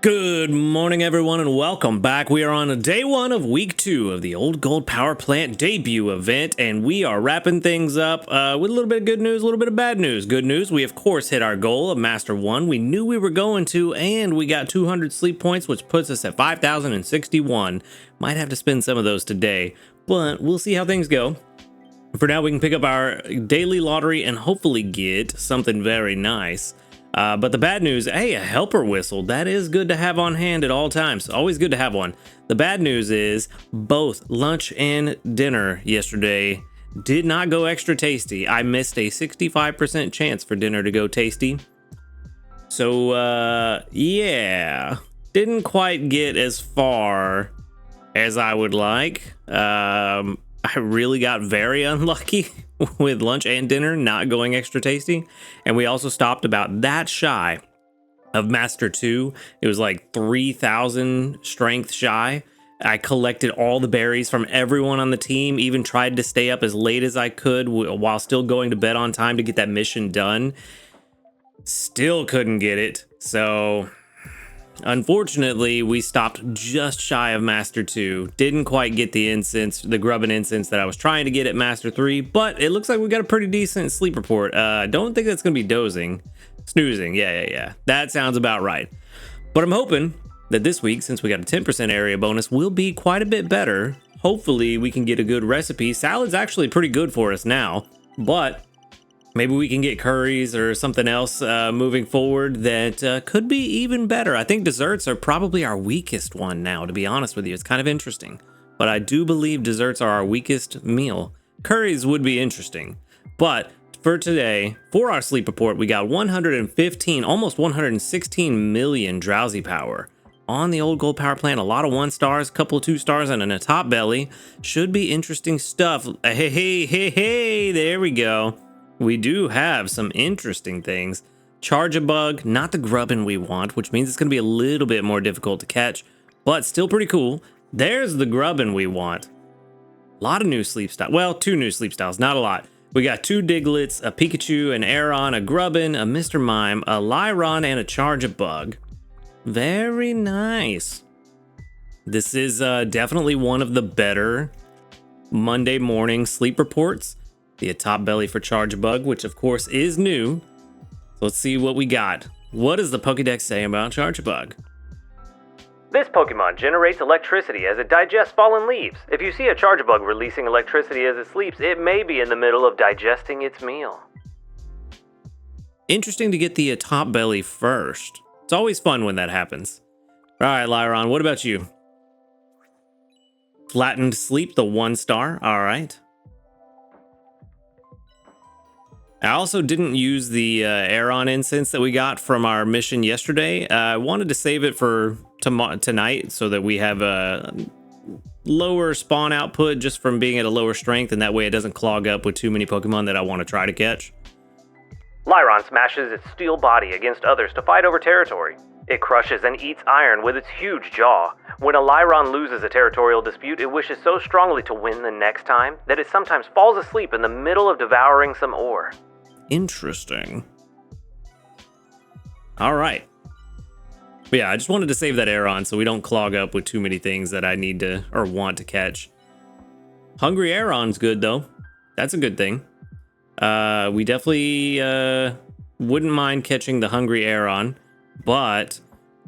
Good morning, everyone, and welcome back. We are on day one of week 2 of the Old Gold Power Plant debut event, and we are wrapping things up with a little bit of good news, a little bit of bad news. Good news, we of course hit our goal of Master 1. We knew we were going to, and we got 200 sleep points, which puts us at 5,061. Might have to spend some of those today, but we'll see how things go. For now, we can pick up our daily lottery and hopefully get something very nice. But the bad news, hey, a helper whistle. That is good to have on hand at all times. Always good to have one. The bad news is both lunch and dinner yesterday did not go extra tasty. I missed a 65% chance for dinner to go tasty. So, yeah, didn't quite get as far as I would like. I really got very unlucky with lunch and dinner not going extra tasty. And we also stopped about that shy of Master 2. It was like 3,000 strength shy. I collected all the berries from everyone on the team, even tried to stay up as late as I could while still going to bed on time to get that mission done. Still couldn't get it. So unfortunately, we stopped just shy of Master 2. Didn't quite get the incense, the grubbin incense that I was trying to get at Master 3, but it looks like we got a pretty decent sleep report. Don't think that's going to be dozing. Snoozing, yeah. That sounds about right. But I'm hoping that this week, since we got a 10% area bonus, will be quite a bit better. Hopefully, we can get a good recipe. Salad's actually pretty good for us now, but maybe we can get curries or something else moving forward that could be even better. I think desserts are probably our weakest one now, to be honest with you. It's kind of interesting. But I do believe desserts are our weakest meal. Curries would be interesting. But for today, for our sleep report, we got 115, almost 116 million drowsy power on the Old Gold Power Plant. A lot of 1 stars, a couple of 2 stars, and a top belly. Should be interesting stuff. Hey, there we go. We do have some interesting things. Charge a bug, not the grubbin we want, which means it's going to be a little bit more difficult to catch, but still pretty cool. There's the grubbin we want. A lot of new sleep styles. Well, 2 new sleep styles, not a lot. We got 2 Diglets, a Pikachu, an Aeron, a Grubbin, a Mr. Mime, a Lyron, and a Charge a Bug. Very nice. This is definitely one of the better Monday morning sleep reports. The top belly for Charge Bug, which of course is new. So let's see what we got. What does the Pokédex say about Charge Bug? This Pokemon generates electricity as it digests fallen leaves. If you see a Charge Bug releasing electricity as it sleeps, it may be in the middle of digesting its meal. Interesting to get the top belly first. It's always fun when that happens. All right, Lyron, what about you? Flattened Sleep, the 1 star. All right. I also didn't use the Aeron incense that we got from our mission yesterday. I wanted to save it for tonight so that we have a lower spawn output just from being at a lower strength, and that way it doesn't clog up with too many Pokemon that I want to try to catch. Lyron smashes its steel body against others to fight over territory. It crushes and eats iron with its huge jaw. When a Lyron loses a territorial dispute, it wishes so strongly to win the next time that it sometimes falls asleep in the middle of devouring some ore. Interesting. All right. But yeah, I just wanted to save that Aeron so we don't clog up with too many things that I need to or want to catch. Hungry Aeron's good though. That's a good thing. We definitely wouldn't mind catching the Hungry Aeron, but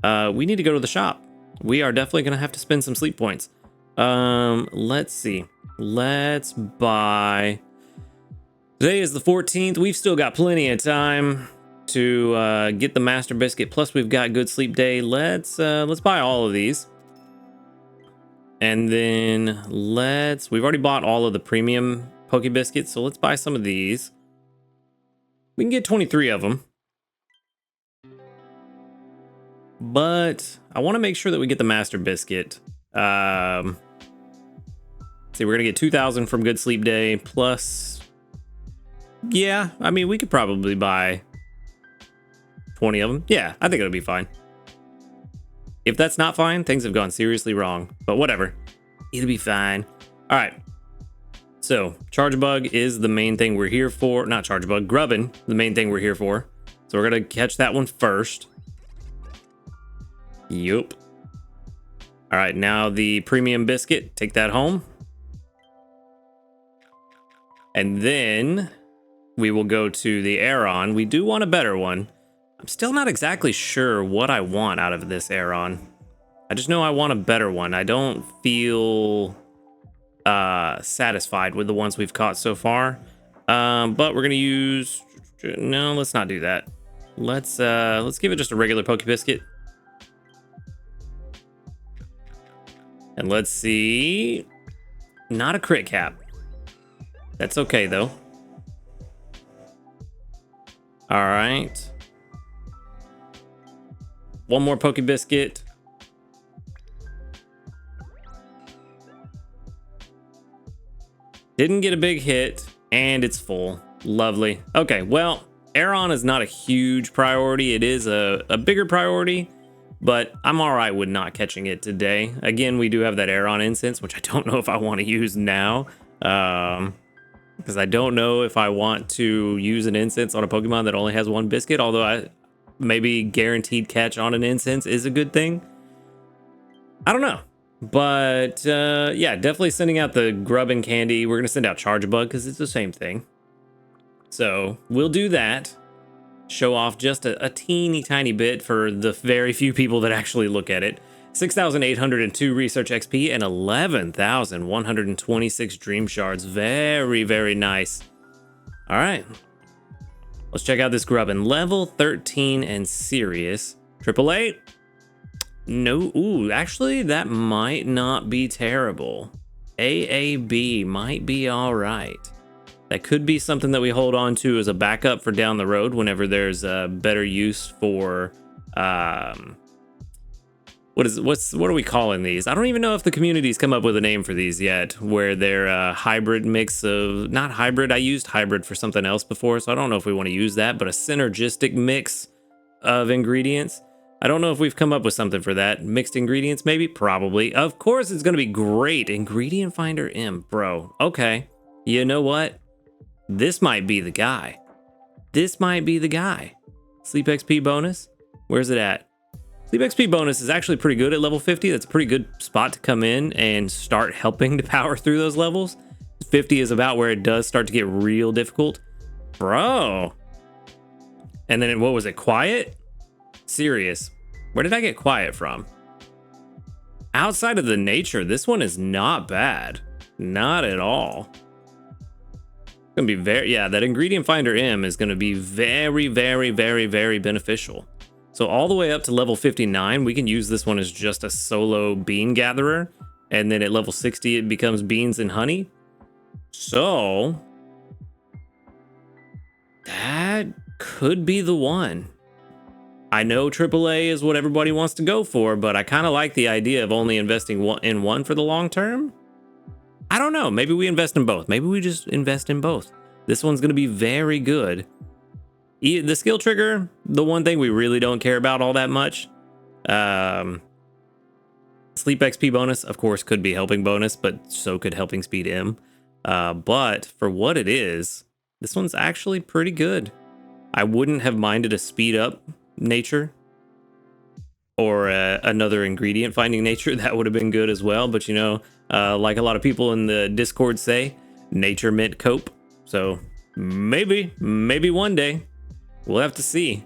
we need to go to the shop. We are definitely going to have to spend some sleep points. Let's see. Let's buy. Today is the 14th. We've still got plenty of time to get the Master Biscuit. Plus, we've got Good Sleep Day. Let's buy all of these. And then we've already bought all of the premium Poke Biscuits, so let's buy some of these. We can get 23 of them. But I want to make sure that we get the Master Biscuit. See, we're going to get 2,000 from Good Sleep Day plus. Yeah, I mean, we could probably buy 20 of them. Yeah, I think it'll be fine. If that's not fine, things have gone seriously wrong. But whatever. It'll be fine. All right. So, Charge Bug is the main thing we're here for. Not Charge Bug, Grubbin, the main thing we're here for. So we're going to catch that one first. Yup. All right, now the premium biscuit. Take that home. And then we will go to the Aeron. We do want a better one. I'm still not exactly sure what I want out of this Aeron. I just know I want a better one. I don't feel satisfied with the ones we've caught so far. But we're gonna use... No, let's not do that. Let's give it just a regular Poke Biscuit. And let's see. Not a crit cap. That's okay though. All right. One more Poke Biscuit. Didn't get a big hit, and it's full. Lovely. Okay, well, Aeron is not a huge priority. It is a bigger priority, but I'm all right with not catching it today. Again, we do have that Aeron incense, which I don't know if I want to use now, because I don't know if I want to use an incense on a Pokemon that only has one biscuit, although maybe guaranteed catch on an incense is a good thing. I don't know. But yeah, definitely sending out the grub and candy. We're gonna send out Charge Bug because it's the same thing. So we'll do that. Show off just a teeny tiny bit for the very few people that actually look at it. 6,802 research XP and 11,126 dream shards. Very, very nice. All right, let's check out this grubbin. Level 13 and serious. 888. No, ooh, actually, that might not be terrible. AAB might be all right. That could be something that we hold on to as a backup for down the road whenever there's a better use for, what are we calling these? I don't even know if the community's come up with a name for these yet, where they're a hybrid mix of, not hybrid, I used hybrid for something else before, so I don't know if we want to use that, but a synergistic mix of ingredients. I don't know if we've come up with something for that. Mixed ingredients, maybe? Probably. Of course, it's going to be great. Ingredient Finder M, bro. Okay. You know what? This might be the guy. This might be the guy. Sleep XP bonus. Where's it at? Sleep XP bonus is actually pretty good at level 50. That's a pretty good spot to come in and start helping to power through those levels. 50 is about where it does start to get real difficult. Bro. And then what was it? Quiet? Serious. Where did I get quiet from? Outside of the nature, this one is not bad. Not at all. Gonna be very, yeah, that ingredient finder M is gonna be very, very, very, very beneficial. So all the way up to level 59, we can use this one as just a solo bean gatherer. And then at level 60, it becomes beans and honey. So that could be the one. I know AAA is what everybody wants to go for, but I kind of like the idea of only investing in one for the long term. I don't know. Maybe we invest in both. Maybe we just invest in both. This one's going to be very good. The skill trigger, the one thing we really don't care about all that much. Sleep XP bonus, of course, could be helping bonus, but so could helping speed M. But for what it is, this one's actually pretty good. I wouldn't have minded a speed up nature or another ingredient finding nature. That would have been good as well, but you know, like a lot of people in the Discord say, nature meant cope. So maybe one day we'll have to see.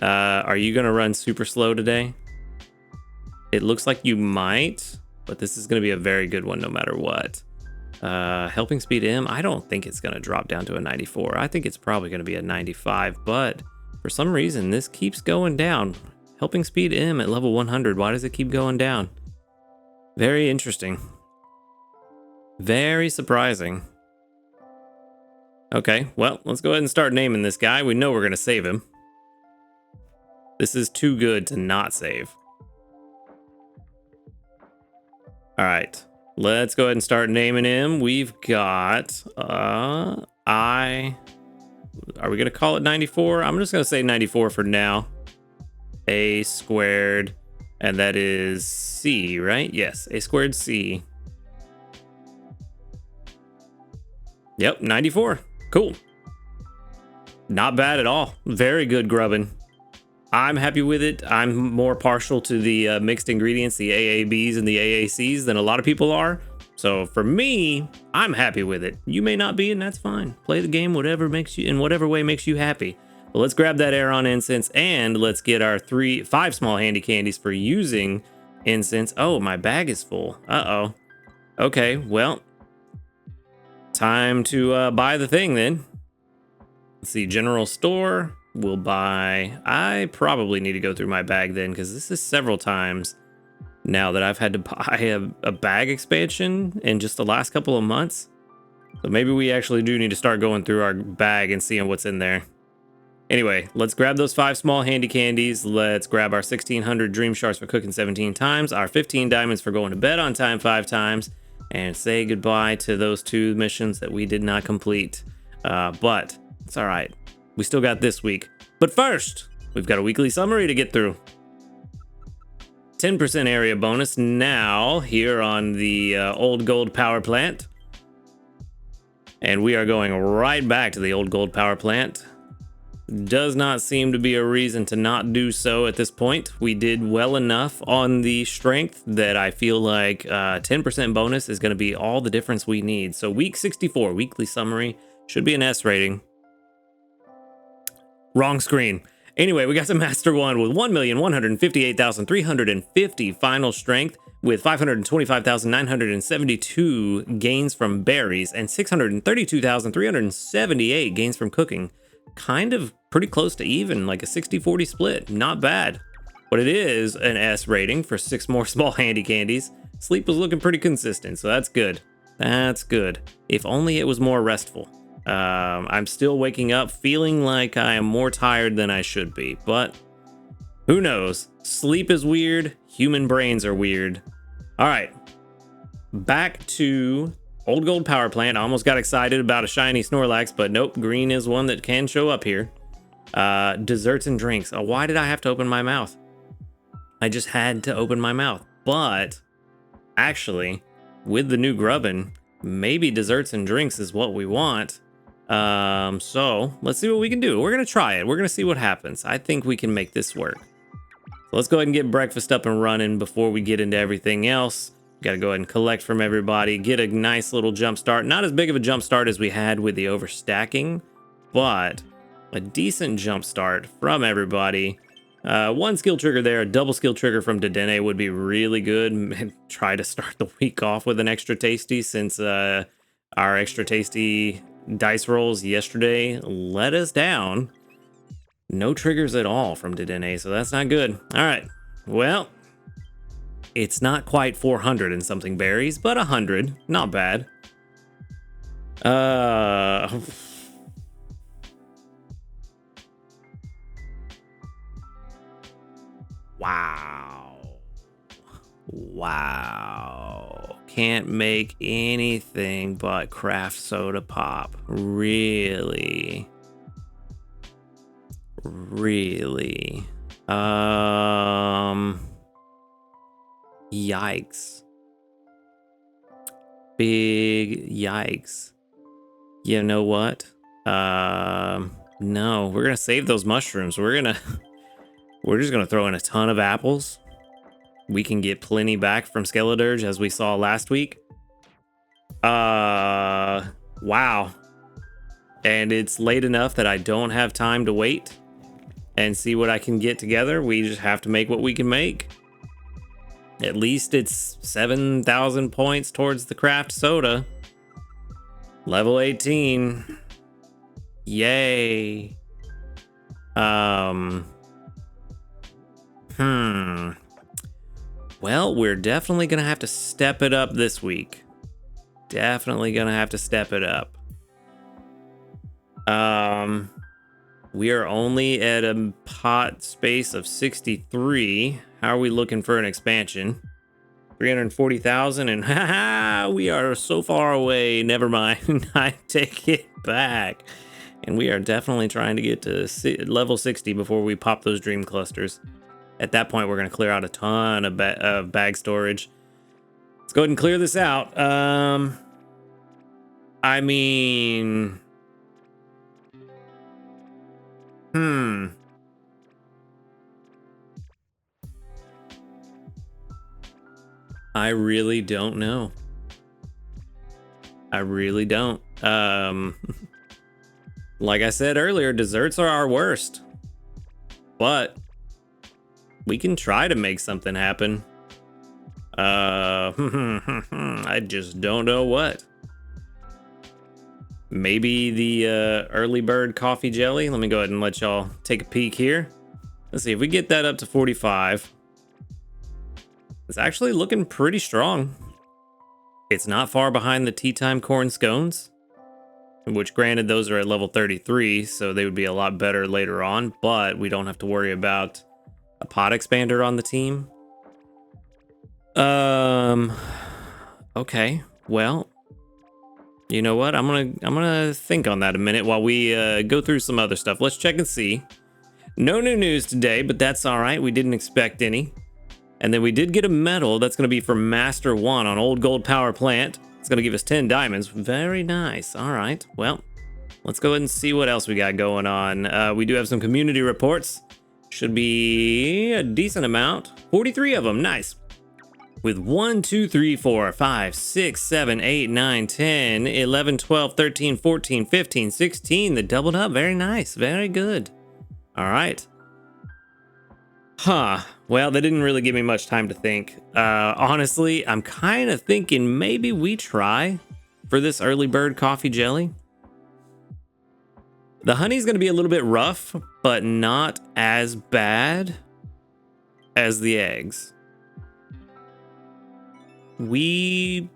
Are you gonna run super slow today? It looks like you might, but this is gonna be a very good one no matter what. Helping speed M, I don't think it's gonna drop down to a 94. I think it's probably gonna be a 95, but for some reason, this keeps going down. Helping speed M at level 100. Why does it keep going down? Very interesting. Very surprising. Okay, well, let's go ahead and start naming this guy. We know we're going to save him. This is too good to not save. All right, let's go ahead and start naming him. We've got... Are we going to call it 94? I'm just going to say 94 for now. A squared, and that is C, right? Yes, A squared C. Yep, 94. Cool. Not bad at all. Very good grubbing. I'm happy with it. I'm more partial to the mixed ingredients, the AABs and the AACs, than a lot of people are. So for me, I'm happy with it. You may not be, and that's fine. Play the game whatever makes you, in whatever way makes you happy. But let's grab that Aeron incense, and let's get our 5 small handy candies for using incense. Oh, my bag is full. Uh-oh. Okay, well, time to buy the thing then. Let's see, general store. We'll buy. I probably need to go through my bag then, because this is several times now that I've had to buy a bag expansion in just the last couple of months. So maybe we actually do need to start going through our bag and seeing what's in there. Anyway, let's grab those 5 small handy candies. Let's grab our 1600 dream shards for cooking 17 times, our 15 diamonds for going to bed on time 5 times, and say goodbye to those 2 missions that we did not complete. But it's all right. We still got this week. But first, we've got a weekly summary to get through. 10% area bonus now here on the old gold power plant. And we are going right back to the old gold power plant. Does not seem to be a reason to not do so at this point. We did well enough on the strength that I feel like 10% bonus is going to be all the difference we need. So week 64, weekly summary, should be an S rating. Wrong screen. Anyway, we got the Master 1 with 1,158,350 final strength, with 525,972 gains from berries, and 632,378 gains from cooking. Kind of pretty close to even, like a 60-40 split. Not bad. But it is an S rating for 6 more small handy candies. Sleep was looking pretty consistent, so that's good. That's good. If only it was more restful. I'm still waking up feeling like I am more tired than I should be, but who knows? Sleep is weird. Human brains are weird. All right. Back to old gold power plant. I almost got excited about a shiny Snorlax, but nope. Green is one that can show up here. Desserts and drinks. Oh, why did I have to open my mouth? I just had to open my mouth. But actually, with the new grubbin, maybe desserts and drinks is what we want. So let's see what we can do. We're gonna try it. We're gonna see what happens. I think we can make this work. So let's go ahead and get breakfast up and running before we get into everything else. Got to go ahead and collect from everybody, get a nice little jump start. Not as big of a jump start as we had with the overstacking, but a decent jump start from everybody. 1 skill trigger there, a double skill trigger from Dedenne would be really good. And try to start the week off with an extra tasty, since our extra tasty dice rolls yesterday let us down. No triggers at all from Dedenne, so that's not good. All right, well, it's not quite 400 and something berries, but 100, not bad. Wow. Can't make anything but craft soda pop. Really? Yikes. Big yikes. You know what? No, we're gonna save those mushrooms. We're just gonna throw in a ton of apples. We can get plenty back from Skeledirge, as we saw last week. Wow. And it's late enough that I don't have time to wait and see what I can get together. We just have to make what we can make. At least it's 7,000 points towards the craft soda. Level 18. Yay. Well, we're definitely gonna have to step it up this week. Definitely gonna have to step it up. We are only at a pot space of 63. How are we looking for an expansion? 340,000, and haha, we are so far away. Never mind. I take it back. And we are definitely trying to get to level 60 before we pop those dream clusters. At that point, we're going to clear out a ton of bag storage. Let's go ahead and clear this out. I mean... I really don't know. I really don't. Like I said earlier, desserts are our worst. But we can try to make something happen. I just don't know what. Maybe the early bird coffee jelly. Let me go ahead and let y'all take a peek here. Let's see if we get that up to 45. It's actually looking pretty strong. It's not far behind the tea time corn scones, which granted those are at level 33, so they would be a lot better later on, but we don't have to worry about a pot expander on the team. Okay, well, you know what? I'm gonna think on that a minute while we go through some other stuff. Let's check and see. No new news today, but that's all right. We didn't expect any. And then we did get a medal. That's going to be for Master 1 on Old Gold Power Plant. It's going to give us 10 diamonds. Very nice. All right. Well, let's go ahead and see what else we got going on. We do have some community reports. Should be a decent amount. 43 of them. Nice. With 1, 2, 3, 4, 5, 6, 7, 8, 9, 10, 11, 12, 13, 14, 15, 16. That doubled up. Very nice. Very good. All right. Huh. Well, that didn't really give me much time to think. Honestly, I'm kind of thinking maybe we try for this early bird coffee jelly. The honey's going to be a little bit rough, but not as bad as the eggs. We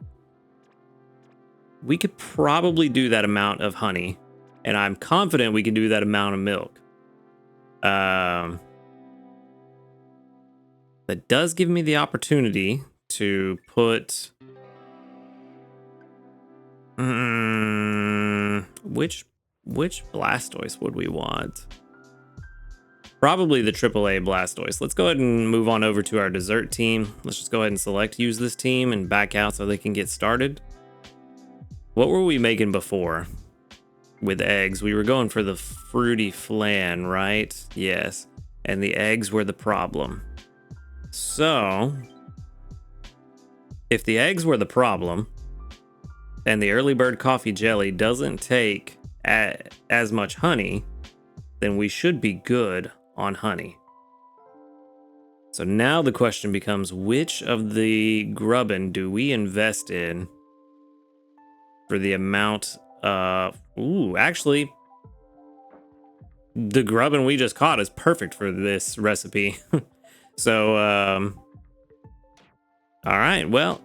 could probably do that amount of honey, and I'm confident we can do that amount of milk. That does give me the opportunity to put which Blastoise would we want? Probably the AAA Blastoise. Let's go ahead and move on over to our dessert team. Let's just go ahead and select use this team and back out so they can get started. What were we making before with eggs? We were going for the fruity flan, right? Yes. And the eggs were the problem. So, if the eggs were the problem, and the early bird coffee jelly doesn't take as much honey, then we should be good on honey. So now the question becomes, which of the grubbin do we invest in for the amount of... Ooh, actually, the grubbin we just caught is perfect for this recipe. So, all right, well,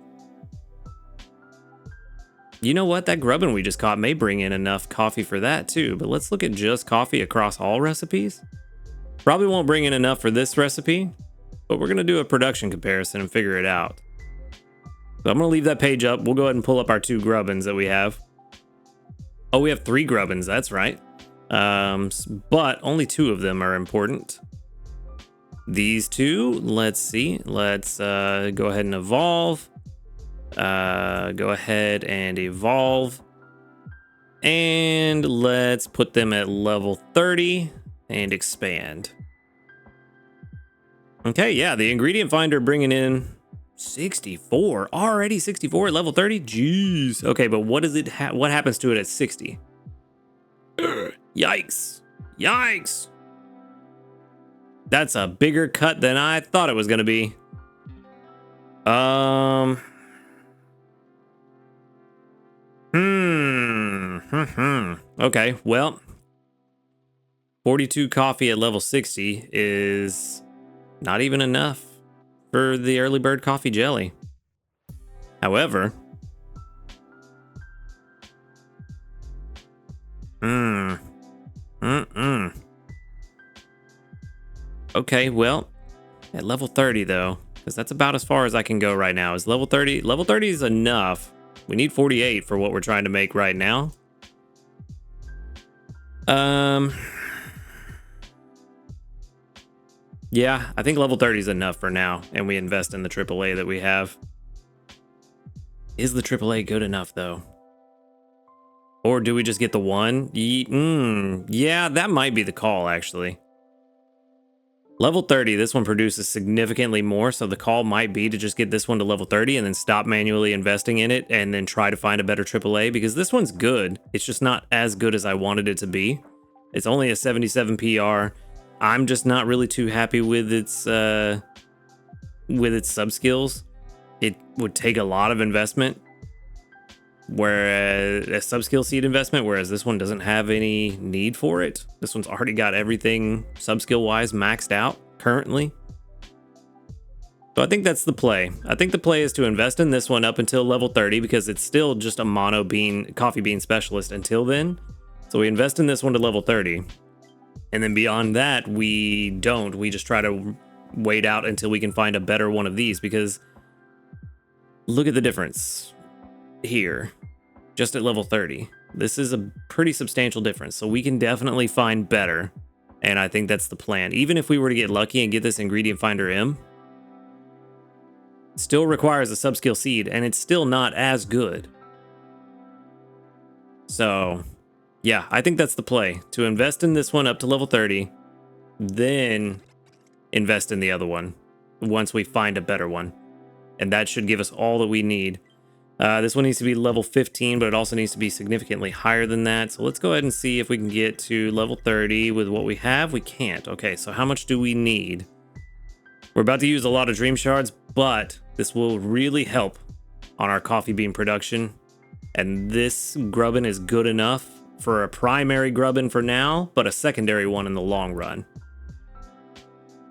you know what? That grubbin we just caught may bring in enough coffee for that too, but let's look at just coffee across all recipes. Probably won't bring in enough for this recipe, but we're going to do a production comparison and figure it out. So I'm going to leave that page up. We'll go ahead and pull up our 2 grubbins that we have. Oh, we have 3 grubbins. That's right. But only 2 of them are important. These 2, let's see. Let's go ahead and evolve. Go ahead and evolve. And let's put them at level 30 and expand. Okay, yeah, the ingredient finder bringing in 64. Already 64 at level 30? Jeez. Okay, but what does it what happens to it at 60? Yikes. Yikes. That's a bigger cut than I thought it was going to be. Okay, well, 42 coffee at level 60 is not even enough for the early bird coffee jelly. However, okay, well, at level 30 though, because that's about as far as I can go right now. Is level 30? Level 30 is enough. We need 48 for what we're trying to make right now. Yeah, I think level 30 is enough for now, and we invest in the AAA that we have. Is the AAA good enough though? Or do we just get the 1? Yeah, that might be the call actually. Level 30, this one produces significantly more, so the call might be to just get this one to level 30 and then stop manually investing in it and then try to find a better AAA, because this one's good. It's just not as good as I wanted it to be. It's only a 77 PR. I'm just not really too happy with its sub skills. It would take a lot of investment, whereas a sub skill seed investment, whereas this one doesn't have any need for it. This one's already got everything sub skill wise maxed out currently. So I think that's the play. I think the play is to invest in this one up until level 30, because it's still just a mono bean, coffee bean specialist until then. So we invest in this one to level 30. And then beyond that, we don't. We just try to wait out until we can find a better one of these, because look at the difference here, just at level 30. This is a pretty substantial difference, so we can definitely find better, and I think that's the plan. Even if we were to get lucky and get this ingredient finder M, it still requires a subskill seed, and it's still not as good. So yeah, I think that's the play, to invest in this one up to level 30, then invest in the other one once we find a better one. And that should give us all that we need. This one needs to be level 15, but it also needs to be significantly higher than that. So let's go ahead and see if we can get to level 30 with what we have. We can't. Okay, so how much do we need? We're about to use a lot of dream shards, but this will really help on our coffee bean production. And this grubbin is good enough for a primary grubbin for now, but a secondary one in the long run.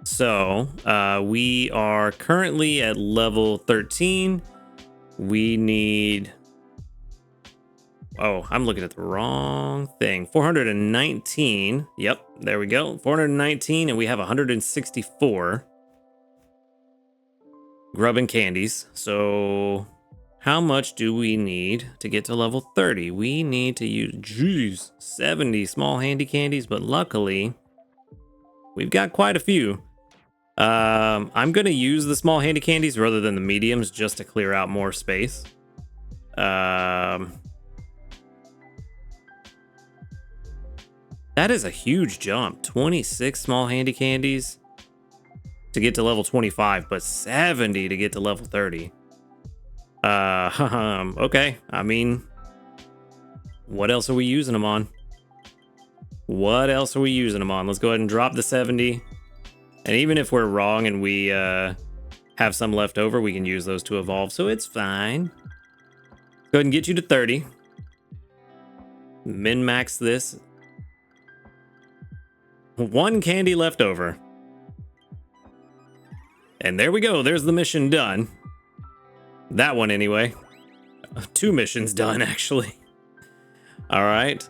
So we are currently at level 13. We need, oh, I'm looking at the wrong thing. 419. Yep, there we go. 419, and we have 164 grubbin candies. So how much do we need to get to level 30? We need to use 70 small handy candies, but luckily we've got quite a few. I'm gonna use the small handy candies rather than the mediums, just to clear out more space. That is a huge jump. 26 small handy candies to get to level 25, but 70 to get to level 30. Okay. I mean, what else are we using them on? What else are we using them on? Let's go ahead and drop the 70. And even if we're wrong and we have some left over, we can use those to evolve, so it's fine. Go ahead and get you to 30. Min-max this. One candy left over. And there we go. There's the mission done. That one anyway. 2 missions done, actually. All right.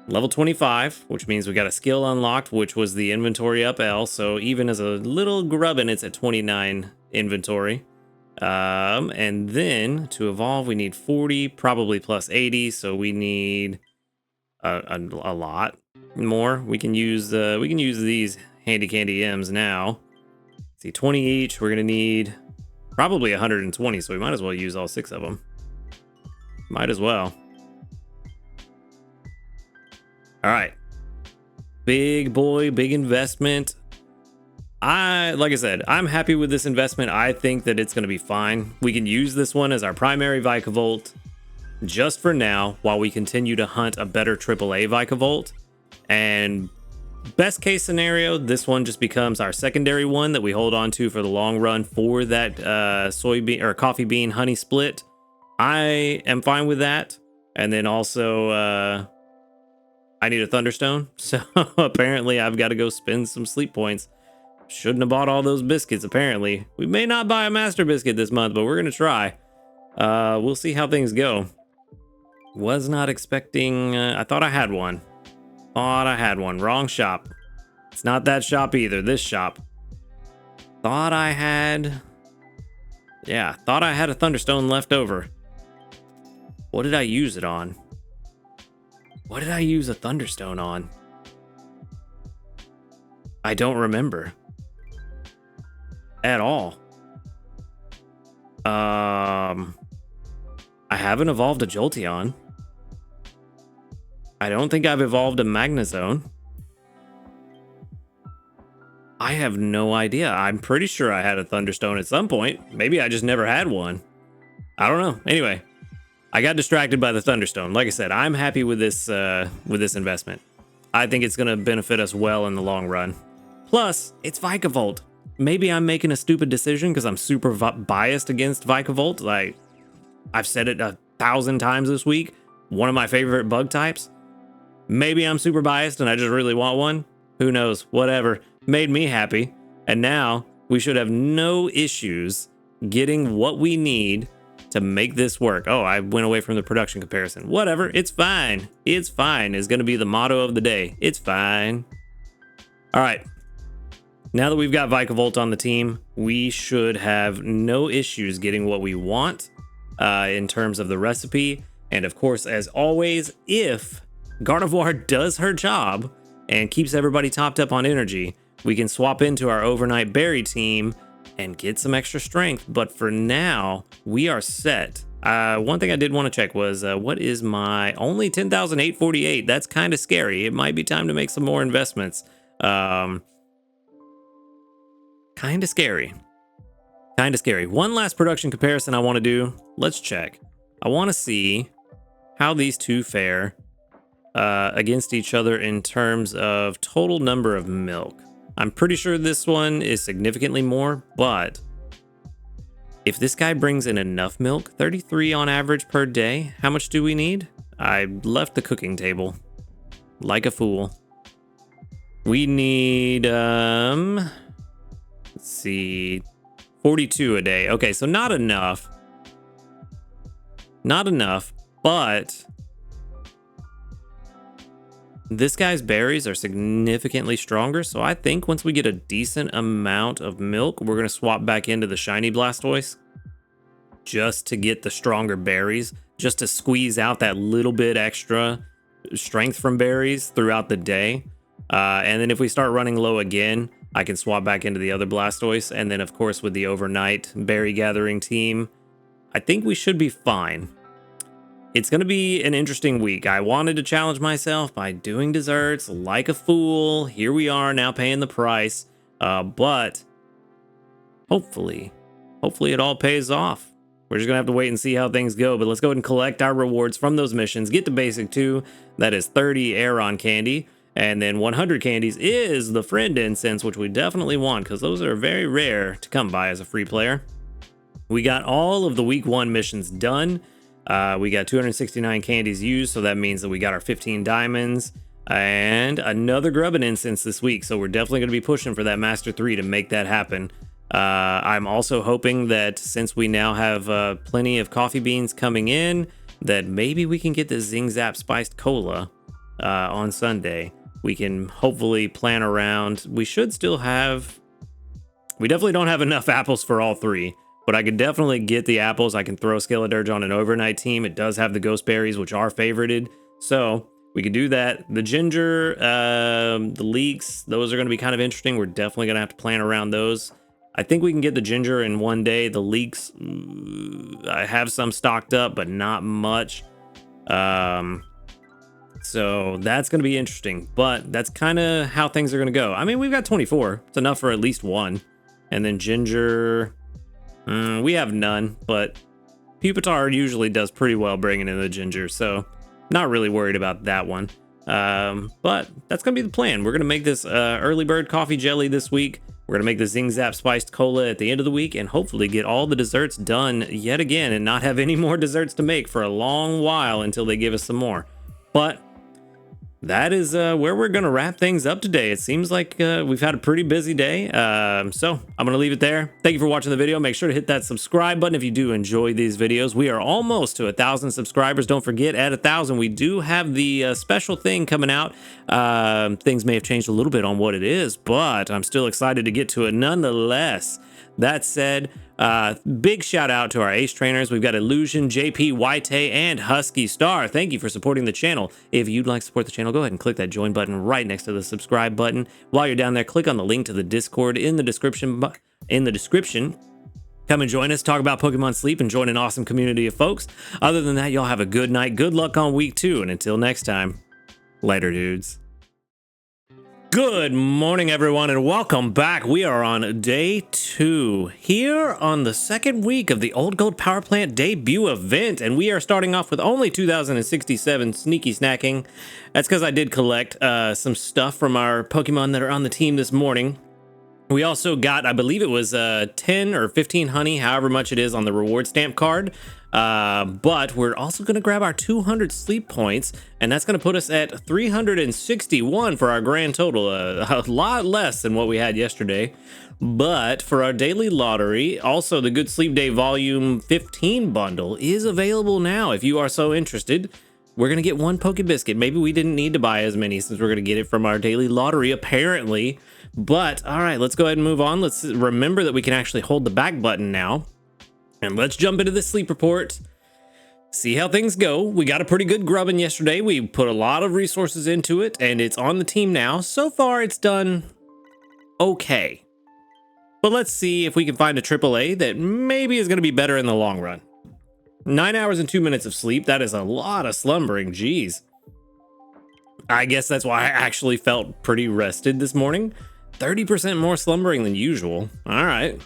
Level 25, which means we got a skill unlocked, which was the inventory up L. So even as a little grubbin, it's at 29 inventory. And then to evolve, we need 40, probably plus 80. So we need a lot more. We can use these handy candy M's now. Let's see, 20 each. We're gonna need probably 120. So we might as well use all 6 of them. Might as well. All right, big boy, big investment. Like I said, I'm happy with this investment. I think that it's going to be fine. We can use this one as our primary Vikavolt just for now, while we continue to hunt a better AAA Vikavolt. And best case scenario, this one just becomes our secondary one that we hold on to for the long run for that soybean or coffee bean honey split. I am fine with that. And then also, I need a Thunderstone, so apparently I've got to go spend some sleep points. Shouldn't have bought all those biscuits, apparently. We may not buy a master biscuit this month, but we're going to try. We'll see how things go. Was not expecting... I thought I had one. Thought I had one. Wrong shop. It's not that shop either, this shop. Thought I had... Yeah, thought I had a Thunderstone left over. What did I use it on? What did I use a Thunderstone on? I don't remember. At all. I haven't evolved a Jolteon. I don't think I've evolved a Magnezone. I have no idea. I'm pretty sure I had a Thunderstone at some point. Maybe I just never had one. I don't know. Anyway, I got distracted by the Thunderstone. Like I said, I'm happy with this investment. I think it's going to benefit us well in the long run. Plus, it's Vikavolt. Maybe I'm making a stupid decision because I'm super biased against Vikavolt. Like, I've said it 1,000 times this week. One of my favorite bug types. Maybe I'm super biased and I just really want one. Who knows? Whatever. Made me happy. And now we should have no issues getting what we need to make this work. Oh, I went away from the production comparison. Whatever. It's fine. It's fine is going to be the motto of the day. It's fine. All right. Now that we've got Vikavolt on the team, we should have no issues getting what we want in terms of the recipe. And of course, as always, if Gardevoir does her job and keeps everybody topped up on energy, we can swap into our overnight berry team and get some extra strength. But for now, we are set. One thing I did want to check was, what is my only 10,848? That's kind of scary. It might be time to make some more investments. Kind of scary. Kind of scary. One last production comparison I want to do. Let's check. I want to see how these two fare against each other in terms of total number of milk. I'm pretty sure this one is significantly more, but if this guy brings in enough milk, 33 on average per day, how much do we need? I left the cooking table like a fool. We need, let's see, 42 a day. Okay, so not enough. Not enough, but this guy's berries are significantly stronger, so I think once we get a decent amount of milk, we're going to swap back into the shiny Blastoise just to get the stronger berries, just to squeeze out that little bit extra strength from berries throughout the day. And then if we start running low again, I can swap back into the other Blastoise. And then, of course, with the overnight berry gathering team, I think we should be fine. It's going to be an interesting week. I wanted to challenge myself by doing desserts like a fool. Here we are now paying the price. But hopefully it all pays off. We're just going to have to wait and see how things go. But let's go ahead and collect our rewards from those missions. Get to basic 2. That is 30 Aeron candy. And then 100 candies is the friend incense, which we definitely want because those are very rare to come by as a free player. We got all of the week 1 missions done. We got 269 candies used, so that means that we got our 15 diamonds and another grubbin incense this week. So we're definitely going to be pushing for that Master 3 to make that happen. I'm also hoping that since we now have plenty of coffee beans coming in, that maybe we can get the Zing Zap Spiced Cola on Sunday. We can hopefully plan around. We should still have... We definitely don't have enough apples for all 3. But I could definitely get the apples. I can throw Skeledirge on an overnight team. It does have the ghost berries, which are favorited. So we could do that. The ginger, the leeks, those are going to be kind of interesting. We're definitely going to have to plan around those. I think we can get the ginger in one day. The leeks, I have some stocked up, but not much. So that's going to be interesting. But that's kind of how things are going to go. I mean, we've got 24. It's enough for at least one. And then ginger... we have none, but Pupitar usually does pretty well bringing in the ginger, so not really worried about that one. But that's going to be the plan. We're going to make this early bird coffee jelly this week. We're going to make the Zing Zap Spiced Cola at the end of the week and hopefully get all the desserts done yet again and not have any more desserts to make for a long while until they give us some more. But that is where we're going to wrap things up today. It seems like we've had a pretty busy day. So I'm going to leave it there. Thank you for watching the video. Make sure to hit that subscribe button if you do enjoy these videos. We are almost to 1,000 subscribers. Don't forget, at 1,000, we do have the special thing coming out. Things may have changed a little bit on what it is, but I'm still excited to get to it nonetheless. That said, big shout out to our ace trainers. We've got Illusion, JP, Waite, and Husky Star. Thank you for supporting the channel. If you'd like to support the channel, go ahead and click that join button right next to the subscribe button. While you're down there, click on the link to the Discord in the description. Come and join us, talk about Pokemon Sleep, and join an awesome community of folks. Other than that, y'all have a good night. Good luck on week 2, and until next time, later, dudes. Good morning, everyone, and welcome back. We are on day 2 here on the second week of the Old Gold Power Plant debut event, and we are starting off with only 2,067 sneaky snacking. That's because I did collect some stuff from our Pokemon that are on the team this morning. We also got, I believe it was 10 or 15 honey, however much it is on the reward stamp card. But we're also going to grab our 200 sleep points, and that's going to put us at 361 for our grand total. A lot less than what we had yesterday. But for our daily lottery, also the Good Sleep Day Volume 15 bundle is available now if you are so interested. We're going to get one Poke Biscuit. Maybe we didn't need to buy as many since we're going to get it from our daily lottery, apparently. But, all right, let's go ahead and move on. Let's remember that we can actually hold the back button now. And let's jump into the sleep report. See how things go. We got a pretty good grubbing yesterday. We put a lot of resources into it, and it's on the team now. So far, it's done okay. But let's see if we can find a AAA that maybe is going to be better in the long run. 9 hours and 2 minutes of sleep. That is a lot of slumbering. Jeez. I guess that's why I actually felt pretty rested this morning. 30% more slumbering than usual. All right.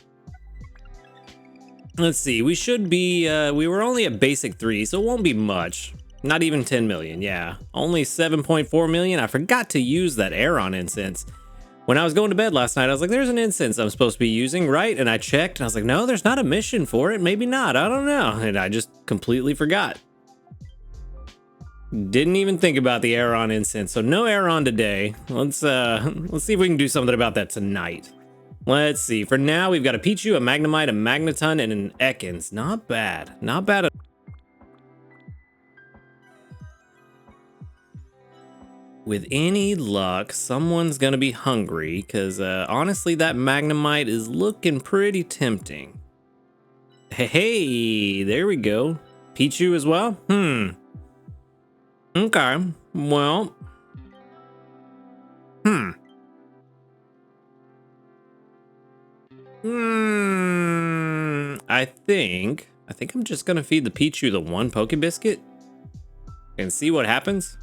Let's see. We should be, we were only at basic 3, so it won't be much. Not even 10 million. Yeah. Only 7.4 million. I forgot to use that Aeron incense. When I was going to bed last night, I was like, there's an incense I'm supposed to be using, right? And I checked, and I was like, no, there's not a mission for it. Maybe not. I don't know. And I just completely forgot. Didn't even think about the Aeron incense. So no Aeron today. Let's see if we can do something about that tonight. Let's see. For now, we've got a Pichu, a Magnemite, a Magneton, and an Ekans. Not bad. Not bad at all. With any luck, someone's gonna be hungry, because honestly, that Magnemite is looking pretty tempting. Hey, there we go. Pichu as well? Okay, well. I think I'm just gonna feed the Pichu the one Poke Biscuit and see what happens.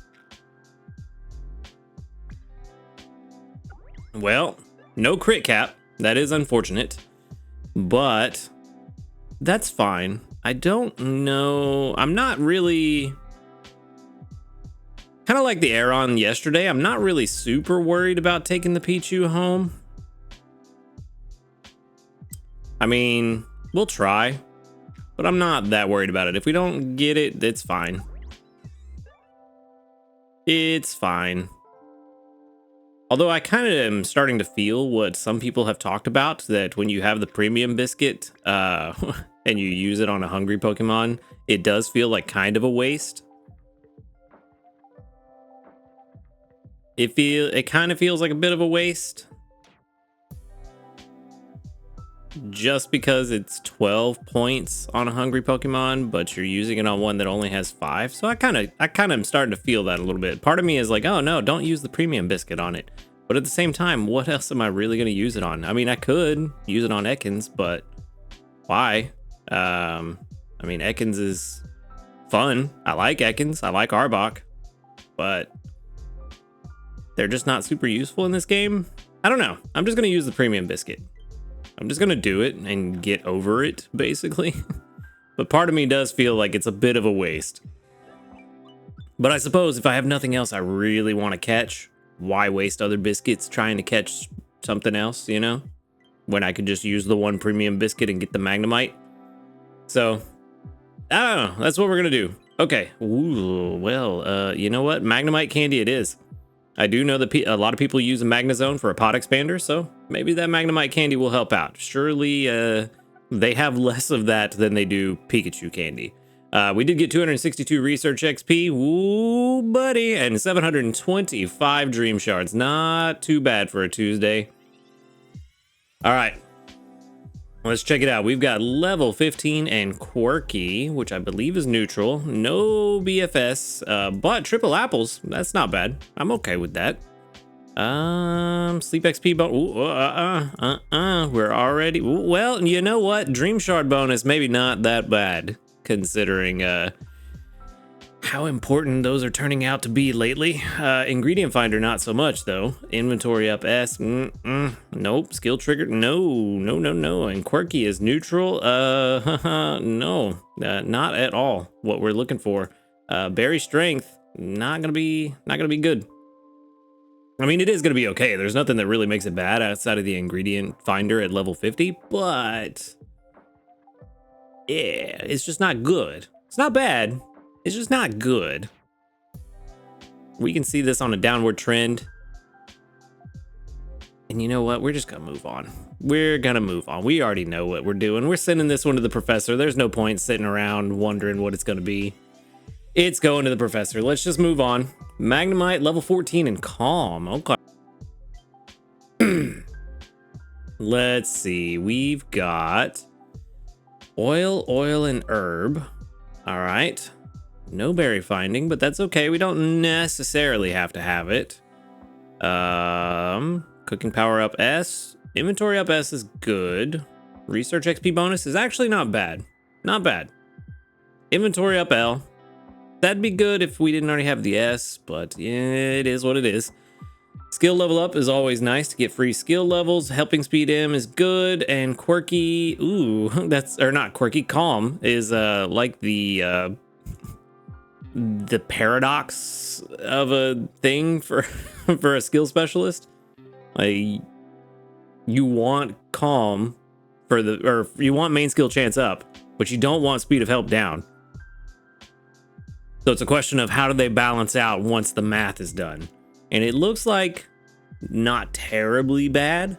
Well, no crit cap. That is unfortunate, but that's fine. I don't know. I'm not really, kind of like the Aeron yesterday. I'm not really super worried about taking the Pichu home. I mean, we'll try, but I'm not that worried about it. If we don't get it, it's fine. It's fine. Although I kind of am starting to feel what some people have talked about, that when you have the premium biscuit and you use it on a hungry Pokemon, it does feel like kind of a waste. It kind of feels like a bit of a waste. Just because it's 12 points on a hungry Pokemon, but you're using it on one that only has 5. So I kind of am starting to feel that a little bit. Part of me is like, oh no, don't use the premium biscuit on it. But at the same time, what else am I really going to use it on? I mean, I could use it on Ekans, but why? I mean, Ekans is fun. I like Ekans. I like Arbok, but they're just not super useful in this game. I don't know. I'm just going to use the premium biscuit. I'm just going to do it and get over it, basically. But part of me does feel like it's a bit of a waste. But I suppose if I have nothing else I really want to catch, why waste other biscuits trying to catch something else, you know? When I could just use the one premium biscuit and get the Magnemite. So, I don't know. That's what we're going to do. Okay. Ooh, well, you know what? Magnemite candy it is. I do know that a lot of people use a Magnezone for a pot expander, so maybe that Magnemite candy will help out. Surely they have less of that than they do Pikachu candy. We did get 262 research XP, ooh buddy, and 725 dream shards. Not too bad for a Tuesday. All right, let's check it out. We've got level 15 and quirky, which I believe is neutral. No BFS, but triple apples. That's not bad. I'm okay with that. Sleep XP bonus. We're already. Well, you know what? Dream shard bonus maybe not that bad, considering how important those are turning out to be lately. Ingredient finder, not so much though. Inventory up S, nope. Skill trigger, no. And quirky is neutral, no, not at all what we're looking for. Berry strength, not gonna be good. I mean, it is gonna be okay. There's nothing that really makes it bad outside of the ingredient finder at level 50, but yeah, it's just not good. It's not bad. It's just not good. We can see this on a downward trend. And you know what? We're just gonna move on. We're gonna move on. We already know what we're doing. We're sending this one to the professor. There's no point sitting around wondering what it's gonna be. It's going to the professor. Let's just move on. Magnemite, level 14 and calm. Okay. Let's see. We've got oil, and herb. All right. No berry finding, but that's okay. We don't necessarily have to have it. Cooking power up S. Inventory up S is good. Research XP bonus is actually not bad. Not bad. Inventory up L. That'd be good if we didn't already have the S, but yeah, it is what it is. Skill level up is always nice to get free skill levels. Helping speed M is good, and quirky, ooh, that's, or not quirky, calm is like the paradox of a thing for for a skill specialist. Like, you want calm for the, or you want main skill chance up, but you don't want speed of help down. So it's a question of how do they balance out once the math is done. And it looks like not terribly bad.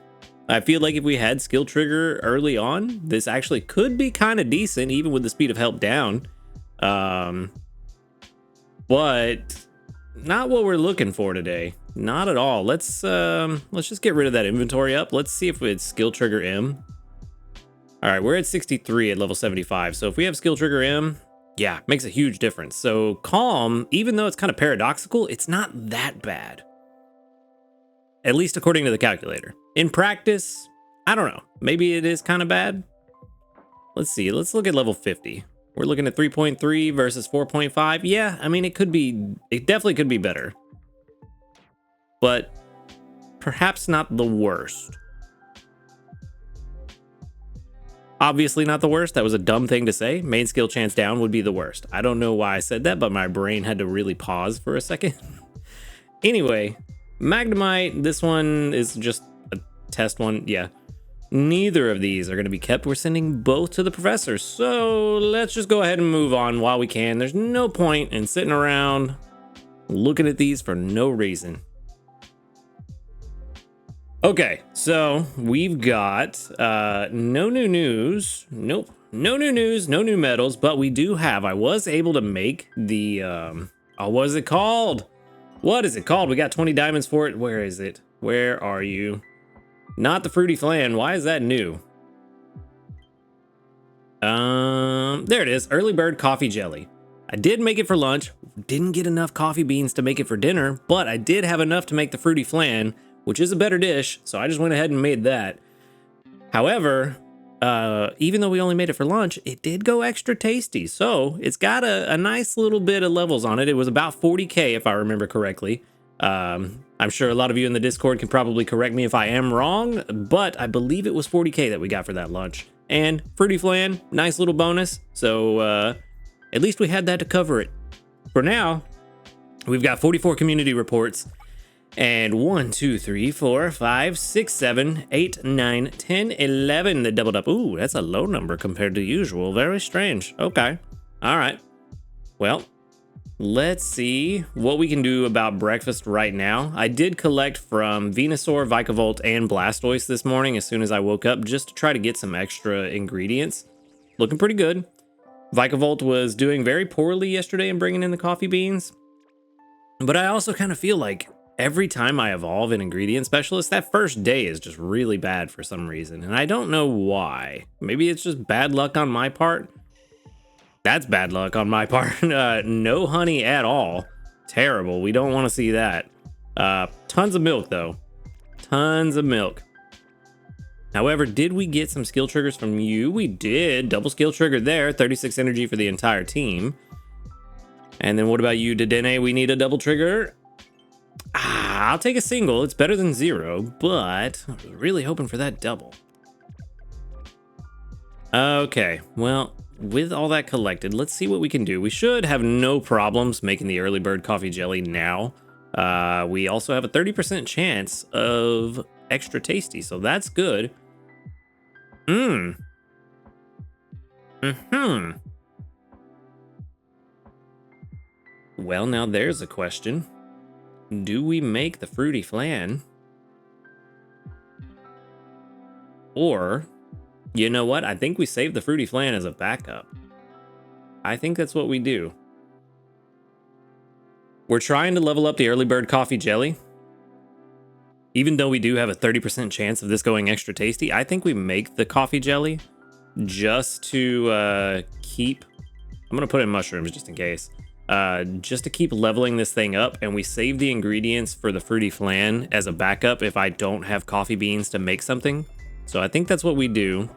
I feel like if we had skill trigger early on, this actually could be kind of decent, even with the speed of help down. But not what we're looking for today. Not at all. Let's just get rid of that inventory up. Let's see if it's skill trigger M. All right, we're at 63 at level 75. So if we have skill trigger M, yeah, makes a huge difference. So calm, even though it's kind of paradoxical, it's not that bad. At least according to the calculator. In practice, I don't know. Maybe it is kind of bad. Let's see. Let's look at level 50. We're looking at 3.3 versus 4.5. Yeah, I mean, it definitely could be better. But perhaps not the worst. Obviously not the worst. That was a dumb thing to say. Main skill chance down would be the worst. I don't know why I said that, but my brain had to really pause for a second. Anyway, Magnemite, this one is just a test one. Yeah, neither of these are going to be kept. We're sending both to the professor. So let's just go ahead and move on while we can. There's no point in sitting around looking at these for no reason. Okay, so we've got no new news. Nope, no new news, no new medals, but we do have, I was able to make the, what is it called? What is it called? We got 20 diamonds for it. Where is it? Where are you? Not the fruity flan. Why is that new? There it is. Early bird coffee jelly. I did make it for lunch. Didn't get enough coffee beans to make it for dinner, but I did have enough to make the fruity flan, which is a better dish, so I just went ahead and made that. However, even though we only made it for lunch, it did go extra tasty. So it's got a nice little bit of levels on it. It was about 40k if I remember correctly. I'm sure a lot of you in the Discord can probably correct me if I am wrong, but I believe it was 40k that we got for that lunch. And fruity flan, nice little bonus. So at least we had that to cover it. For now, we've got 44 community reports. And 1, 2, 3, 4, 5, 6, 7, 8, 9, 10, 11 that doubled up. Ooh, that's a low number compared to usual. Very strange. Okay. All right. Well, let's see what we can do about breakfast right now. I did collect from Venusaur, Vikavolt, and Blastoise this morning as soon as I woke up just to try to get some extra ingredients. Looking pretty good. Vikavolt was doing very poorly yesterday in bringing in the coffee beans. But I also kind of feel like every time I evolve an ingredient specialist, that first day is just really bad for some reason. And I don't know why. Maybe it's just bad luck on my part. That's bad luck on my part. No honey at all. Terrible. We don't want to see that. Tons of milk, though. Tons of milk. However, did we get some skill triggers from you? We did. Double skill trigger there. 36 energy for the entire team. And then what about you, Dedenne? We need a double trigger. I'll take a single. It's better than 0, but I was really hoping for that double. Okay, well, with all that collected, let's see what we can do. We should have no problems making the early bird coffee jelly now. We also have a 30% chance of extra tasty, so that's good. Well, now there's a question. Do we make the fruity flan? Or, you know what? I think we save the fruity flan as a backup. I think that's what we do. We're trying to level up the early bird coffee jelly. Even though we do have a 30% chance of this going extra tasty, I think we make the coffee jelly just to keep... I'm going to put in mushrooms just in case. Just to keep leveling this thing up, and we save the ingredients for the fruity flan as a backup if I don't have coffee beans to make something. So I think that's what we do.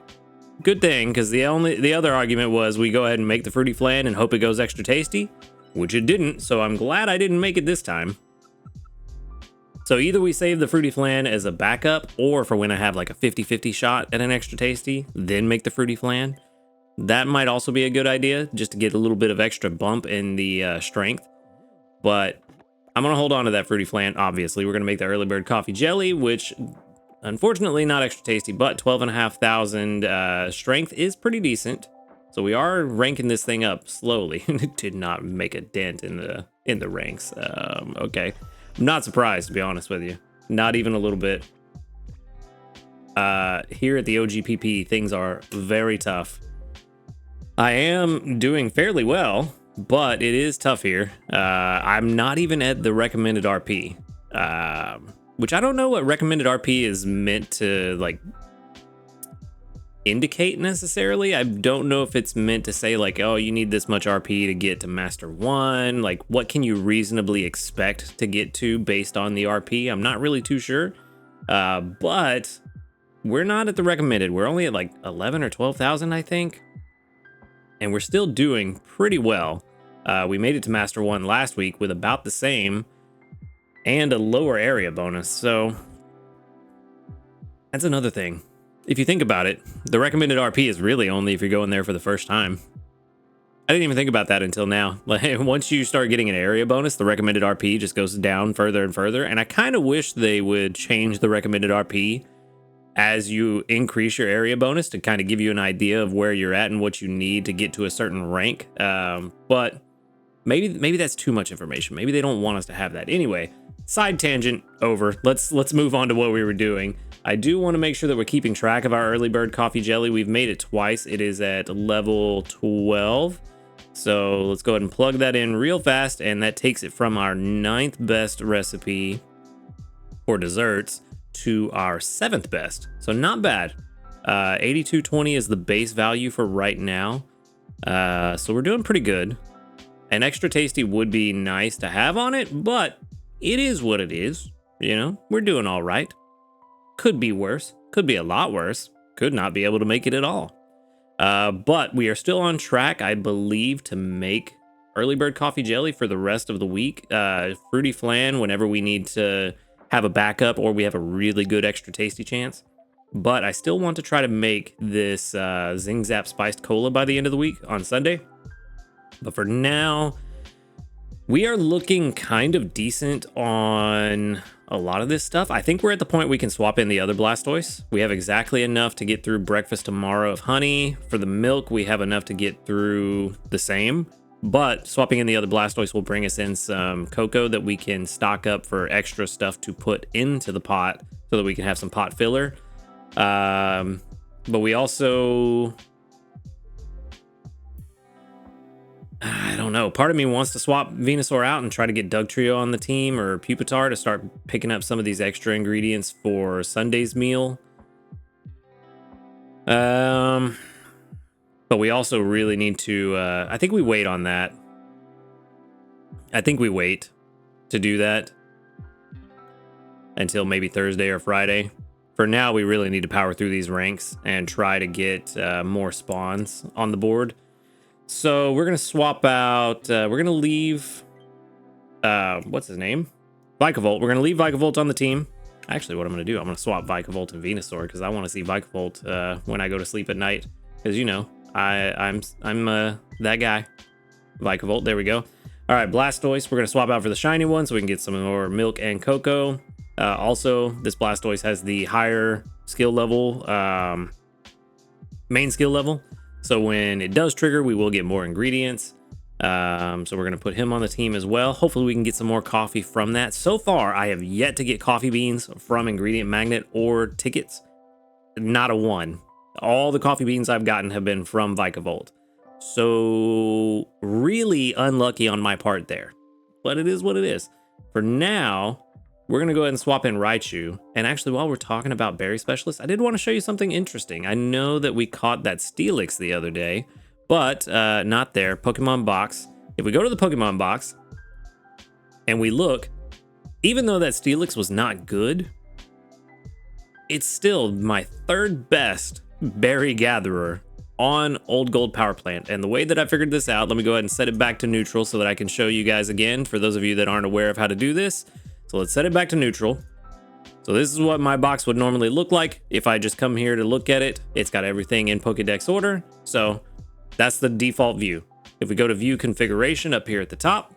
Good thing, because the other argument was we go ahead and make the fruity flan and hope it goes extra tasty, which it didn't, so I'm glad I didn't make it this time. So either we save the fruity flan as a backup, or for when I have like a 50-50 shot at an extra tasty, then make the fruity flan. That might also be a good idea, just to get a little bit of extra bump in the strength. But I'm going to hold on to that fruity flan, obviously. We're going to make the early bird coffee jelly, which, unfortunately, not extra tasty, but 12,500 strength is pretty decent. So we are ranking this thing up slowly. It did not make a dent in the ranks. Okay. I'm not surprised, to be honest with you. Not even a little bit. Here at the OGPP, things are very tough. I am doing fairly well, but it is tough here. I'm not even at the recommended RP, which I don't know what recommended RP is meant to like indicate necessarily. I don't know if it's meant to say like, oh, you need this much RP to get to Master 1. Like, what can you reasonably expect to get to based on the RP? I'm not really too sure, but we're not at the recommended. We're only at like 11 or 12,000, I think. And we're still doing pretty well. We made it to Master 1 last week with about the same and a lower area bonus. So that's another thing. If you think about it, the recommended RP is really only if you're going there for the first time. I didn't even think about that until now. Like, once you start getting an area bonus, the recommended RP just goes down further and further. And I kind of wish they would change the recommended RP as you increase your area bonus to kind of give you an idea of where you're at and what you need to get to a certain rank. But maybe that's too much information. Maybe they don't want us to have that. Anyway, side tangent over. Let's move on to what we were doing. I do want to make sure that we're keeping track of our early bird coffee jelly. We've made it twice. It is at level 12. So let's go ahead and plug that in real fast. And that takes it from our 9th best recipe for desserts to our 7th best. So not bad. 8220 is the base value for right now. So we're doing pretty good. An extra tasty would be nice to have on it, but it is what it is. You know, we're doing all right. Could be worse. Could be a lot worse. Could not be able to make it at all. But we are still on track, I believe, to make early bird coffee jelly for the rest of the week. Fruity flan whenever we need to have a backup or we have a really good extra tasty chance. But I still want to try to make this Zing Zap spiced cola by the end of the week on Sunday. But for now, we are looking kind of decent on a lot of this stuff. I think we're at the point we can swap in the other Blastoise. We have exactly enough to get through breakfast tomorrow of honey. For the milk, we have enough to get through the same. But swapping in the other Blastoise will bring us in some cocoa that we can stock up for extra stuff to put into the pot so that we can have some pot filler. But we also... I don't know. Part of me wants to swap Venusaur out and try to get Dugtrio on the team or Pupitar to start picking up some of these extra ingredients for Sunday's meal. But we also really need to... I think we wait on that. I think we wait to do that until maybe Thursday or Friday. For now, we really need to power through these ranks and try to get more spawns on the board. So we're gonna swap out. We're gonna leave. What's his name? Vikavolt. We're gonna leave Vikavolt on the team. Actually, what I'm gonna do, I'm gonna swap Vikavolt and Venusaur because I want to see Vikavolt when I go to sleep at night. Because you know, I'm that guy. Vikavolt. There we go. All right, Blastoise. We're gonna swap out for the shiny one so we can get some more milk and cocoa. Also, this Blastoise has the higher skill level, main skill level. So when it does trigger, we will get more ingredients. So we're going to put him on the team as well. Hopefully we can get some more coffee from that. So far, I have yet to get coffee beans from Ingredient Magnet or tickets. Not a one. All the coffee beans I've gotten have been from Vikavolt. So really unlucky on my part there. But it is what it is. For now, we're going to go ahead and swap in Raichu. And actually, while we're talking about Berry Specialists, I did want to show you something interesting. I know that we caught that Steelix the other day, but not there. Pokemon box. If we go to the Pokemon box and we look, even though that Steelix was not good, it's still my third best berry gatherer on Old Gold Power Plant. And the way that I figured this out, let me go ahead and set it back to neutral so that I can show you guys again for those of you that aren't aware of how to do this. So let's set it back to neutral. So this is what my box would normally look like if I just come here to look at it. It's got everything in Pokédex order. So that's the default view. If we go to view configuration up here at the top,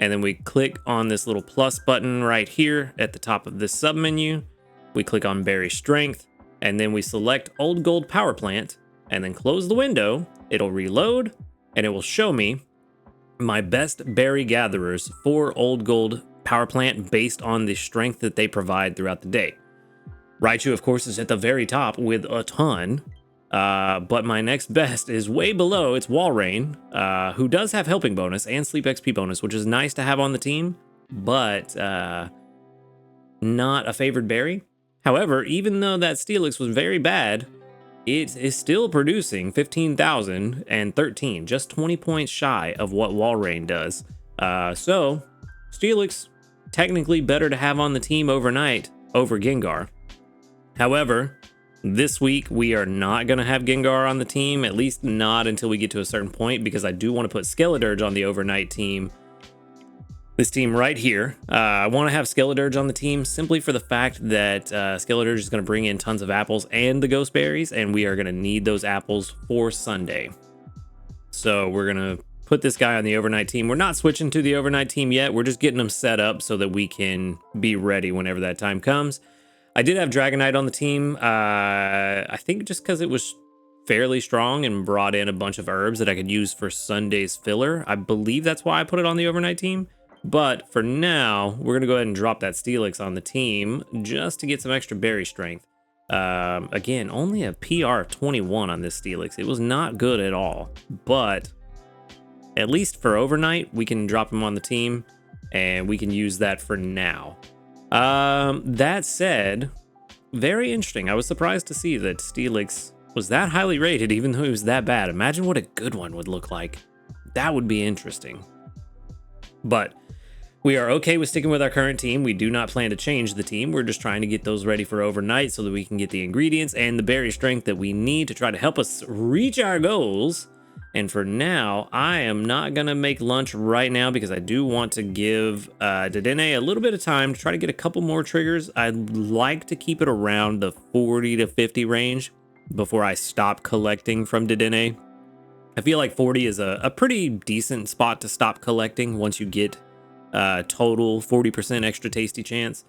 and then we click on this little plus button right here at the top of this sub menu, we click on berry strength, and then we select Old Gold Power Plant, and then close the window. It'll reload, and it will show me my best berry gatherers for Old Gold Power Plant based on the strength that they provide throughout the day. Raichu, of course, is at the very top with a ton, but my next best is way below. It's Walrein, who does have helping bonus and sleep XP bonus, which is nice to have on the team, but not a favored berry. However, even though that Steelix was very bad, it is still producing 15,013, just 20 points shy of what Walrein does. So Steelix, technically better to have on the team overnight over Gengar. However, this week we are not going to have Gengar on the team, at least not until we get to a certain point, because I do want to put Skeledirge on the overnight team. This team right here. I want to have Skeledirge on the team simply for the fact that Skeledirge is going to bring in tons of apples and the ghost berries, and we are going to need those apples for Sunday. So we're going to put this guy on the overnight team. We're not switching to the overnight team yet. We're just getting them set up so that we can be ready whenever that time comes. I did have Dragonite on the team. I think just because it was fairly strong and brought in a bunch of herbs that I could use for Sunday's filler. I believe that's why I put it on the overnight team. But for now, we're going to go ahead and drop that Steelix on the team just to get some extra berry strength. Again, only a PR of 21 on this Steelix. It was not good at all, but at least for overnight, we can drop him on the team and we can use that for now. That said, very interesting. I was surprised to see that Steelix was that highly rated, even though he was that bad. Imagine what a good one would look like. That would be interesting. But we are okay with sticking with our current team. We do not plan to change the team. We're just trying to get those ready for overnight so that we can get the ingredients and the berry strength that we need to try to help us reach our goals. And for now, I am not going to make lunch right now because I do want to give Dedenne a little bit of time to try to get a couple more triggers. I'd like to keep it around the 40 to 50 range before I stop collecting from Dedenne. I feel like 40 is a pretty decent spot to stop collecting once you get total 40% extra tasty chance.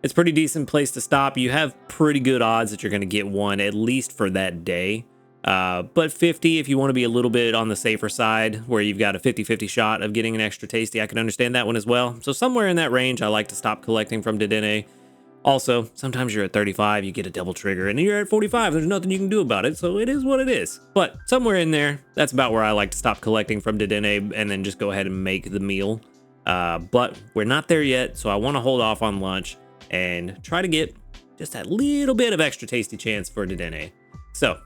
It's a pretty decent place to stop. You have pretty good odds that you're going to get one at least for that day. But 50, if you want to be a little bit on the safer side, where you've got a 50-50 shot of getting an extra tasty, I can understand that one as well. So somewhere in that range, I like to stop collecting from Dedenne. Also, sometimes you're at 35, you get a double trigger, and you're at 45, there's nothing you can do about it, so it is what it is. But somewhere in there, that's about where I like to stop collecting from Dedenne and then just go ahead and make the meal. But we're not there yet, so I want to hold off on lunch and try to get just that little bit of extra tasty chance for Dedenne. So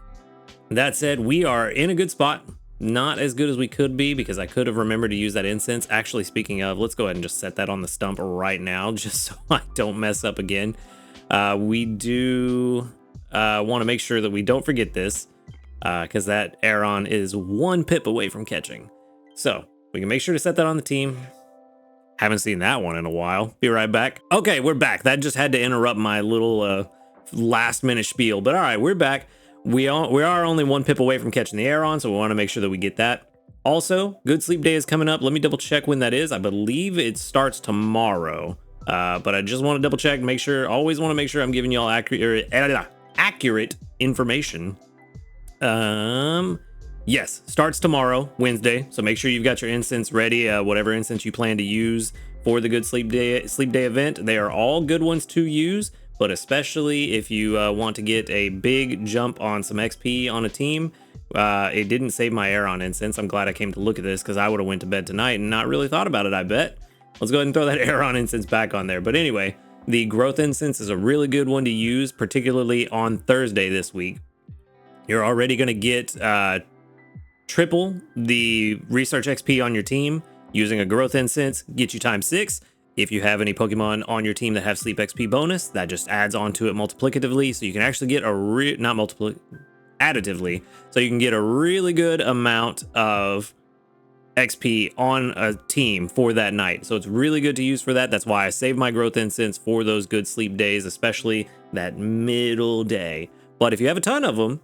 that said, we are in a good spot. Not as good as we could be because I could have remembered to use that incense. Actually, speaking of, let's go ahead and just set that on the stump right now just so I don't mess up again. We do want to make sure that we don't forget this. because that Aeron is 1 pip away from catching. So we can make sure to set that on the team. Haven't seen that one in a while. Be right back. Okay, we're back. That just had to interrupt my little last minute spiel, but all right, we're back. We are only 1 pip away from catching the Aeron, so we want to make sure that we get that. Also, Good Sleep Day is coming up. Let me double check when that is. I believe it starts tomorrow, but I just want to double check, make sure. Always want to make sure I'm giving y'all accurate information. Yes, starts tomorrow, Wednesday. So make sure you've got your incense ready, whatever incense you plan to use for the Good Sleep Day event. They are all good ones to use, but especially if you want to get a big jump on some XP on a team. It didn't save my Aeron incense. I'm glad I came to look at this because I would have went to bed tonight and not really thought about it, I bet. Let's go ahead and throw that Aeron incense back on there. But anyway, the growth incense is a really good one to use, particularly on Thursday this week. You're already going to get triple the research XP on your team using a growth incense, get you ×6. If you have any Pokemon on your team that have sleep XP bonus, that just adds onto it multiplicatively, so you can actually get additively, so you can get a really good amount of XP on a team for that night. So it's really good to use for that. That's why I save my growth incense for those good sleep days, especially that middle day. But if you have a ton of them,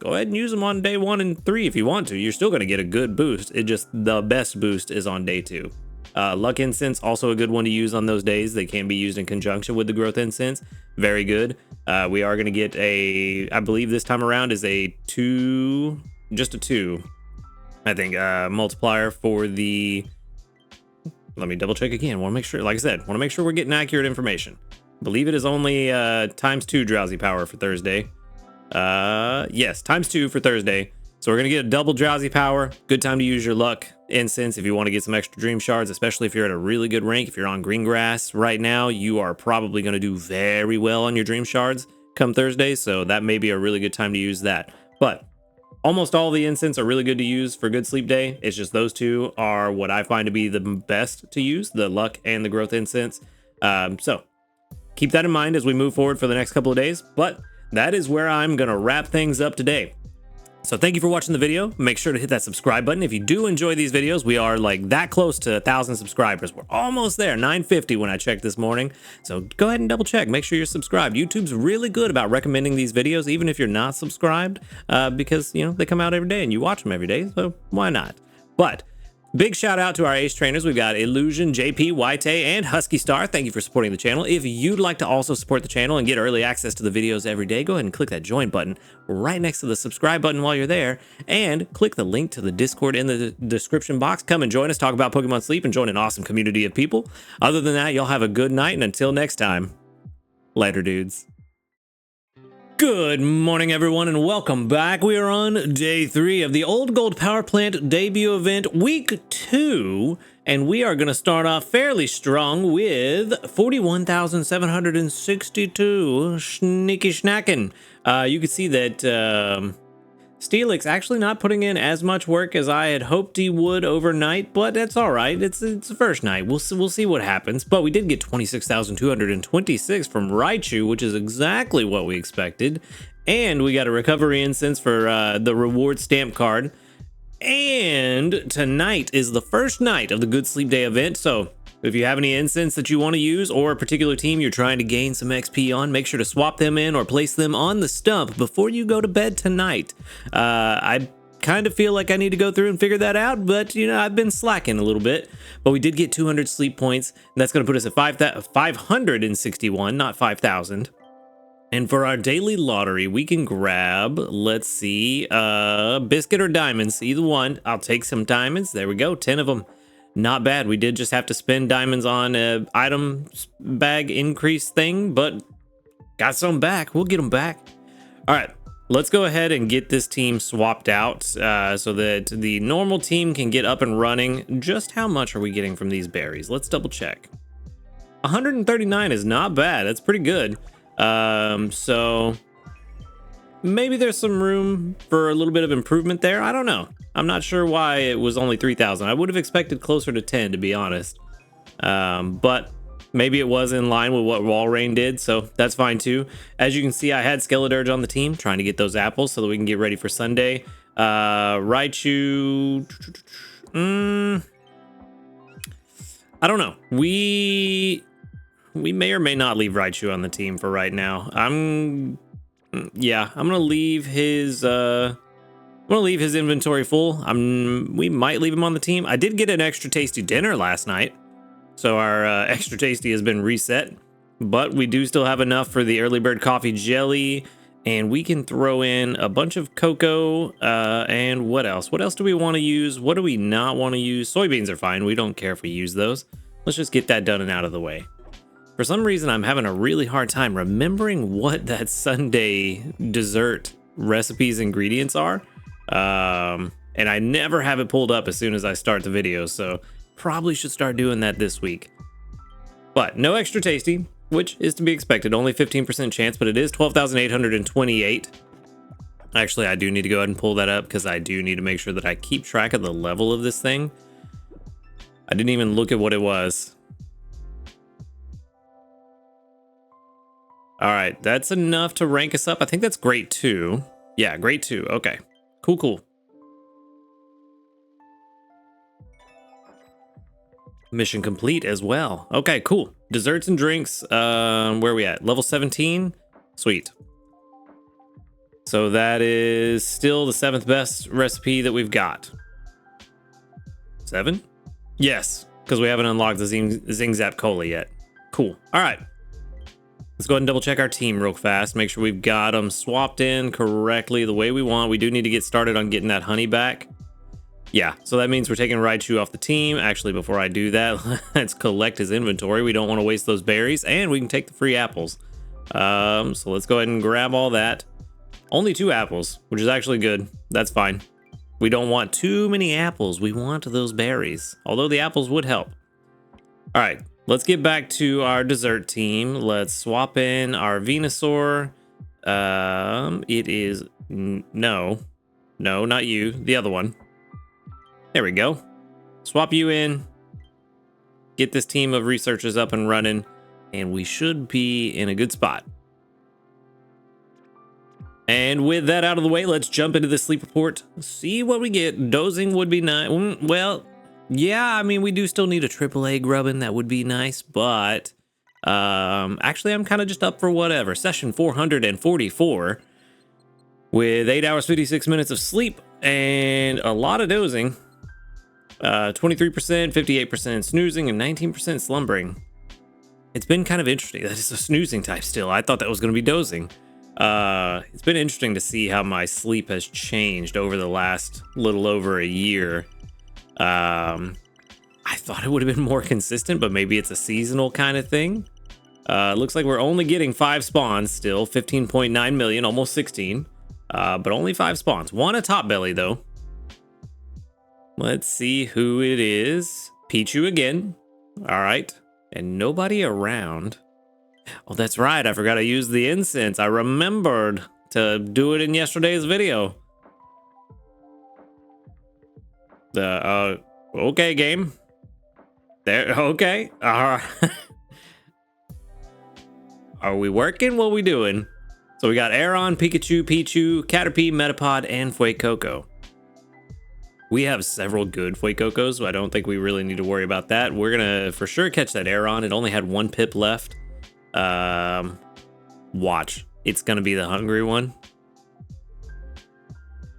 go ahead and use them on day 1 and 3 if you want to. You're still going to get a good boost. It just, the best boost is on day 2. Luck incense, also a good one to use on those days. They can be used in conjunction with the growth incense. Very good. We are going to get I believe this time around is just a 2, I think, multiplier for the, let me double check again. Want to make sure, like I said, want to make sure we're getting accurate information. I believe it is only ×2 drowsy power for Thursday. Yes, ×2 for Thursday. So we're going to get a double drowsy power. Good time to use your luck incense if you want to get some extra dream shards, especially if you're at a really good rank. If you're on green grass right now, you are probably going to do very well on your dream shards come Thursday. So that may be a really good time to use that. But almost all the incense are really good to use for Good Sleep Day. It's just those two are what I find to be the best to use, the luck and the growth incense. So keep that in mind as we move forward for the next couple of days. But that is where I'm going to wrap things up today. So thank you for watching the video. Make sure to hit that subscribe button. If you do enjoy these videos, we are like that close to 1,000 subscribers. We're almost there, 950 when I checked this morning. So go ahead and double check. Make sure you're subscribed. YouTube's really good about recommending these videos, even if you're not subscribed, because, you know, they come out every day and you watch them every day. So why not? But big shout out to our ace trainers. We've got Illusion, JP, White, and Husky Star. Thank you for supporting the channel. If you'd like to also support the channel and get early access to the videos every day, go ahead and click that join button right next to the subscribe button while you're there, and click the link to the Discord in the description box. Come and join us, talk about Pokemon Sleep, and join an awesome community of people. Other than that, y'all have a good night, and until next time, later, dudes. Good morning, everyone, and welcome back. We are on day 3 of the Old Gold Power Plant debut event, week 2, and we are going to start off fairly strong with 41,762 sneaky snacking. You can see that Steelix actually not putting in as much work as I had hoped he would overnight, but that's all right. It's the first night. We'll see what happens. But we did get 26,226 from Raichu, which is exactly what we expected. And we got a recovery incense for the reward stamp card. And tonight is the first night of the Good Sleep Day event. So if you have any incense that you want to use, or a particular team you're trying to gain some XP on, make sure to swap them in or place them on the stump before you go to bed tonight. I kind of feel like I need to go through and figure that out, but you know, I've been slacking a little bit. But we did get 200 sleep points, and that's going to put us at 561, not 5,000. And for our daily lottery, we can grab, let's see, biscuit or diamonds, either one. I'll take some diamonds. There we go, 10 of them. Not bad. We did just have to spend diamonds on a item bag increase thing, but got some back. We'll get them back. All right, let's go ahead and get this team swapped out so that the normal team can get up and running. Just how much are we getting from these berries? Let's double check. 139 is not bad. That's pretty good. So maybe there's some room for a little bit of improvement there. I don't know. I'm not sure why it was only 3,000. I would have expected closer to 10, to be honest. But Maybe it was in line with what Walrein did, so that's fine too. As you can see, I had Skeledirge on the team, trying to get those apples so that we can get ready for Sunday. Raichu... I don't know. We may or may not leave Raichu on the team for right now. I'm gonna leave his inventory full. We might leave him on the team. I did get an extra tasty dinner last night, so our extra tasty has been reset, but we do still have enough for the early bird coffee jelly, and we can throw in a bunch of cocoa, and what else do we want to use? What do we not want to use? Soybeans are fine. We don't care if we use those. Let's just get that done and out of the way. For some reason, I'm having a really hard time remembering what that Sunday dessert recipes ingredients are. And I never have it pulled up as soon as I start the video, so probably should start doing that this week. But no extra tasty, which is to be expected. Only 15% chance, but it is 12,828. Actually, I do need to go ahead and pull that up because I do need to make sure that I keep track of the level of this thing. I didn't even look at what it was. All right, that's enough to rank us up. I think that's grade 2. Yeah, grade 2. Okay, cool. Mission complete as well. Okay, cool. Desserts and drinks. Where are we at? Level 17. Sweet. So that is still the 7th best recipe that we've got. 7? Yes, because we haven't unlocked the Zing Zap Cola yet. Cool. All right. Let's go ahead and double check our team real fast. Make sure we've got them swapped in correctly the way we want. We do need to get started on getting that honey back. Yeah, so that means we're taking Raichu off the team. Actually, before I do that, let's collect his inventory. We don't want to waste those berries, and we can take the free apples. So let's go ahead and grab all that. Only 2 apples, which is actually good. That's fine. We don't want too many apples. We want those berries, although the apples would help. All right, let's get back to our dessert team. Let's swap in our Venusaur. It is... No, not you. The other one. There we go. Swap you in. Get this team of researchers up and running, and we should be in a good spot. And with that out of the way, let's jump into the sleep report. See what we get. Dozing would be nice. Well, yeah, I mean, we do still need a AAA grubbin. That would be nice, but actually, I'm kind of just up for whatever. Session 444 with 8 hours, 56 minutes of sleep and a lot of dozing. 23%, 58% snoozing, and 19% slumbering. It's been kind of interesting. That is a snoozing type still. I thought that was going to be dozing. It's been interesting to see how my sleep has changed over the last little over a year. I thought it would have been more consistent, but maybe it's a seasonal kind of thing. It looks like we're only getting 5 spawns still, 15.9 million, almost 16. But only 5 spawns. 1 a top belly though. Let's see who it is. Pichu again. All right. And nobody around. Oh, that's right. I forgot to use the incense. I remembered to do it in yesterday's video. Okay, game. There, okay. Are we working? What are we doing? So we got Aeron, Pikachu, Pichu, Caterpie, Metapod, and Fuecoco. We have several good Fuecocos, so I don't think we really need to worry about that. We're gonna for sure catch that Aeron. It only had 1 pip left. Watch. It's gonna be the hungry one.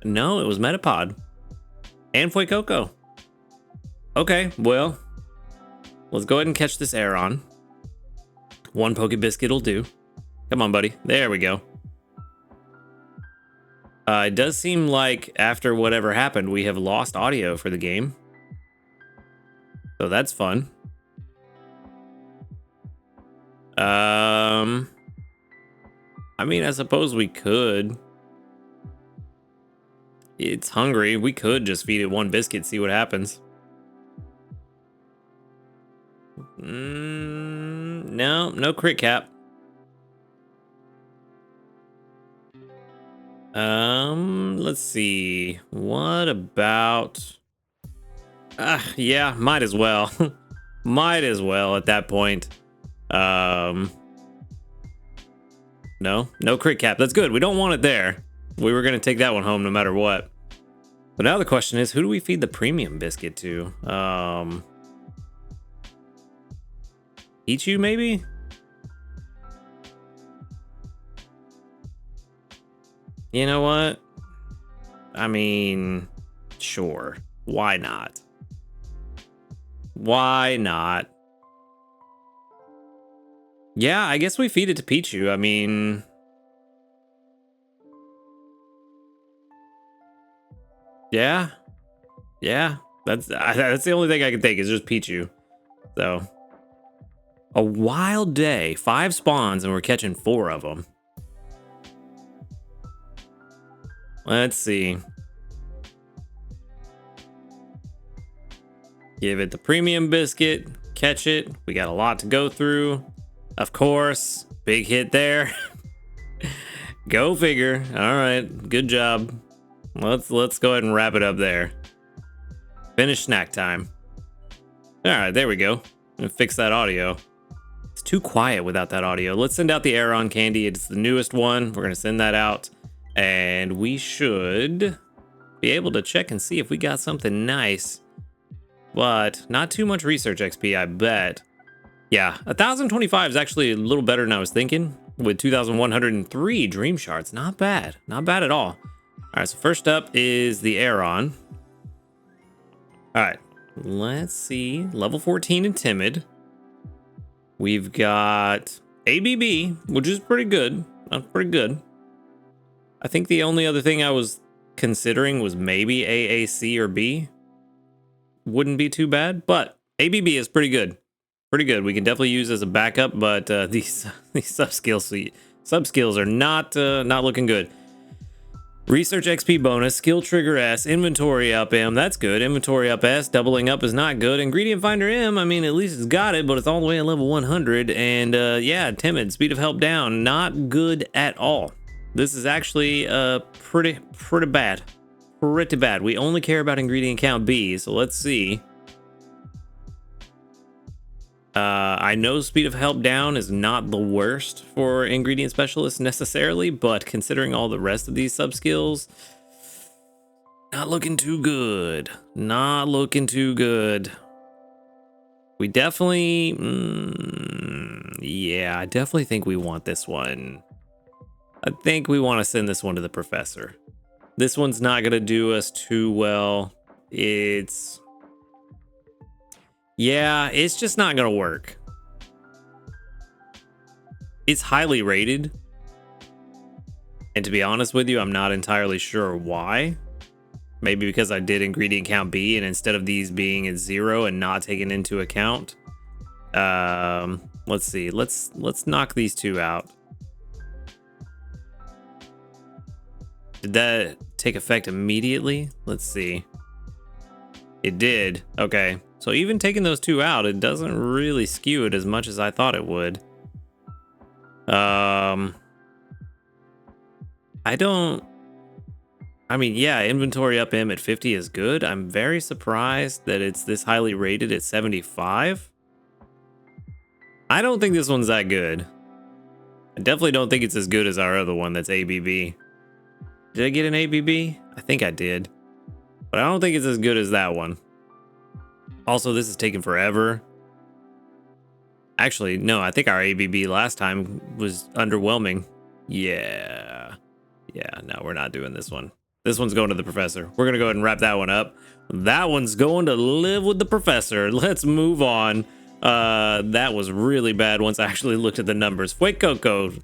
No, it was Metapod. And Fuecoco. Okay, well, let's go ahead and catch this Aeron. 1 Poke Biscuit will do. Come on, buddy. There we go. It does seem like after whatever happened, we have lost audio for the game. So that's fun. I mean, I suppose we could. It's hungry. We could just feed it 1 biscuit, see what happens. No crit cap. Let's see. What about... yeah, might as well. Might as well at that point. No crit cap. That's good. We don't want it there. We were going to take that one home no matter what. But now the question is, who do we feed the premium biscuit to? Ichu, maybe? You know what? I mean, sure. Why not? Why not? Yeah, I guess we feed it to Pichu. I mean... Yeah. Yeah. That's the only thing I can think is just Pichu. So... A wild day. 5 spawns and we're catching 4 of them. Let's see. Give it the premium biscuit. Catch it. We got a lot to go through. Of course. Big hit there. Go figure. All right. Good job. Let's go ahead and wrap it up there. Finish snack time. All right. There we go. And fix that audio. It's too quiet without that audio. Let's send out the Aeron candy. It's the newest one. We're going to send that out. And we should be able to check and see if we got something nice. But not too much research XP, I bet. Yeah, 1,025 is actually a little better than I was thinking. With 2,103 dream shards. Not bad. Not bad at all. All right, so first up is the Aeron. All right, let's see. Level 14 in Timid. We've got ABB, which is pretty good. That's pretty good. I think the only other thing I was considering was maybe AAC or B. Wouldn't be too bad, but ABB is pretty good. Pretty good. We can definitely use as a backup, but these sub skills are not looking good. Research XP bonus, skill trigger S, inventory up M. That's good. Inventory up S, doubling up is not good. Ingredient finder M, I mean, at least it's got it, but it's all the way at level 100. And yeah, timid, speed of help down, not good at all. This is actually pretty bad. Pretty bad. We only care about ingredient count B, so let's see. I know speed of help down is not the worst for ingredient specialists necessarily, but considering all the rest of these sub skills, not looking too good. Not looking too good. We definitely, yeah, I definitely think we want this one. I think we want to send this one to the professor. This one's not gonna do us too well. Yeah, it's just not gonna work. It's highly rated. And to be honest with you, I'm not entirely sure why. Maybe because I did ingredient count B and instead of these being at 0 and not taken into account. Let's see. Let's knock these 2 out. Did that take effect immediately? Let's see. It did. Okay. So even taking those 2 out, it doesn't really skew it as much as I thought it would. I mean, yeah, inventory up M at 50 is good. I'm very surprised that it's this highly rated at 75. I don't think this one's that good. I definitely don't think it's as good as our other one that's ABB. Did I get an ABB? I think I did. But I don't think it's as good as that one. Also, this is taking forever. Actually, no, I think our ABB last time was underwhelming. Yeah. Yeah, no, we're not doing this one. This one's going to the professor. We're going to go ahead and wrap that one up. That one's going to live with the professor. Let's move on. That was really bad once I actually looked at the numbers. Fuecoco.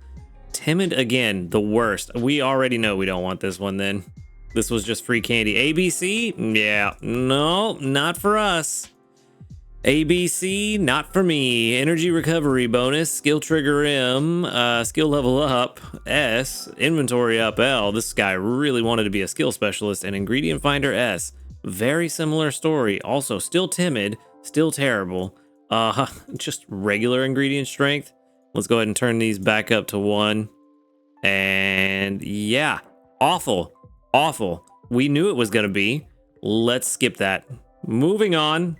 Timid again, the worst. We already know we don't want this one then. This was just free candy. ABC? Yeah. No, not for us. ABC, not for me. Energy recovery bonus, skill trigger M, skill level up S, inventory up L. This guy really wanted to be a skill specialist, and ingredient finder S. Very similar story. Also, still timid, still terrible. Just regular ingredient strength. Let's go ahead and turn these back up to 1. And yeah, awful. Awful. We knew it was going to be. Let's skip that. Moving on.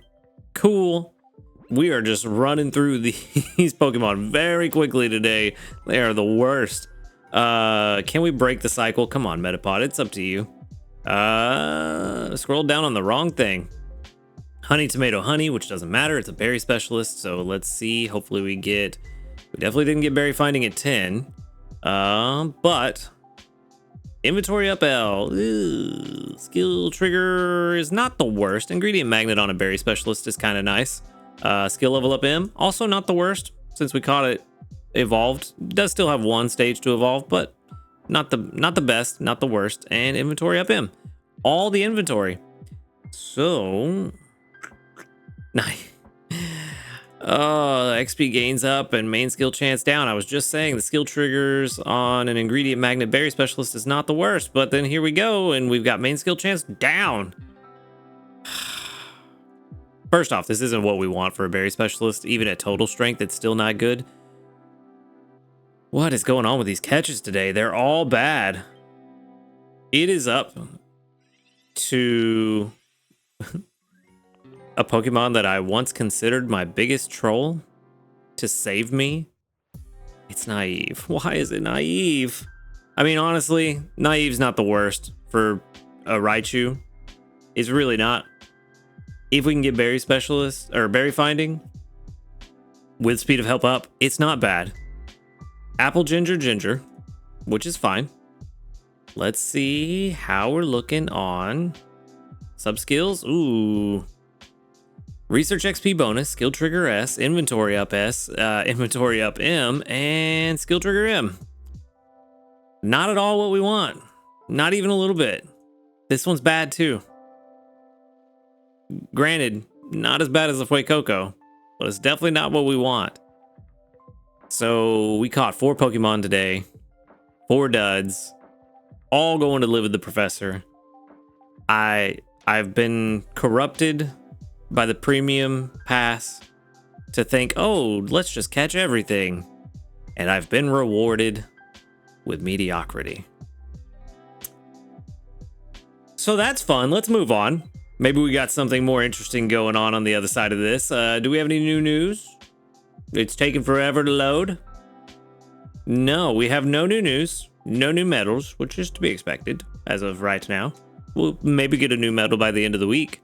Cool. We are just running through these Pokemon very quickly today. They are the worst. Can we break the cycle? Come on, Metapod, it's up to you. Scroll down on the wrong thing. Honey, tomato, honey, which doesn't matter. It's a berry specialist. So let's see. Hopefully we definitely didn't get berry finding at 10. But inventory up L. Ooh, skill trigger is not the worst. Ingredient magnet on a berry specialist is kind of nice. Skill level up M, also not the worst since we caught it evolved. Does still have one stage to evolve, but not the best, not the worst. And inventory up M, all the inventory. So nice. Oh, XP gains up and main skill chance down. I was just saying the skill triggers on an ingredient magnet berry specialist is not the worst, but then here we go and we've got main skill chance down. First off, this isn't what we want for a berry specialist. Even at total strength, it's still not good. What is going on with these catches today? They're all bad. It is up to a Pokemon that I once considered my biggest troll to save me. It's naive. Why is it naive? I mean, honestly, naive's not the worst for a Raichu. It's really not. If we can get berry specialist or berry finding with speed of help up, it's not bad. Apple ginger, which is fine. Let's see how we're looking on sub skills. Ooh. Research XP bonus, skill trigger S, inventory up S, inventory up M, and skill trigger M. Not at all what we want. Not even a little bit. This one's bad too. Granted, not as bad as the Fuecoco, but it's definitely not what we want. So we caught 4 Pokemon today, 4 duds, all going to live with the professor. I've been corrupted by the premium pass to think, oh, let's just catch everything. And I've been rewarded with mediocrity. So that's fun. Let's move on. Maybe we got something more interesting going on the other side of this. Do we have any new news? It's taking forever to load. No, we have no new news. No new medals, which is to be expected as of right now. We'll maybe get a new medal by the end of the week.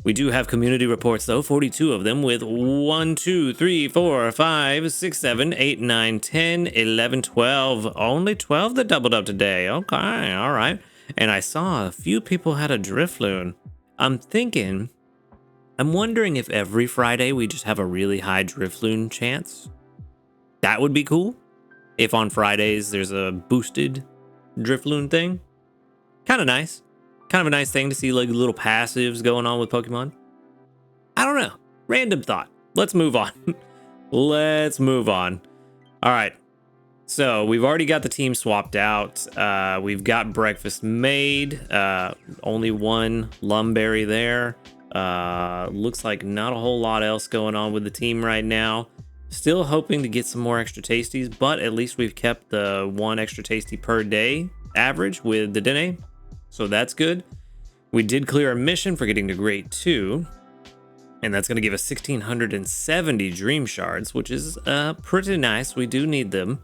We do have community reports, though, 42 of them with 1, 2, 3, 4, 5, 6, 7, 8, 9, 10, 11, 12. Only 12 that doubled up today. Okay, all right. And I saw a few people had a Drifloon. I'm wondering if every Friday we just have a really high Drifloon chance. That would be cool. If on Fridays there's a boosted Drifloon thing. Kind of nice. Kind of a nice thing to see, like little passives going on with Pokemon. I don't know. Random thought. Let's move on. Let's move on. All right. So we've already got the team swapped out. We've got breakfast made. Only one Lumberry there. Looks like not a whole lot else going on with the team right now. Still hoping to get some more extra tasties, but at least we've kept the 1 extra tasty per day average with the Dene. So that's good. We did clear a mission for getting to grade 2. And that's going to give us 1,670 Dream Shards, which is pretty nice. We do need them.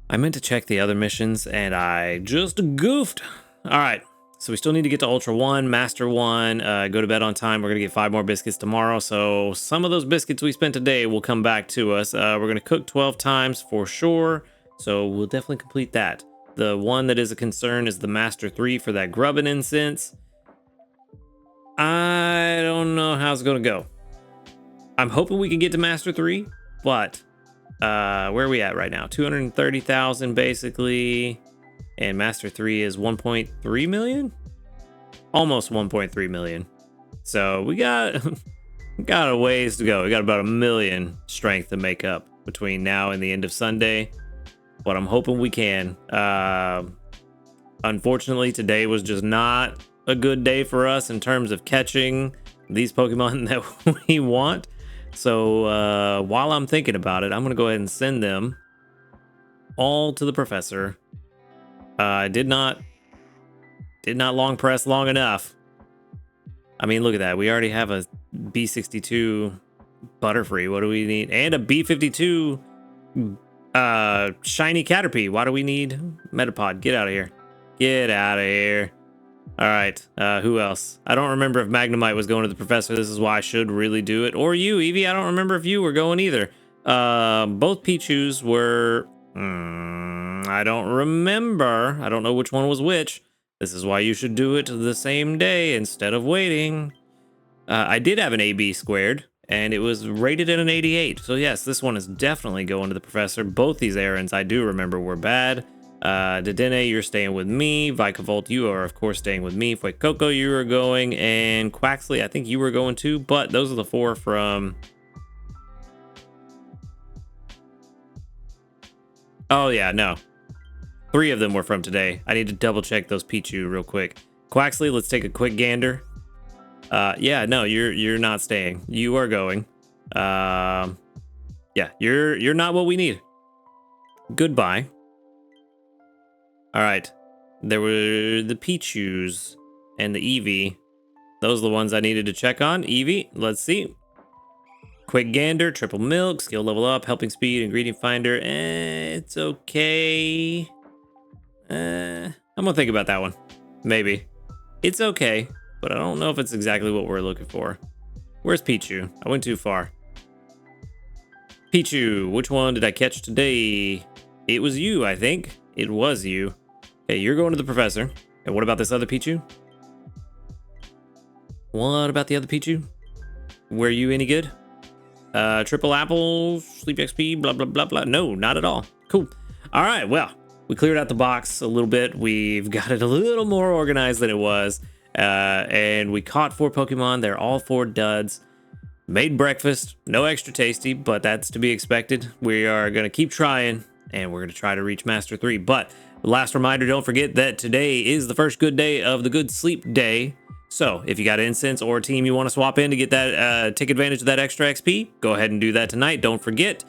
I meant to check the other missions and I just goofed. All right, so we still need to get to Ultra 1, Master 1, go to bed on time. We're gonna get 5 more biscuits tomorrow. So some of those biscuits we spent today will come back to us. We're gonna cook 12 times for sure. So we'll definitely complete that. The one that is a concern is the Master 3 for that Grubbin incense. I don't know how it's gonna go. I'm hoping we can get to Master 3, but where are we at right now? 230,000 basically, and Master 3 is 1.3 million, almost 1.3 million. So we got a ways to go. We got about 1 million strength to make up between now and the end of Sunday, but I'm hoping we can. Unfortunately, today was just not a good day for us in terms of catching these Pokemon that we want. So while I'm thinking about it, I'm going to go ahead and send them all to the professor. I did not long press long enough. I mean, look at that. We already have a B62 Butterfree, what do we need? And a B52 shiny Caterpie. Why do we need Metapod? Get out of here. Get out of here. All right, who else? I don't remember if Magnemite was going to the professor. This is why I should really do it. Or you, Eevee. I don't remember if you were going either. Both Pichus were... I don't remember. I don't know which one was which. This is why you should do it the same day instead of waiting. I did have an AB squared, and it was rated at an 88. So yes, this one is definitely going to the professor. Both these errands I do remember were bad. Dedenne, you're staying with me. Vikavolt, you are of course staying with me. Fuecoco, you are going, and Quaxley, I think you were going too. But those are the 4 from... Oh yeah, no. 3 of them were from today. I need to double check those Pichu real quick. Quaxley, let's take a quick gander. Yeah, no, you're not staying. You are going. Yeah, you're not what we need. Goodbye. All right. There were the Pichus and the Eevee. Those are the ones I needed to check on. Eevee, let's see. Quick gander, triple milk, skill level up, helping speed, ingredient finder. It's okay. I'm gonna think about that one. Maybe. It's okay, but I don't know if it's exactly what we're looking for. Where's Pichu? I went too far. Pichu, which one did I catch today? It was you, I think. It was you. Okay, you're going to the professor. And what about this other Pichu? What about the other Pichu? Were you any good? Triple apple, sleep XP, blah, blah, blah, blah. No, not at all. Cool. All right, well, we cleared out the box a little bit. We've got it a little more organized than it was. And we caught 4 Pokemon. They're all 4 duds. Made breakfast. No extra tasty, but that's to be expected. We are going to keep trying, and we're going to try to reach Master 3. But last reminder, don't forget that today is the first good day of the Good Sleep Day. So if you got incense or a team you want to swap in to get that, take advantage of that extra XP, go ahead and do that tonight. Don't forget,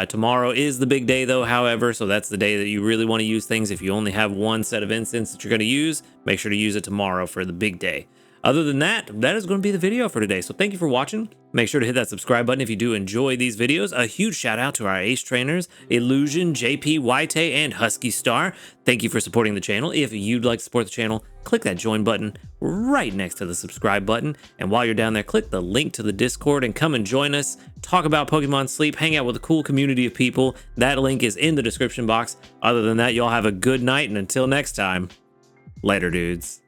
tomorrow is the big day though, however, so that's the day that you really want to use things. If you only have one set of incense that you're going to use, make sure to use it tomorrow for the big day. Other than that, that is going to be the video for today. So thank you for watching. Make sure to hit that subscribe button if you do enjoy these videos. A huge shout out to our ace trainers, Illusion, JP, White, and Husky Star. Thank you for supporting the channel. If you'd like to support the channel, click that join button right next to the subscribe button. And while you're down there, click the link to the Discord and come and join us. Talk about Pokemon Sleep, hang out with a cool community of people. That link is in the description box. Other than that, y'all have a good night, and until next time, later, dudes.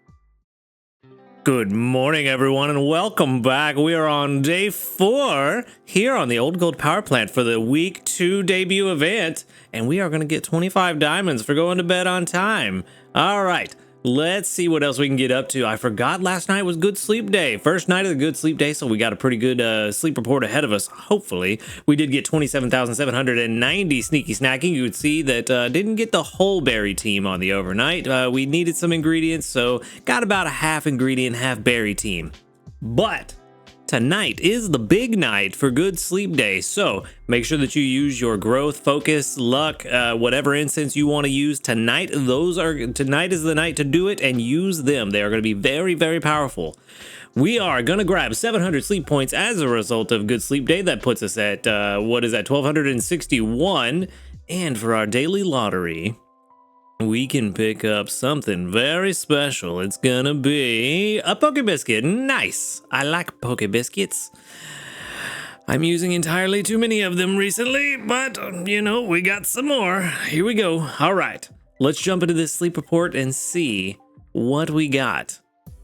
Good morning, everyone, and welcome back. We are on day 4 here on the Old Gold Power Plant for the week 2 debut event, and we are going to get 25 diamonds for going to bed on time. All right, let's see what else we can get up to. I forgot last night was Good Sleep Day. First night of the Good Sleep Day, so we got a pretty good sleep report ahead of us, hopefully. We did get 27,790 sneaky snacking. You would see that didn't get the whole berry team on the overnight. We needed some ingredients, so got about a half ingredient, half berry team. But tonight is the big night for Good Sleep Day, so make sure that you use your growth, focus, luck, whatever incense you want to use tonight. Tonight is the night to do it, and use them. They are going to be very, very powerful. We are going to grab 700 sleep points as a result of Good Sleep Day. That puts us at, what is that, 1,261. And for our daily lottery, we can pick up something very special. It's gonna be a Poke Biscuit. Nice. I like Poke Biscuits. I'm using entirely too many of them recently, but, you know, we got some more. Here we go. All right. Let's jump into this sleep report and see what we got.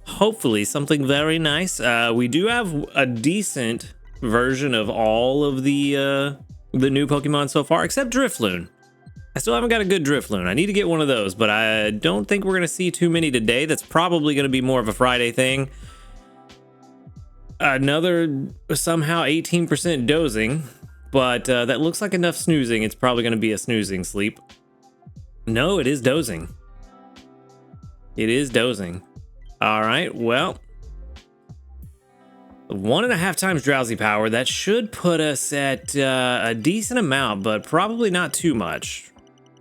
Hopefully something very nice. We do have a decent version of all of the new Pokemon so far, except Drifloon. I still haven't got a good Drifloon. I need to get one of those, but I don't think we're going to see too many today. That's probably going to be more of a Friday thing. Another somehow 18% dozing, but that looks like enough snoozing. It's probably going to be a snoozing sleep. No, it is dozing. It is dozing. All right, well, 1.5 times drowsy power. That should put us at a decent amount, but probably not too much.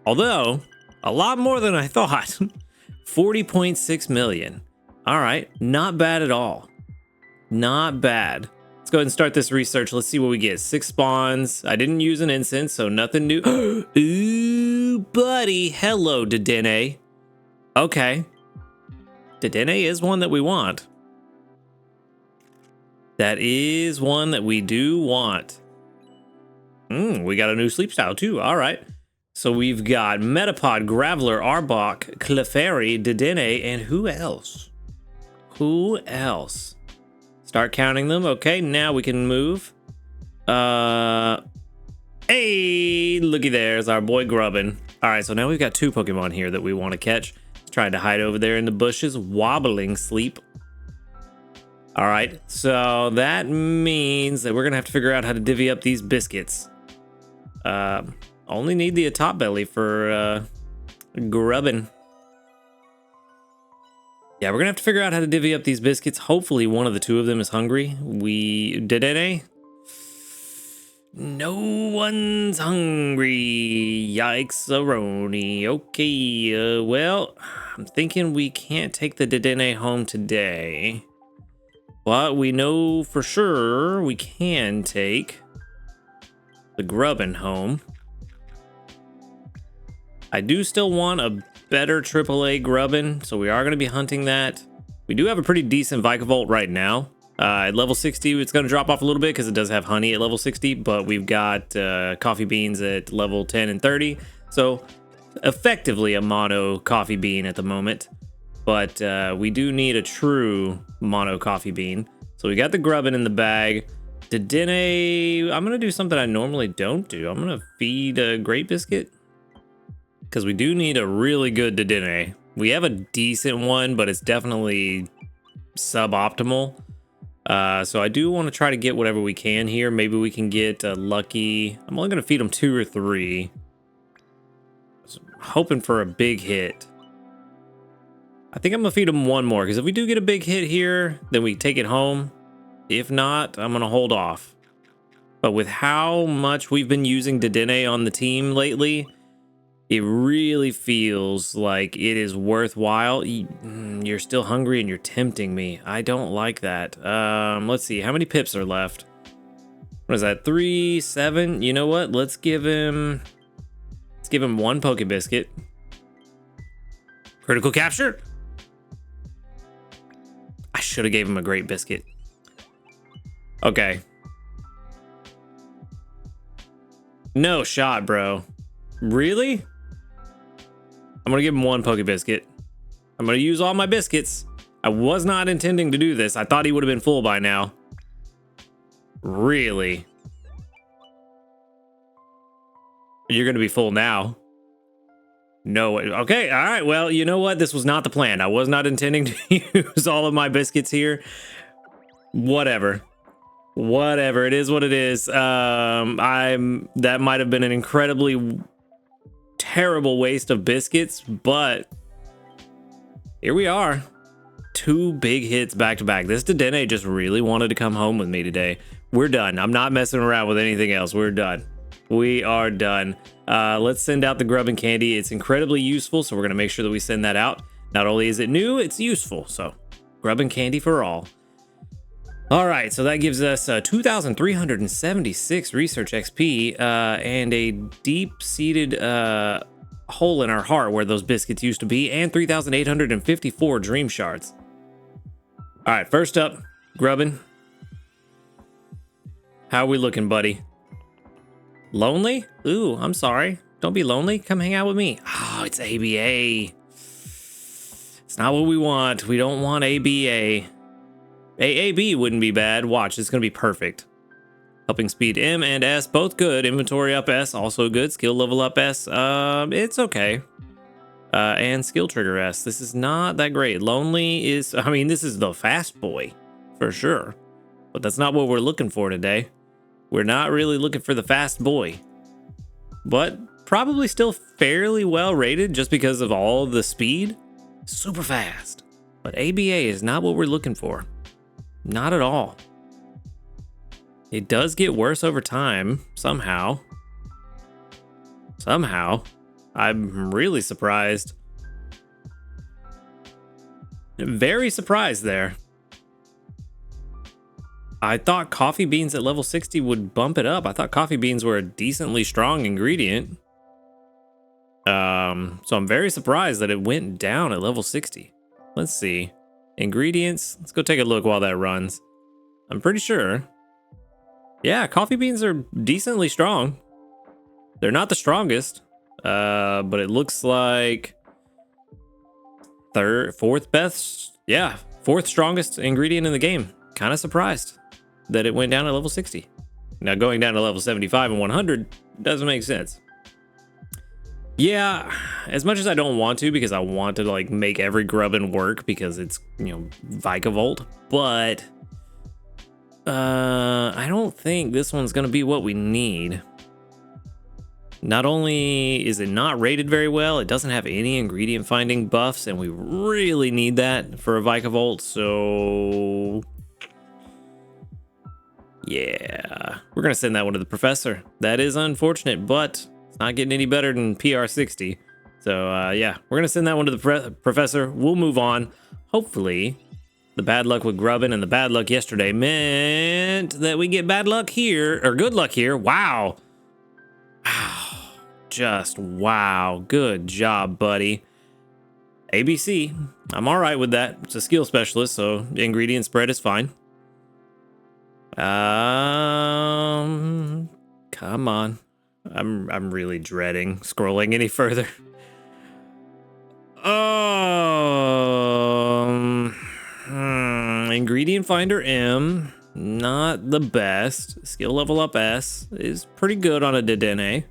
Although, a lot more than I thought. 40.6 million. All right, not bad at all. Not bad. Let's go ahead and start this research. Let's see what we get. 6 spawns. I didn't use an incense, so nothing new. Ooh, buddy. Hello, Dedenne. Okay. Dedenne is one that we want. That is one that we do want. We got a new sleep style too. All right. So we've got Metapod, Graveler, Arbok, Clefairy, Dedenne, and who else? Who else? Start counting them. Okay, now we can move. Hey, looky there's our boy Grubbin. All right, so now we've got 2 Pokemon here that we want to catch. Trying to hide over there in the bushes, wobbling sleep. All right, so that means that we're gonna have to figure out how to divvy up these biscuits. Only need the top belly for Grubbin. Yeah, we're gonna have to figure out how to divvy up these biscuits. Hopefully one of the 2 of them is hungry. We did it, No one's hungry. Yikes-a-roni. Okay, well, I'm thinking we can't take the Dedenne home today. But we know for sure we can take the Grubbin home. I do still want a better AAA Grubbin, so we are going to be hunting that. We do have a pretty decent Vikavolt right now. At level 60, it's going to drop off a little bit because it does have honey at level 60, but we've got coffee beans at level 10 and 30. So effectively a mono coffee bean at the moment. But we do need a true mono coffee bean. So we got the Grubbin in the bag. Dedenne, I'm going to do something I normally don't do. I'm going to feed a Great Biscuit. Because we do need a really good Dedenne. We have a decent one, but it's definitely suboptimal. So I do want to try to get whatever we can here. Maybe we can get a lucky... I'm only going to feed them 2 or 3. Hoping for a big hit. I think I'm going to feed them 1 more, because if we do get a big hit here, then we take it home. If not, I'm going to hold off. But with how much we've been using Dedenne on the team lately, it really feels like it is worthwhile. You're still hungry and you're tempting me. I don't like that. Let's see. How many pips are left? What is that? 3, 7? You know what? Let's give him 1 Poke Biscuit. Critical capture. I should have gave him a Great Biscuit. Okay. No shot, bro. Really? I'm gonna give him 1 Poke Biscuit. I'm gonna use all my biscuits. I was not intending to do this. I thought he would have been full by now. Really? You're gonna be full now. No way. Okay, all right. Well, you know what? This was not the plan. I was not intending to use all of my biscuits here. Whatever. Whatever. It is what it is. That might have been an incredibly terrible waste of biscuits, but here we are. 2 big hits back to back. This Dedenne just really wanted to come home with me today. We're done. I'm not messing around with anything else. We're done. We are done. Let's send out the Grubbin candy. It's incredibly useful, so we're going to make sure that we send that out. Not only is it new, it's useful. So Grubbin candy for all. All right, so that gives us 2,376 research XP and a deep-seated hole in our heart where those biscuits used to be, and 3,854 dream shards. All right, first up, Grubbin. How are we looking, buddy? Lonely? Ooh, I'm sorry. Don't be lonely. Come hang out with me. Oh, it's ABA. It's not what we want. We don't want ABA. AAB wouldn't be bad. Watch, it's going to be perfect. Helping speed M and S, both good. Inventory up S, also good. Skill level up S, it's okay. And skill trigger S. This is not that great. Lonely is, I mean, this is the fast boy, for sure. But that's not what we're looking for today. We're not really looking for the fast boy. But probably still fairly well rated just because of all the speed. Super fast. But ABA is not what we're looking for. Not at all. It does get worse over time, somehow. Somehow. I'm really surprised. Very surprised there. I thought coffee beans at level 60 would bump it up. I thought coffee beans were a decently strong ingredient. So I'm very surprised that it went down at level 60. Let's see. Ingredients. Let's go take a look while that runs. I'm pretty sure. Yeah, coffee beans are decently strong. They're not the strongest. But it looks like fourth best. Yeah, fourth strongest ingredient in the game. Kind of surprised that it went down to level 60. Now going down to level 75 and 100 doesn't make sense. Yeah, as much as I don't want to, because I want to like make every grubbin work because it's, you know, Vikavolt, but I don't think this one's gonna be what we need. Not only is it not rated very well, it doesn't have any ingredient finding buffs, and we really need that for a Vikavolt, so yeah, we're gonna send that one to the professor. That is unfortunate, but it's not getting any better than PR60. So yeah, we're gonna send that one to the professor. We'll move on. Hopefully, the bad luck with grubbin and the bad luck yesterday meant that we get bad luck here, or good luck here. Wow. Just wow. Good job, buddy. ABC. I'm all right with that. It's a skill specialist, so the ingredient spread is fine. Come on. I'm really dreading scrolling any further. Ingredient finder M, not the best. Skill level up S is pretty good on a Dedenne.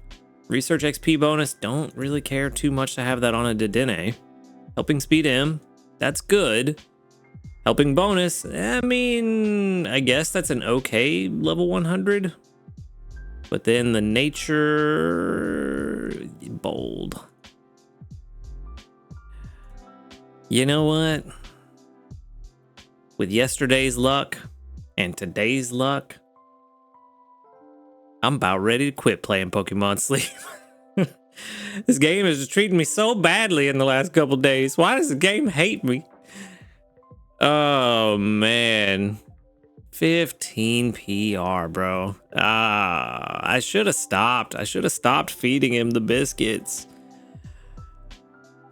Research XP bonus, don't really care too much to have that on a Dedenne. Helping speed M, that's good. Helping bonus, I mean, I guess that's an okay level 100. But then the nature, bold. You know what? With yesterday's luck and today's luck, I'm about ready to quit playing Pokemon Sleep. This game is just treating me so badly in the last couple days. Why does the game hate me? Oh, man. 15 PR, bro. I should have stopped. I should have stopped feeding him the biscuits.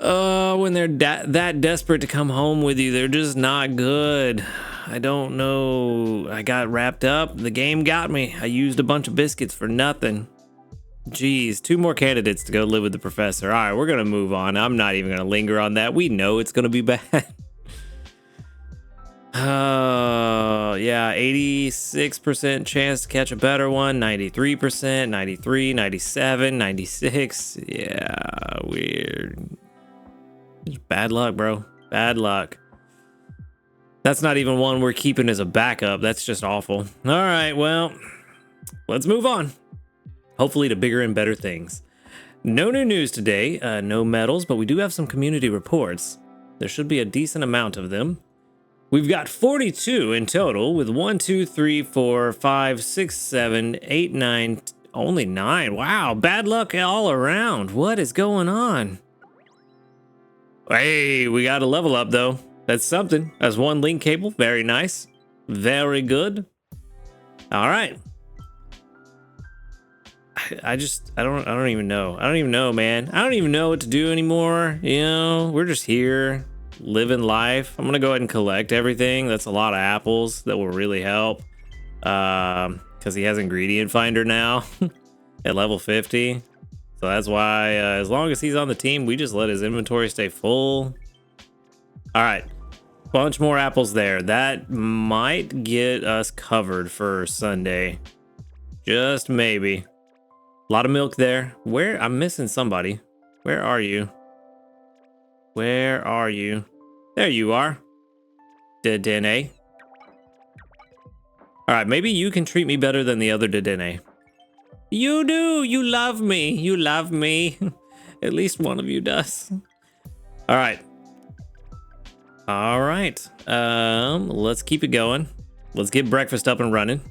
When they're that desperate to come home with you, they're just not good. I don't know. I got wrapped up. The game got me. I used a bunch of biscuits for nothing. Jeez, 2 more candidates to go live with the professor. All right, we're going to move on. I'm not even going to linger on that. We know it's going to be bad. Yeah, 86% chance to catch a better one. 93%, 93, 97, 96. Yeah, weird. Just bad luck, bro. Bad luck. That's not even one we're keeping as a backup. That's just awful. All right, well, let's move on. Hopefully to bigger and better things. No new news today, no medals, but we do have some community reports. There should be a decent amount of them. We've got 42 in total with 1, 2, 3, 4, 5, 6, 7, 8, 9, only 9. Wow, bad luck all around. What is going on? Hey, we got a level up though. That's something. That's 1 link cable. Very nice. Very good. All right. I don't even know. I don't even know, man. I don't even know what to do anymore. You know, we're just here living life. I'm going to go ahead and collect everything. That's a lot of apples that will really help. Because he has ingredient finder now at level 50. So that's why as long as he's on the team, we just let his inventory stay full. All right. Bunch more apples there. That might get us covered for Sunday. Just maybe. A lot of milk there. Where? I'm missing somebody. Where are you? Where are you? There you are. Dedenne. All right, maybe you can treat me better than the other Dedenne. You do. You love me. You love me. At least one of you does. All right. All right. Let's keep it going. Let's get breakfast up and running.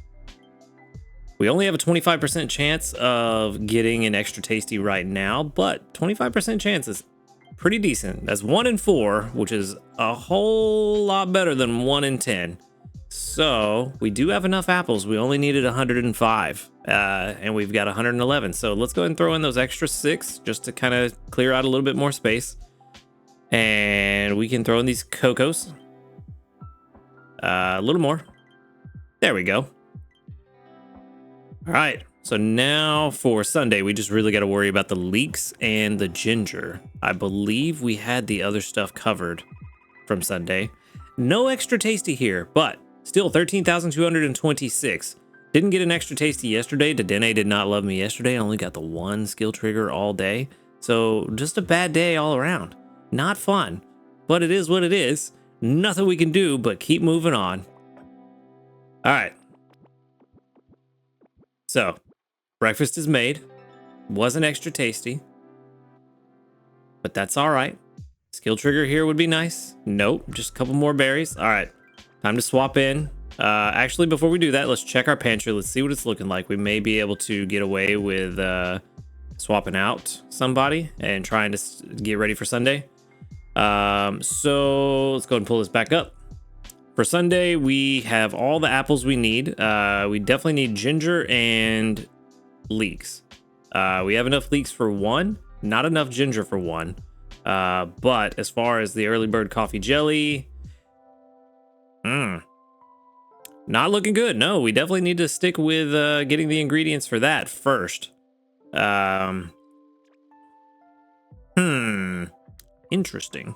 We only have a 25% chance of getting an extra tasty right now, but 25% chance is pretty decent. That's 1 in 4, which is a whole lot better than 1 in 10. So we do have enough apples. We only needed 105, and we've got 111. So let's go ahead and throw in those extra 6 just to kind of clear out a little bit more space. And we can throw in these cocos. A little more. There we go. All right. So now for Sunday, we just really got to worry about the leeks and the ginger. I believe we had the other stuff covered from Sunday. No extra tasty here, but still 13,226. Didn't get an extra tasty yesterday. Dedenne did not love me yesterday. I only got the 1 skill trigger all day. So just a bad day all around. Not fun, but it is what it is. Nothing we can do but keep moving on. All right. So breakfast is made. Wasn't extra tasty, but that's all right. Skill trigger here would be nice. Nope, just a couple more berries. All right, time to swap in. Actually, before we do that, let's check our pantry. Let's see what it's looking like. We may be able to get away with swapping out somebody and trying to get ready for Sunday. So let's go ahead and pull this back up. For Sunday, we have all the apples we need. We definitely need ginger and leeks. We have enough leeks for 1, not enough ginger for 1. But as far as the early bird coffee jelly, not looking good. No, we definitely need to stick with getting the ingredients for that first. Interesting.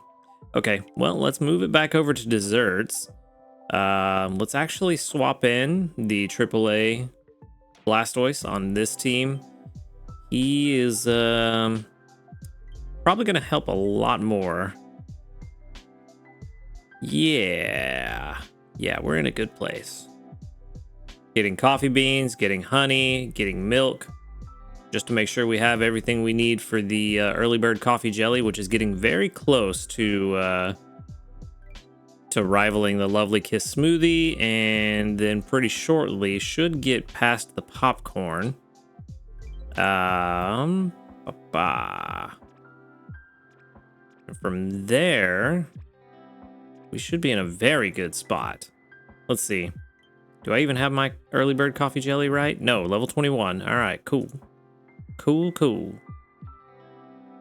Okay, well, let's move it back over to desserts. Let's actually swap in the AAA Blastoise on this team. He is probably going to help a lot more. Yeah, we're in a good place. Getting coffee beans, getting honey, getting milk, just to make sure we have everything we need for the early bird coffee jelly, which is getting very close to rivaling the Lovely Kiss smoothie, and then pretty shortly should get past the popcorn. From there, we should be in a very good spot. Let's see. Do I even have my early bird coffee jelly right? No, level 21. All right, cool. Cool.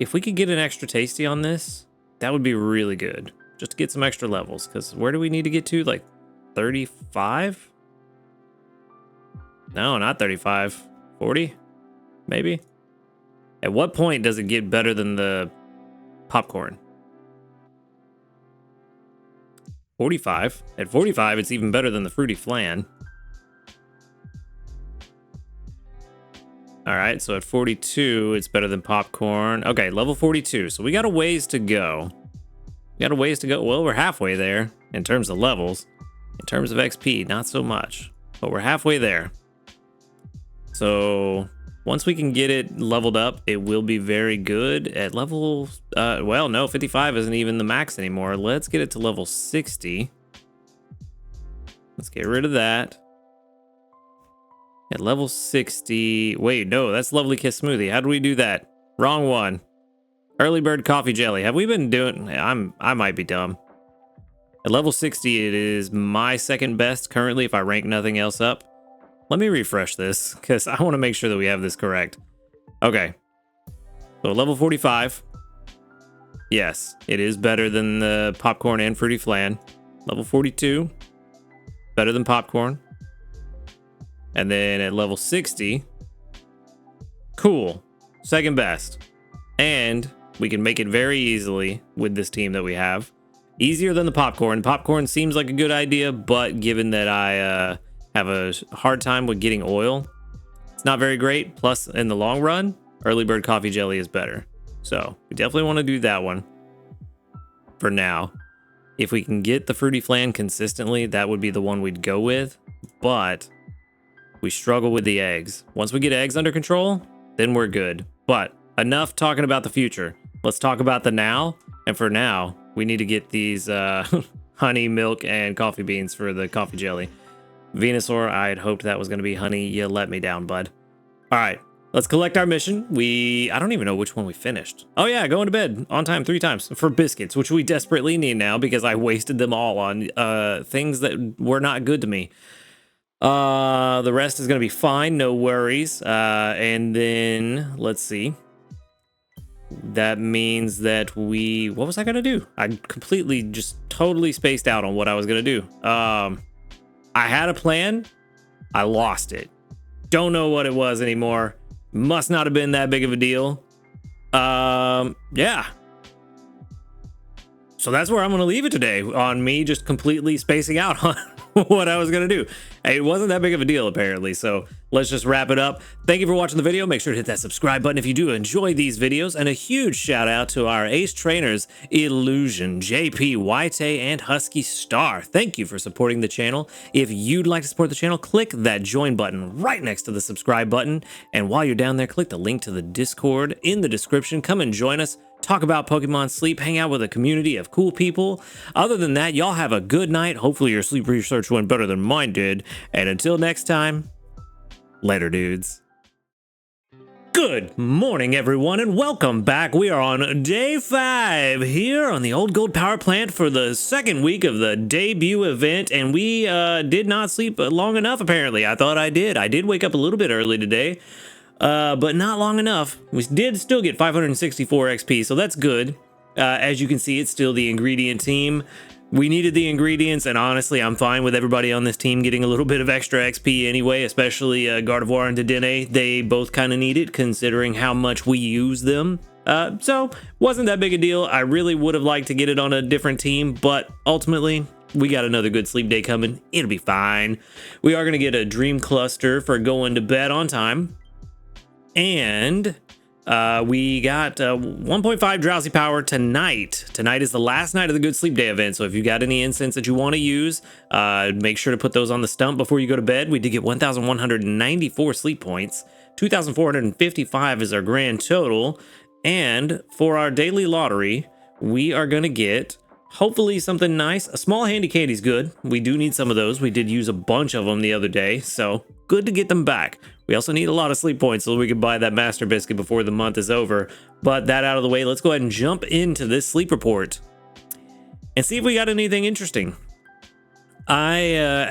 If we could get an extra tasty on this, that would be really good. Just to get some extra levels, because where do we need to get to? Like 35? No, not 35. 40? Maybe? At what point does it get better than the popcorn? 45. At 45, it's even better than the fruity flan. All right, so at 42, it's better than popcorn. Okay, level 42. So we got a ways to go. Well, we're halfway there in terms of levels. In terms of XP, not so much. But we're halfway there. So once we can get it leveled up, it will be very good. At level... well, no, 55 isn't even the max anymore. Let's get it to level 60. Let's get rid of that. At level 60... Wait, no, that's Lovely Kiss Smoothie. How do we do that? Wrong one. Early bird coffee jelly. Have we been doing... I might be dumb. At level 60, it is my second best currently if I rank nothing else up. Let me refresh this, because I want to make sure that we have this correct. Okay. So level 45. Yes, it is better than the popcorn and fruity flan. Level 42. Better than popcorn. And then at level 60. Cool. Second best. And we can make it very easily with this team that we have. Easier than the popcorn. Popcorn seems like a good idea, but given that I have a hard time with getting oil, it's not very great. Plus, in the long run, early bird coffee jelly is better. So we definitely want to do that one for now. If we can get the fruity flan consistently, that would be the one we'd go with. But we struggle with the eggs. Once we get eggs under control, then we're good. But enough talking about the future. Let's talk about the now. And for now, we need to get these honey, milk, and coffee beans for the coffee jelly. Venusaur, I had hoped that was going to be honey. You let me down, bud. All right. Let's collect our mission. I don't even know which one we finished. Oh yeah, going to bed on time 3 times for biscuits, which we desperately need now because I wasted them all on things that were not good to me. The rest is going to be fine, no worries. And then let's see. That means that what was I going to do? I completely just totally spaced out on what I was going to do. I had a plan. I lost it. Don't know what it was anymore. Must not have been that big of a deal. Yeah. So that's where I'm going to leave it today, on me just completely spacing out on what I was going to do. It wasn't that big of a deal, apparently. So let's just wrap it up. Thank you for watching the video. Make sure to hit that subscribe button if you do enjoy these videos. And a huge shout out to our ace trainers, Illusion, JP, White, and Husky Star. Thank you for supporting the channel. If you'd like to support the channel, click that join button right next to the subscribe button. And while you're down there, click the link to the Discord in the description. Come and join us. Talk about Pokemon Sleep, hang out with a community of cool people. Other than that, y'all have a good night. Hopefully your sleep research went better than mine did. And until next time, later, dudes. Good morning, everyone, and welcome back. We are on day 5 here on the Old Gold Power Plant for the second week of the debut event, and we did not sleep long enough, apparently. I thought I did. I did wake up a little bit early today. But not long enough. We did still get 564 XP, so that's good. As you can see, it's still the ingredient team. We needed the ingredients, and honestly, I'm fine with everybody on this team getting a little bit of extra XP anyway, especially Gardevoir and Dedenne. They both kind of need it, considering how much we use them. So, wasn't that big a deal. I really would have liked to get it on a different team, but ultimately, we got another good sleep day coming. It'll be fine. We are going to get a dream cluster for going to bed on time. And we got 1.5 drowsy power tonight. Tonight is the last night of the Good Sleep Day event. So if you got any incense that you want to use, make sure to put those on the stump before you go to bed. We did get 1,194 sleep points. 2,455 is our grand total. And for our daily lottery, we are going to get hopefully something nice. A small handy candy's good. We do need some of those. We did use a bunch of them the other day, so good to get them back. We also need a lot of sleep points so we can buy that master biscuit before the month is over. But that out of the way, let's go ahead and jump into this sleep report and see if we got anything interesting. I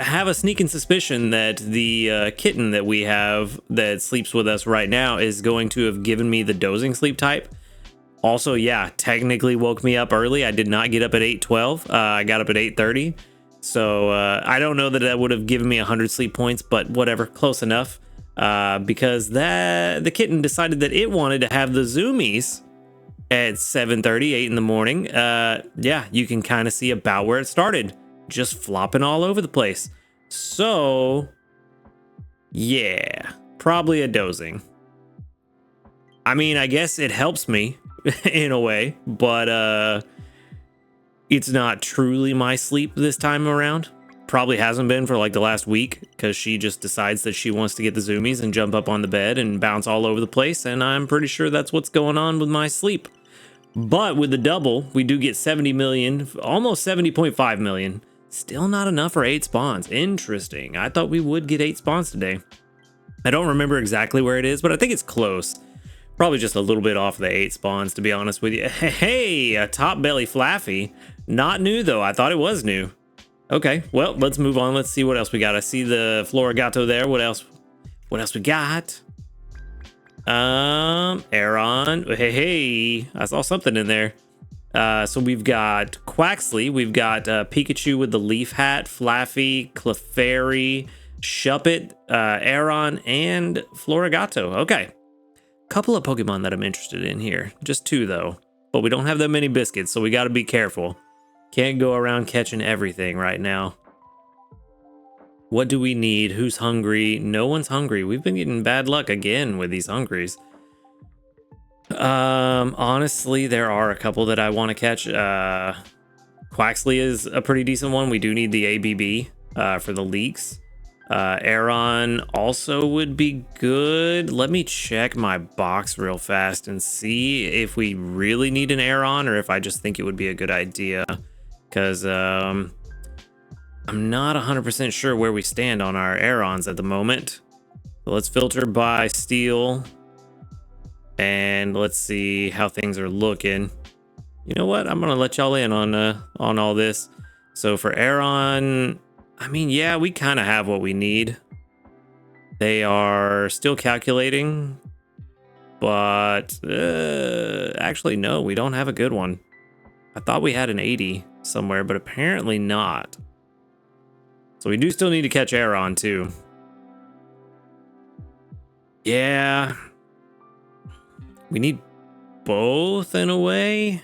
have a sneaking suspicion that the kitten that we have that sleeps with us right now is going to have given me the dozing sleep type. Also, yeah, technically woke me up early. I did not get up at 8:12. I got up at 8:30. So I don't know that that would have given me 100 sleep points, but whatever, close enough. Because the kitten decided that it wanted to have the zoomies at 7:30, 8 in the morning. Yeah, you can kind of see about where it started. Just flopping all over the place. So, yeah, probably a dozing. I mean, I guess it helps me in a way, but it's not truly my sleep this time around. Probably hasn't been for like the last week because she just decides that she wants to get the zoomies and jump up on the bed and bounce all over the place, and I'm pretty sure that's what's going on with my sleep. But with the double, we do get 70 million, almost 70.5 million. Still not enough for 8 spawns. Interesting. I thought we would get 8 spawns today. I don't remember exactly where it is, but I think it's close. Probably just a little bit off the 8 spawns, to be honest with you. Hey, a top belly Flaffy. Not new, though. I thought it was new. Okay, well, let's move on. Let's see what else we got. I see the Florigato there. What else? What else we got? Aeron. Hey, I saw something in there. So we've got Quaxley. We've got Pikachu with the leaf hat, Flaffy, Clefairy, Shuppet, Aeron, and Florigato. Okay. Couple of Pokemon that I'm interested in here. Just 2 though. But we don't have that many biscuits, so we got to be careful. Can't go around catching everything right now. What do we need? Who's hungry? No one's hungry. We've been getting bad luck again with these hungries. Honestly, there are a couple that I want to catch. Quaxley is a pretty decent one. We do need the ABB for the leaks. Aeron also would be good. Let me check my box real fast and see if we really need an Aeron or if I just think it would be a good idea. Because I'm not 100% sure where we stand on our Aerons at the moment. So let's filter by steel. And let's see how things are looking. You know what? I'm gonna let y'all in on all this. So for Aaron, I mean, yeah, we kind of have what we need. They are still calculating, but actually, no, we don't have a good one. I thought we had an 80 somewhere, but apparently not. So we do still need to catch Aaron too. Yeah, we need both in a way.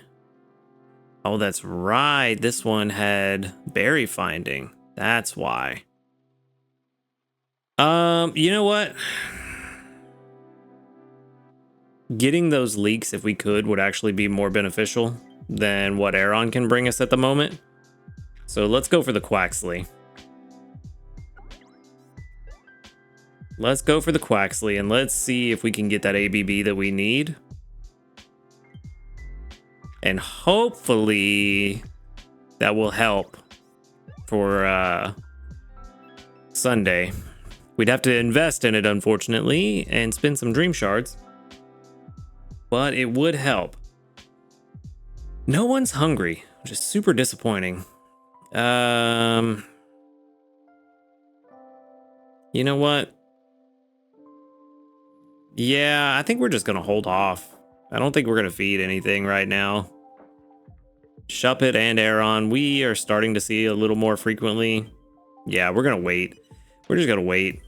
Oh, that's right. This one had berry finding. That's why. You know what? Getting those leaks, if we could, would actually be more beneficial than what Aaron can bring us at the moment. So let's go for the Quaxley. Let's go for the Quaxley, and let's see if we can get that ABB that we need. And hopefully that will help for Sunday. We'd have to invest in it, unfortunately, and spend some dream shards. But it would help. No one's hungry, which is super disappointing. You know what? Yeah, I think we're just gonna hold off. I don't think we're gonna feed anything right now. Shuppet and Aaron, we are starting to see a little more frequently. Yeah, we're gonna wait. We're just gonna wait.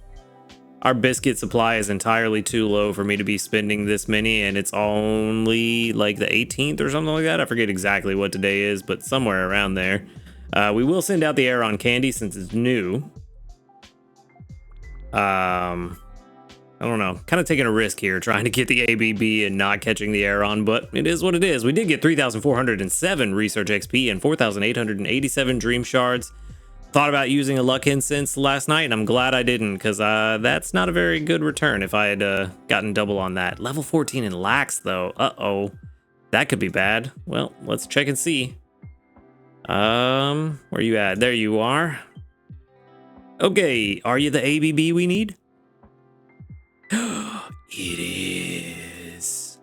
Our biscuit supply is entirely too low for me to be spending this many, and it's only like the 18th or something like that. I forget exactly what today is, but somewhere around there. We will send out the Aaron candy since it's new. I don't know, kind of taking a risk here trying to get the ABB and not catching the Aaron, but it is what it is. We did get 3,407 research XP and 4,887 dream shards. Thought about using a luck incense last night, and I'm glad I didn't, because that's not a very good return if I had gotten double on that. Level 14 in lax, though. Uh-oh. That could be bad. Well, let's check and see. Where you at? There you are. Okay, are you the ABB we need? It is.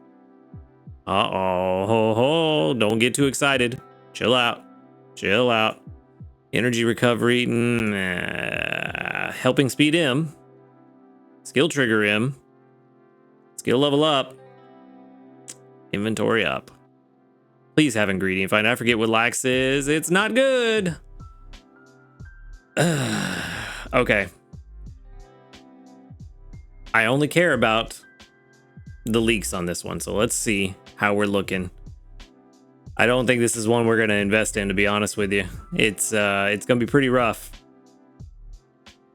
Uh-oh. Ho, ho. Don't get too excited. Chill out. Chill out. Energy recovery, helping speed M, skill trigger M, skill level up, inventory up. Please have ingredient find. I forget what lax is. It's not good. Okay. I only care about the leaks on this one, so let's see how we're looking. I don't think this is one we're going to invest in, to be honest with you. It's going to be pretty rough.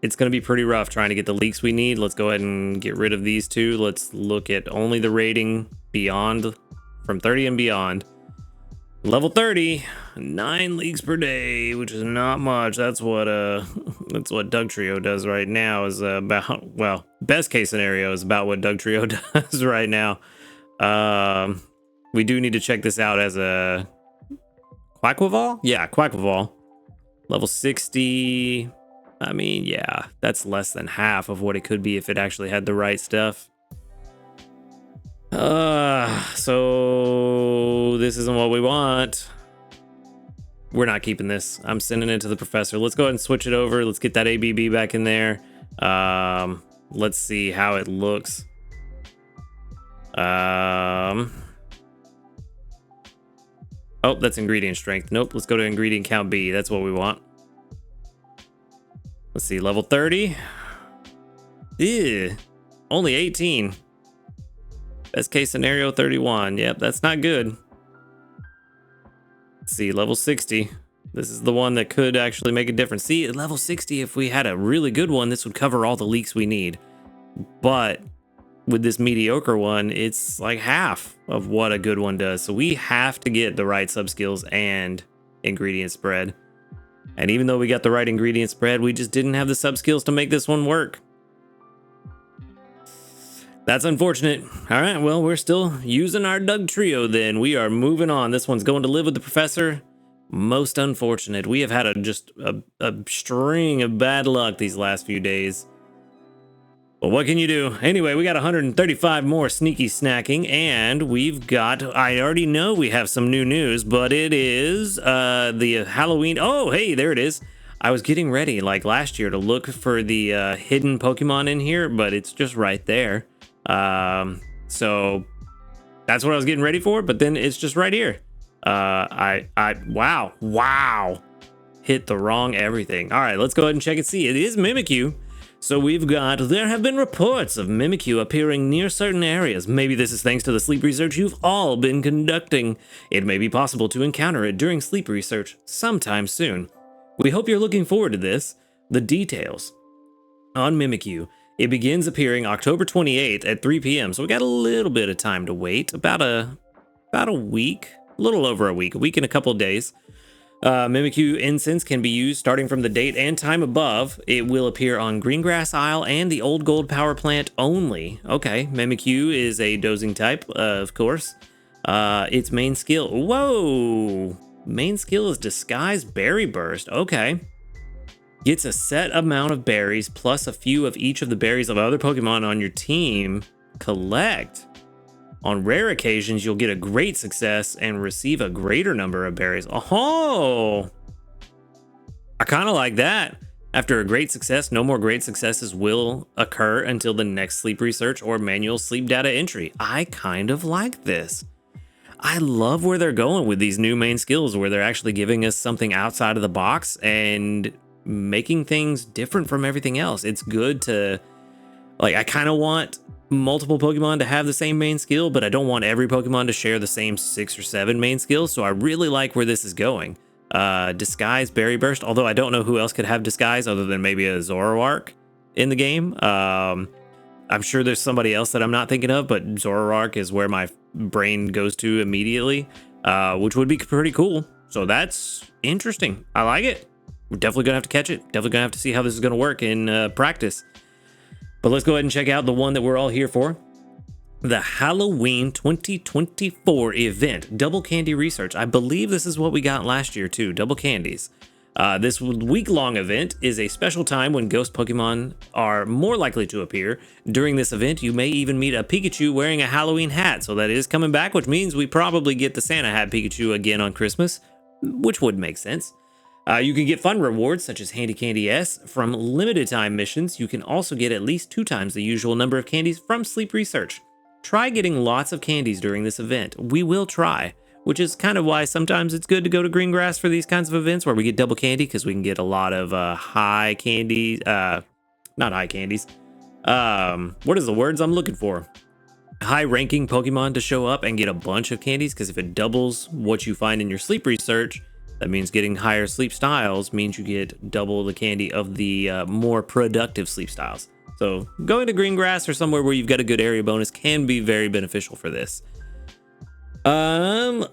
It's going to be pretty rough trying to get the leaks we need. Let's go ahead and get rid of these two. Let's look at only the rating beyond, from 30 and beyond. Level 30, 9 leaks per day, which is not much. That's what Doug Trio does right now. Is about, well, best case scenario is about what Doug Trio does right now. We do need to check this out as a Quackleval? Yeah, Quackleval. Level 60. I mean, yeah, that's less than half of what it could be if it actually had the right stuff. So this isn't what we want. We're not keeping this. I'm sending it to the professor. Let's go ahead and switch it over. Let's get that ABB back in there. Let's see how it looks. Oh, that's ingredient strength. Nope, let's go to ingredient count B. That's what we want. Let's see, level 30. Ew, only 18. Best case scenario, 31. Yep, that's not good. Let's see, level 60. This is the one that could actually make a difference. See, at level 60, if we had a really good one, this would cover all the leaks we need. But with this mediocre one, it's like half of what a good one does. So we have to get the right subskills and ingredient spread. And even though we got the right ingredient spread, we just didn't have the subskills to make this one work. That's unfortunate. All right, well, we're still using our Doug Trio then. We are moving on. This one's going to live with the professor. Most unfortunate. We have had just a string of bad luck these last few days. Well, what can you do? Anyway, we got 135 more sneaky snacking, and we've got, I already know we have some new news, but it is the Halloween. Oh, hey, there it is. I was getting ready like last year to look for the hidden Pokemon in here, but it's just right there. So that's what I was getting ready for, but then it's just right here. Wow. Hit the wrong everything. All right, let's go ahead and check and see. It is Mimikyu. So we've got, there have been reports of Mimikyu appearing near certain areas. Maybe this is thanks to the sleep research you've all been conducting. It may be possible to encounter it during sleep research sometime soon. We hope you're looking forward to this. The details on Mimikyu. It begins appearing October 28th at 3 p.m. So we got a little bit of time to wait. About a week, a little over a week and a couple of days. Mimikyu incense can be used starting from the date and time above. It will appear on Greengrass Isle and the Old Gold Power Plant only. Okay, Mimikyu is a dozing type, of course. Its main skill, whoa! Main skill is Disguise Berry Burst, okay. Gets a set amount of berries plus a few of each of the berries of other Pokemon on your team. Collect. On rare occasions, you'll get a great success and receive a greater number of berries. Oh, I kind of like that. After a great success, no more great successes will occur until the next sleep research or manual sleep data entry. I kind of like this. I love where they're going with these new main skills, where they're actually giving us something outside of the box and making things different from everything else. It's good to, like, I kind of want multiple Pokemon to have the same main skill, but I don't want every Pokemon to share the same 6 or 7 main skills, so I really like where this is going. Disguise Berry Burst, although I don't know who else could have Disguise other than maybe a Zoroark in the game. I'm sure there's somebody else that I'm not thinking of, but Zoroark is where my brain goes to immediately, which would be pretty cool. So that's interesting. I like it. We're definitely gonna have to catch it. Definitely gonna have to see how this is gonna work in practice. But let's go ahead and check out the one that we're all here for. The Halloween 2024 event, Double Candy Research. I believe this is what we got last year too, double candies. This week-long event is a special time when ghost Pokemon are more likely to appear. During this event, you may even meet a Pikachu wearing a Halloween hat. So that is coming back, which means we probably get the Santa hat Pikachu again on Christmas, which would make sense. You can get fun rewards such as Handy Candy S from limited time missions. You can also get at least 2 times the usual number of candies from sleep research. Try getting lots of candies during this event. We will try, which is kind of why sometimes it's good to go to Greengrass for these kinds of events where we get double candy, because we can get a lot of high candies, not high candies. What is the words I'm looking for? High ranking Pokemon to show up and get a bunch of candies, because if it doubles what you find in your sleep research, that means getting higher sleep styles means you get double the candy of the more productive sleep styles. So going to Greengrass or somewhere where you've got a good area bonus can be very beneficial for this. And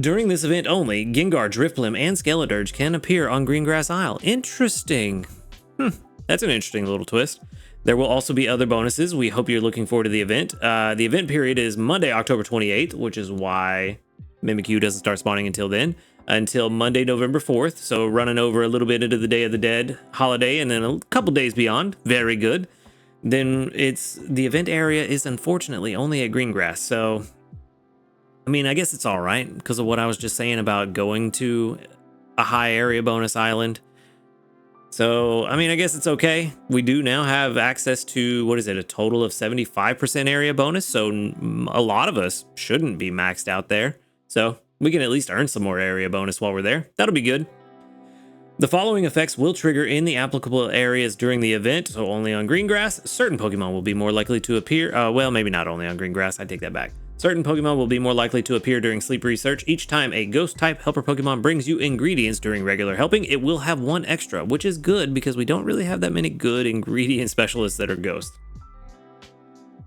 during this event only, Gengar, Drifblim, and Skeledirge can appear on Greengrass Isle. Interesting. That's an interesting little twist. There will also be other bonuses. We hope you're looking forward to the event. The event period is Monday, October 28th, which is why Mimikyu doesn't start spawning until then, until Monday, November 4th. So running over a little bit into the Day of the Dead holiday and then a couple days beyond. Very good. Then the event area is unfortunately only at Greengrass. So, I mean, I guess it's all right because of what I was just saying about going to a high area bonus island. So, I mean, I guess it's okay. We do now have access to, what is it, a total of 75% area bonus. So a lot of us shouldn't be maxed out there. So we can at least earn some more area bonus while we're there. That'll be good. The following effects will trigger in the applicable areas during the event, so only on Greengrass. Certain Pokemon will be more likely to appear, well, maybe not only on Greengrass, I take that back. Certain Pokemon will be more likely to appear during sleep research. Each time a Ghost-type helper Pokemon brings you ingredients during regular helping, it will have 1 extra, which is good because we don't really have that many good ingredient specialists that are Ghost.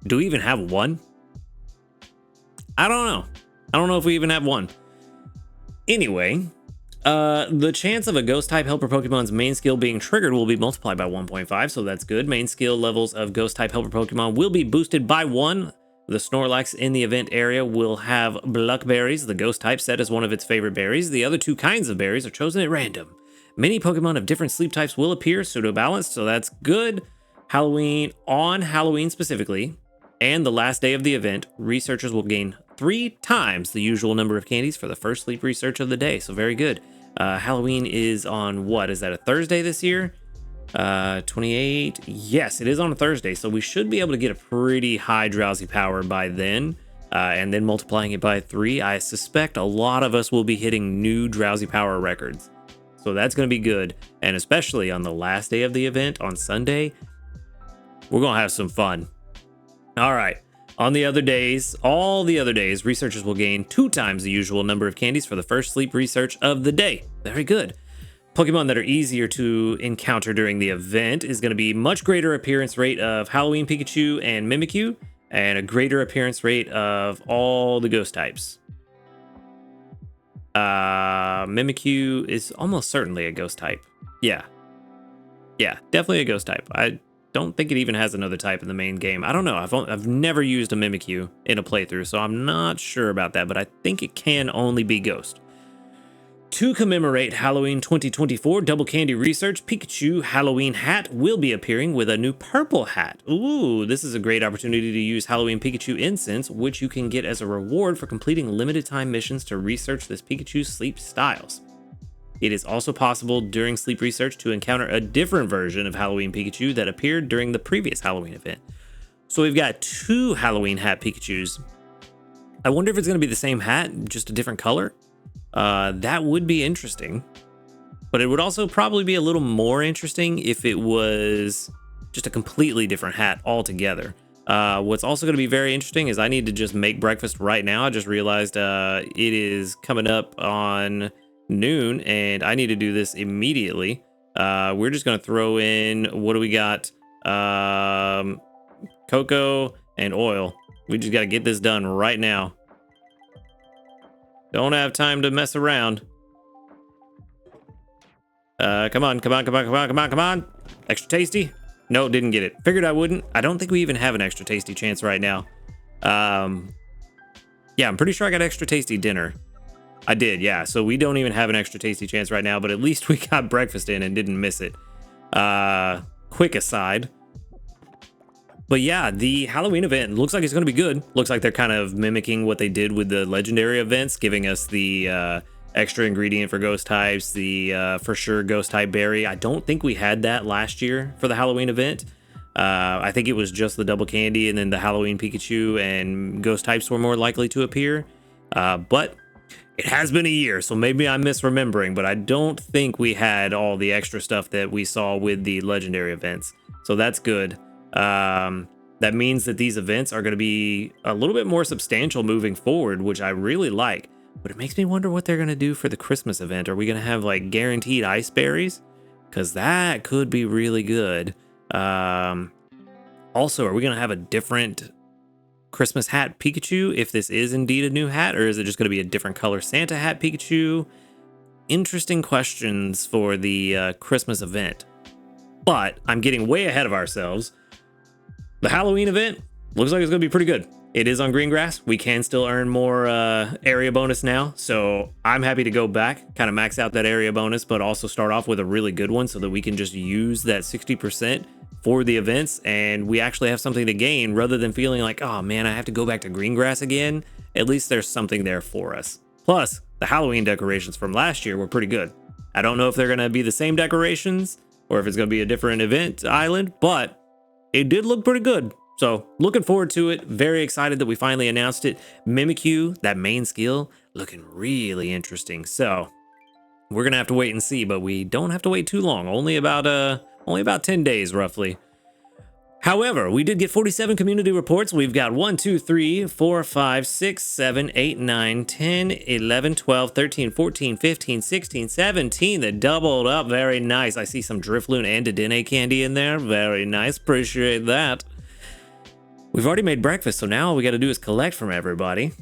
Do we even have 1? I don't know. I don't know if we even have 1. Anyway, the chance of a Ghost-type helper Pokemon's main skill being triggered will be multiplied by 1.5, so that's good. Main skill levels of Ghost-type helper Pokemon will be boosted by 1. The Snorlax in the event area will have Bluckberries, the Ghost-type, set as one of its favorite berries. The other 2 kinds of berries are chosen at random. Many Pokemon of different sleep types will appear, pseudo-balanced, so that's good. On Halloween specifically, and the last day of the event, researchers will gain 3 times the usual number of candies for the first sleep research of the day. So very good. Halloween is on what? Is that a Thursday this year? 28. Yes, it is on a Thursday. So we should be able to get a pretty high drowsy power by then. And then multiplying it by 3, I suspect a lot of us will be hitting new drowsy power records. So that's going to be good. And especially on the last day of the event on Sunday, we're going to have some fun. All right. On the other days, all the other days, researchers will gain 2 times the usual number of candies for the first sleep research of the day. Very good. Pokemon that are easier to encounter during the event is going to be much greater appearance rate of Halloween Pikachu and Mimikyu, and a greater appearance rate of all the ghost types. Mimikyu is almost certainly a ghost type. Yeah, definitely a ghost type. I don't think it even has another type in the main game. I don't know. I've never used a Mimikyu in a playthrough, so I'm not sure about that, but I think it can only be ghost. To commemorate Halloween 2024 Double Candy Research, Pikachu Halloween hat will be appearing with a new purple hat. Ooh, this is a great opportunity to use Halloween Pikachu incense, which you can get as a reward for completing limited time missions to research this Pikachu's sleep styles. It is also possible during sleep research to encounter a different version of Halloween Pikachu that appeared during the previous Halloween event. So we've got 2 Halloween hat Pikachus. I wonder if it's going to be the same hat, just a different color. That would be interesting, but it would also probably be a little more interesting if it was just a completely different hat altogether. What's also going to be very interesting is I need to just make breakfast right now. I just realized it is coming up on noon and I need to do this immediately. We're just going to throw in, what do we got? Cocoa and oil. We just got to get this done right now. Don't have time to mess around. Come on. Extra tasty? No, didn't get it. Figured I wouldn't. I don't think we even have an extra tasty chance right now. Yeah, I'm pretty sure I got extra tasty dinner. I did, yeah. So we don't even have an extra tasty chance right now, but at least we got breakfast in and didn't miss it. Quick aside. But yeah, the Halloween event looks like it's going to be good. Looks like they're kind of mimicking what they did with the legendary events, giving us the extra ingredient for ghost types, the for sure ghost type berry. I don't think we had that last year for the Halloween event. I think it was just the double candy and then the Halloween Pikachu and ghost types were more likely to appear. But it has been a year, so maybe I'm misremembering, but I don't think we had all the extra stuff that we saw with the legendary events. So that's good. That means that these events are going to be a little bit more substantial moving forward, which I really like. But it makes me wonder what they're going to do for the Christmas event. Are we going to have like guaranteed ice berries? Because that could be really good. Also, are we going to have a different Christmas hat Pikachu if this is indeed a new hat? Or is it just going to be a different color Santa hat Pikachu? Interesting questions for the Christmas event. But I'm getting way ahead of ourselves. The Halloween event looks like it's going to be pretty good. It is on green grass. We can still earn more area bonus now. So I'm happy to go back, kind of max out that area bonus, but also start off with a really good one so that we can just use that 60% for the events. And we actually have something to gain rather than feeling like, oh man, I have to go back to green grass again. At least there's something there for us. Plus, the Halloween decorations from last year were pretty good. I don't know if they're going to be the same decorations or if it's going to be a different event island, but it did look pretty good. So looking forward to it. Very excited that we finally announced it. Mimikyu, that main skill, looking really interesting. So we're going to have to wait and see, but we don't have to wait too long. Only about 10 days roughly. However, we did get 47 community reports. We've got 1, 2, 3, 4, 5, 6, 7, 8, 9, 10, 11, 12, 13, 14, 15, 16, 17 that doubled up. Very nice. I see some Drifloon and Dedenne candy in there. Very nice. Appreciate that. We've already made breakfast, so now all we got to do is collect from everybody.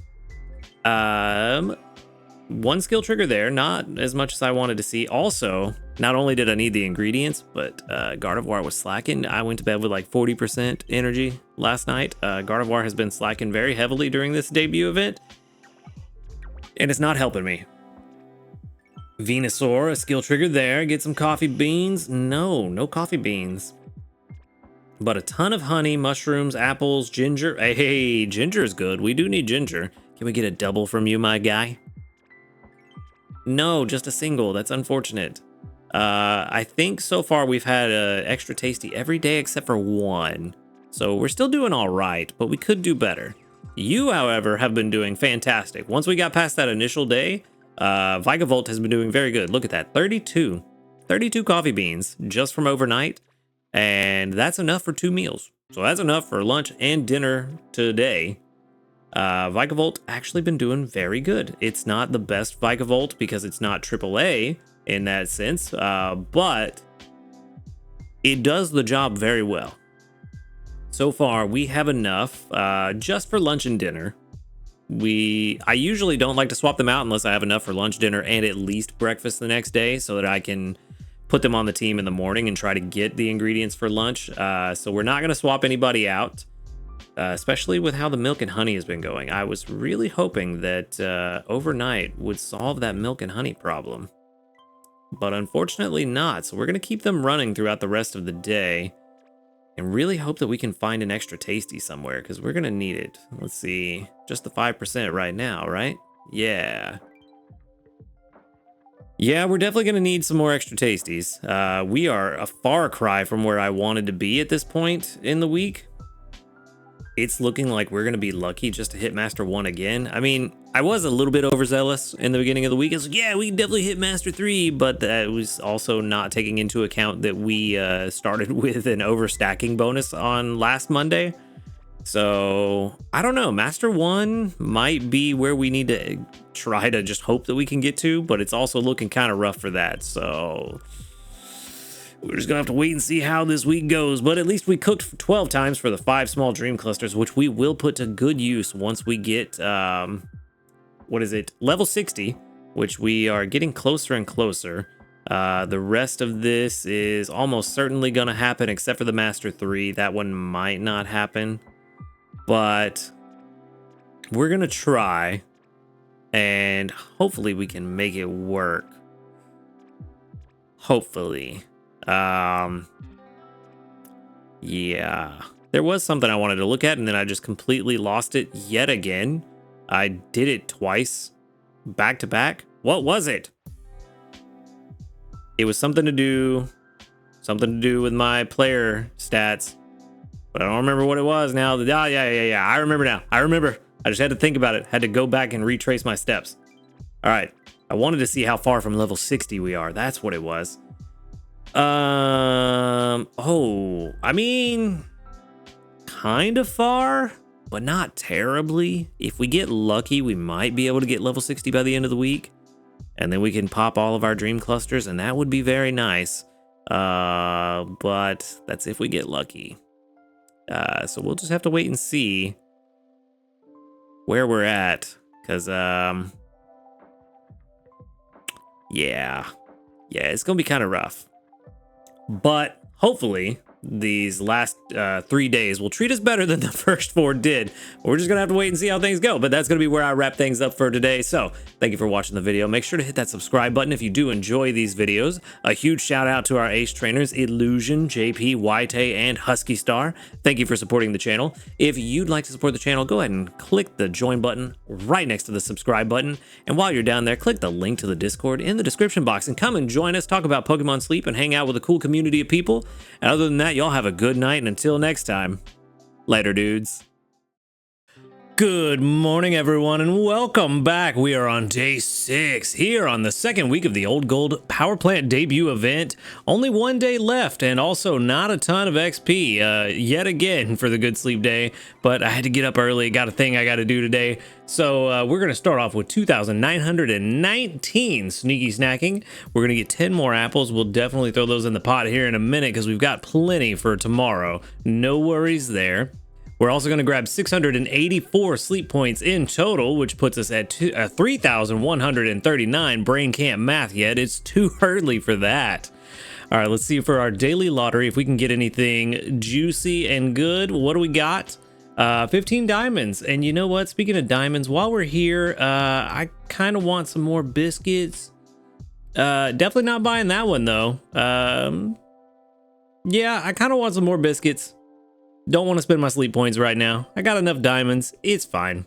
One skill trigger there, not as much as I wanted to see. Also, not only did I need the ingredients, but Gardevoir was slacking. I went to bed with like 40% energy last night. Gardevoir has been slacking very heavily during this debut event, and it's not helping me. Venusaur, a skill trigger there. Get some coffee beans. No coffee beans. But a ton of honey, mushrooms, apples, ginger. Hey, ginger is good. We do need ginger. Can we get a double from you, my guy? No, just a single. That's unfortunate. I think so far we've had extra tasty every day except for one. So we're still doing all right, but we could do better. You, however, have been doing fantastic. Once we got past that initial day, Vigavolt has been doing very good. Look at that, 32 coffee beans just from overnight. And that's enough for 2 meals. So that's enough for lunch and dinner today. Vigavolt actually been doing very good. It's not the best Vigavolt because it's not AAA in that sense, but it does the job very well. So far, we have enough just for lunch and dinner. I usually don't like to swap them out unless I have enough for lunch, dinner, and at least breakfast the next day so that I can put them on the team in the morning and try to get the ingredients for lunch. So we're not going to swap anybody out, especially with how the milk and honey has been going. I was really hoping that overnight would solve that milk and honey problem, but unfortunately not. So we're going to keep them running throughout the rest of the day and really hope that we can find an extra tasty somewhere because we're going to need it. Let's see, just the 5% right now, right? Yeah. Yeah, we're definitely going to need some more extra tasties. We are a far cry from where I wanted to be at this point in the week. It's looking like we're going to be lucky just to hit Master 1 again. I mean, I was a little bit overzealous in the beginning of the week. I was like, yeah, we can definitely hit Master 3, but that was also not taking into account that we started with an overstacking bonus on last Monday. So I don't know, Master 1 might be where we need to try to just hope that we can get to, but it's also looking kind of rough for that. So we're just gonna have to wait and see how this week goes. But at least we cooked 12 times for the 5 small dream clusters, which we will put to good use once we get level 60, which we are getting closer and closer. The rest of this is almost certainly gonna happen except for the Master 3. That one might not happen, but we're gonna try and hopefully we can make it work. Hopefully. Yeah, there was something I wanted to look at and then I just completely lost it yet again. I did it twice back to back. What was it? It was something to do with my player stats, but I don't remember what it was now. Yeah. I remember now. I remember. I just had to think about it. Had to go back and retrace my steps. All right. I wanted to see how far from level 60 we are. That's what it was. Oh, I mean, kind of far, but not terribly. If we get lucky, we might be able to get level 60 by the end of the week. And then we can pop all of our dream clusters, and that would be very nice. But that's if we get lucky. So we'll just have to wait and see where we're at. Because, yeah, it's going to be kind of rough. But hopefully these last 3 days will treat us better than the first 4 did. We're just gonna have to wait and see how things go, but that's gonna be where I wrap things up for today. So thank you for watching the video. Make sure to hit that subscribe button if you do enjoy these videos. A huge shout out to our ace trainers Illusion, JP, White, and Husky Star. Thank you for supporting the channel. If you'd like to support the channel, go ahead and click the join button right next to the subscribe button. And while you're down there, click the link to the Discord in the description box and come and join us, talk about Pokemon Sleep, and hang out with a cool community of people. And other than that, y'all have a good night, and until next time, later, dudes. Good morning, everyone, and welcome back. We are on day 6 here on the second week of the Old Gold Power Plant debut event. Only 1 day left, and also not a ton of XP yet again for the Good Sleep Day, but I had to get up early, got a thing I got to do today. So we're going to start off with 2,919 sneaky snacking. We're going to get 10 more apples. We'll definitely throw those in the pot here in a minute because we've got plenty for tomorrow. No worries there. We're also going to grab 684 sleep points in total, which puts us at 3,139. Brain can't math yet. It's too early for that. All right, let's see for our daily lottery if we can get anything juicy and good. What do we got? 15 diamonds. And you know what? Speaking of diamonds, while we're here, I kind of want some more biscuits. Definitely not buying that one, though. Yeah, I kind of want some more biscuits. Don't want to spend my sleep points right now. I got enough diamonds. It's fine.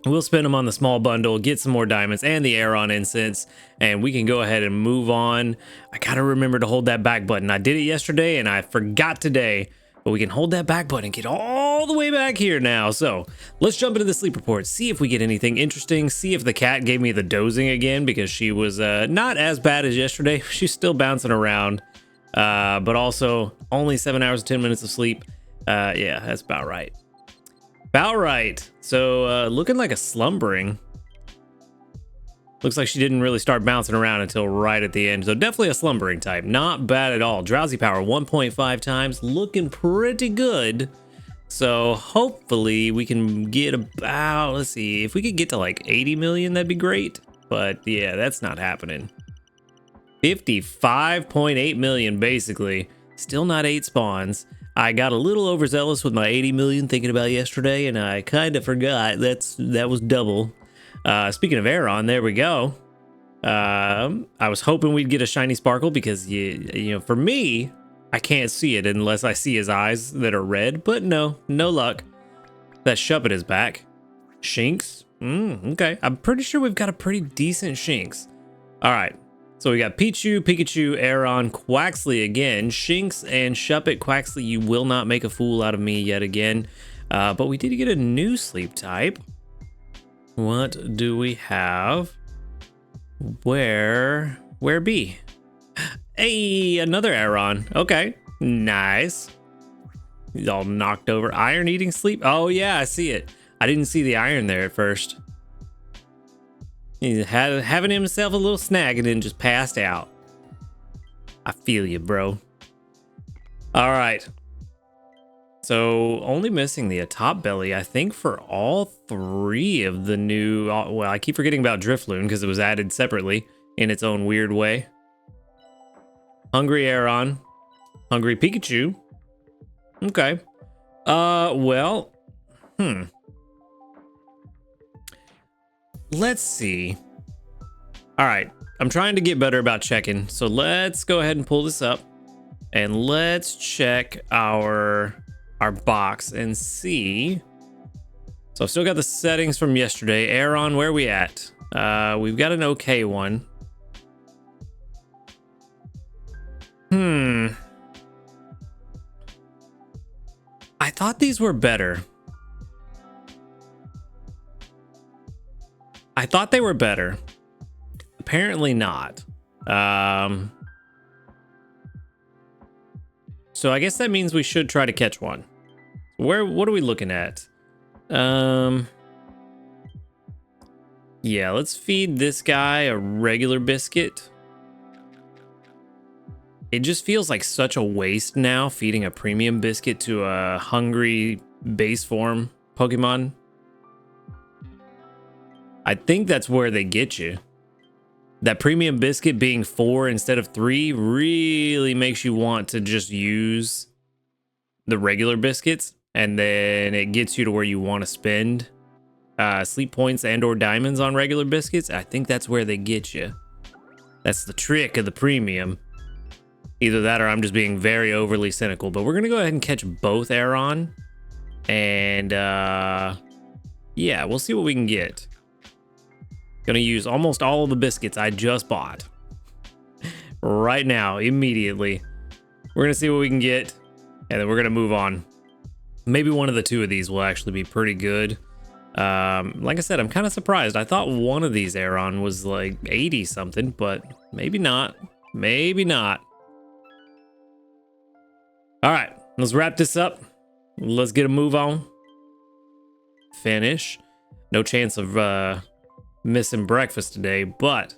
We'll spend them on the small bundle, get some more diamonds and the Aeron incense, and we can go ahead and move on. I gotta remember to hold that back button. I did it yesterday and I forgot today, but we can hold that back button and get all the way back here now. So let's jump into the sleep report, see if we get anything interesting, see if the cat gave me the dozing again, because she was not as bad as yesterday. She's still bouncing around, but also only 7 hours and 10 minutes of sleep. Yeah, that's about right. About right. So looking like a slumbering. Looks like she didn't really start bouncing around until right at the end. So definitely a slumbering type. Not bad at all. Drowsy power 1.5 times. Looking pretty good. So hopefully we can get about, let's see, if we could get to like 80 million, that'd be great. But yeah, that's not happening. 55.8 million basically. Still not 8 spawns. I got a little overzealous with my 80 million thinking about yesterday, and I kind of forgot that was double. Speaking of Aeron, there we go. I was hoping we'd get a shiny sparkle because you know, for me, I can't see it unless I see his eyes that are red, but no luck. That Shuppet is back. Shinx? Okay. I'm pretty sure we've got a pretty decent Shinx. All right. So we got Pichu, Pikachu, Aeron, Quaxley again, Shinx, and Shuppet. Quaxley, you will not make a fool out of me yet again. But we did get a new sleep type. What do we have? Where be? Hey, another Aeron. Okay, nice. He's all knocked over. Iron eating sleep? Oh yeah, I see it. I didn't see the iron there at first. He's having himself a little snag and then just passed out. I feel you, bro. All right. So only missing the top belly, I think, for all 3 of the new. Well, I keep forgetting about Drifloon because it was added separately in its own weird way. Hungry Aeron, Hungry Pikachu. Okay. Well, let's see. All right, I'm trying to get better about checking, so let's go ahead and pull this up and let's check our box and see. So I've still got the settings from yesterday. Aeron, where are we at? We've got an okay one. I thought these were better. I thought they were better. Apparently not. So I guess that means we should try to catch one. What are we looking at? Yeah, let's feed this guy a regular biscuit. It just feels like such a waste now feeding a premium biscuit to a hungry base form Pokemon. I think that's where they get you. That premium biscuit being 4 instead of 3 really makes you want to just use the regular biscuits, and then it gets you to where you want to spend sleep points and or diamonds on regular biscuits. I think that's where they get you. That's the trick of the premium. Either that or I'm just being very overly cynical, but we're gonna go ahead and catch both Aeron, and yeah, we'll see what we can get. Gonna use almost all of the biscuits I just bought right now, immediately. We're gonna see what we can get, and then we're gonna move on. Maybe one of the 2 of these will actually be pretty good. Like I said, I'm kind of surprised. I thought one of these Aeron was like 80 something, but maybe not. Maybe not. All right, let's wrap this up. Let's get a move on. Finish. No chance of missing breakfast today, but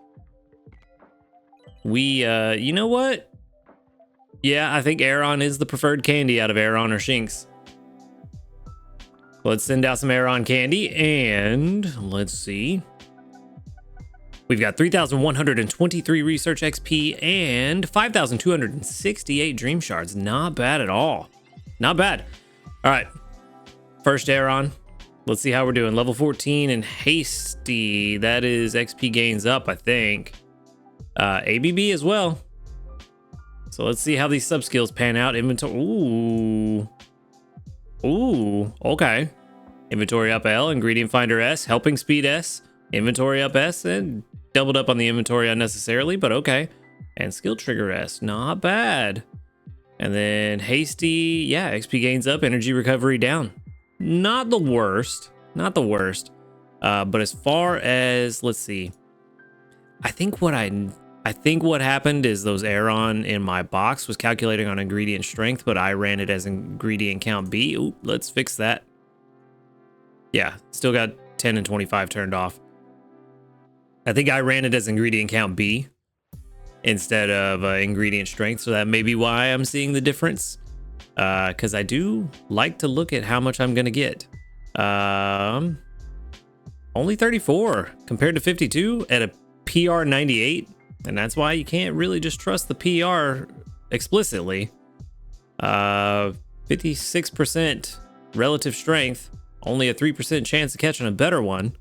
we you know what? Yeah, I think Aeron is the preferred candy out of Aeron or Shinx. Let's send out some Aeron candy, and let's see. We've got 3,123 research XP and 5,268 dream shards. Not bad at all. Not bad. All right, first Aeron. Let's see how we're doing. Level 14 and hasty. That is XP gains up, I think. ABB as well. So let's see how these sub skills pan out. Inventory. Ooh. Ooh, okay. Inventory up L, ingredient finder S, helping speed S, inventory up S, and doubled up on the inventory unnecessarily, but okay. And skill trigger S, not bad. And then hasty, yeah, XP gains up, energy recovery down. Not the worst, not the worst. But as far as, let's see, I think what happened is those Aeron in my box was calculating on ingredient strength, but I ran it as ingredient count B. Ooh, let's fix that. Yeah, still got 10 and 25 turned off. I think I ran it as ingredient count B instead of ingredient strength, so that may be why I'm seeing the difference. Because I do like to look at how much I'm gonna get. Only 34 compared to 52 at a PR 98, and that's why you can't really just trust the PR explicitly. 56% relative strength, only a 3% chance of catching a better one.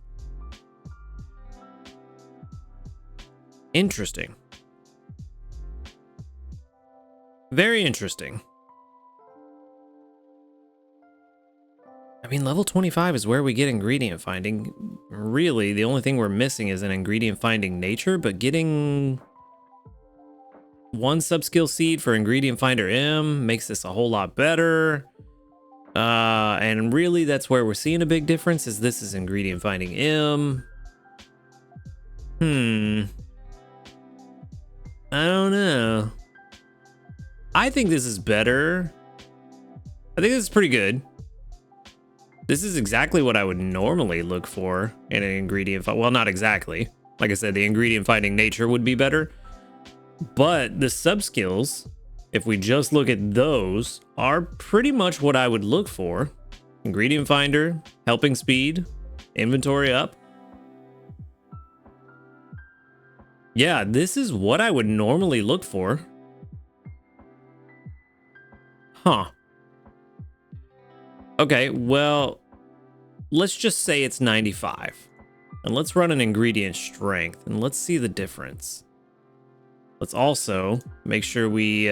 Interesting. Very interesting. I mean, level 25 is where we get ingredient finding. Really, the only thing we're missing is an ingredient finding nature, but getting one subskill seed for ingredient finder M makes this a whole lot better. And really, that's where we're seeing a big difference, is this is ingredient finding M. I don't know. I think this is better. I think this is pretty good. This is exactly what I would normally look for in an ingredient. Well, not exactly. Like I said, the ingredient finding nature would be better. But the subskills, if we just look at those, are pretty much what I would look for. Ingredient finder, helping speed, inventory up. Yeah, this is what I would normally look for. Huh. Okay, well, let's just say it's 95. And let's run an ingredient strength and let's see the difference. Let's also make sure we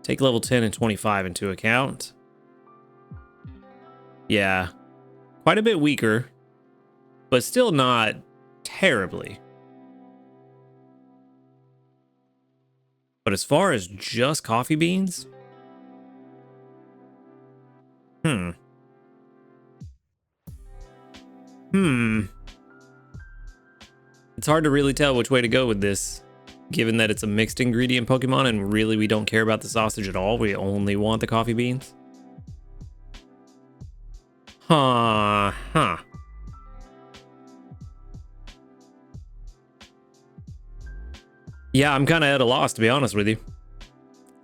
take level 10 and 25 into account. Yeah, quite a bit weaker, but still not terribly. But as far as just coffee beans, it's hard to really tell which way to go with this, given that it's a mixed ingredient Pokemon and really we don't care about the sausage at all. We only want the coffee beans. Huh. Yeah, I'm kind of at a loss, to be honest with you.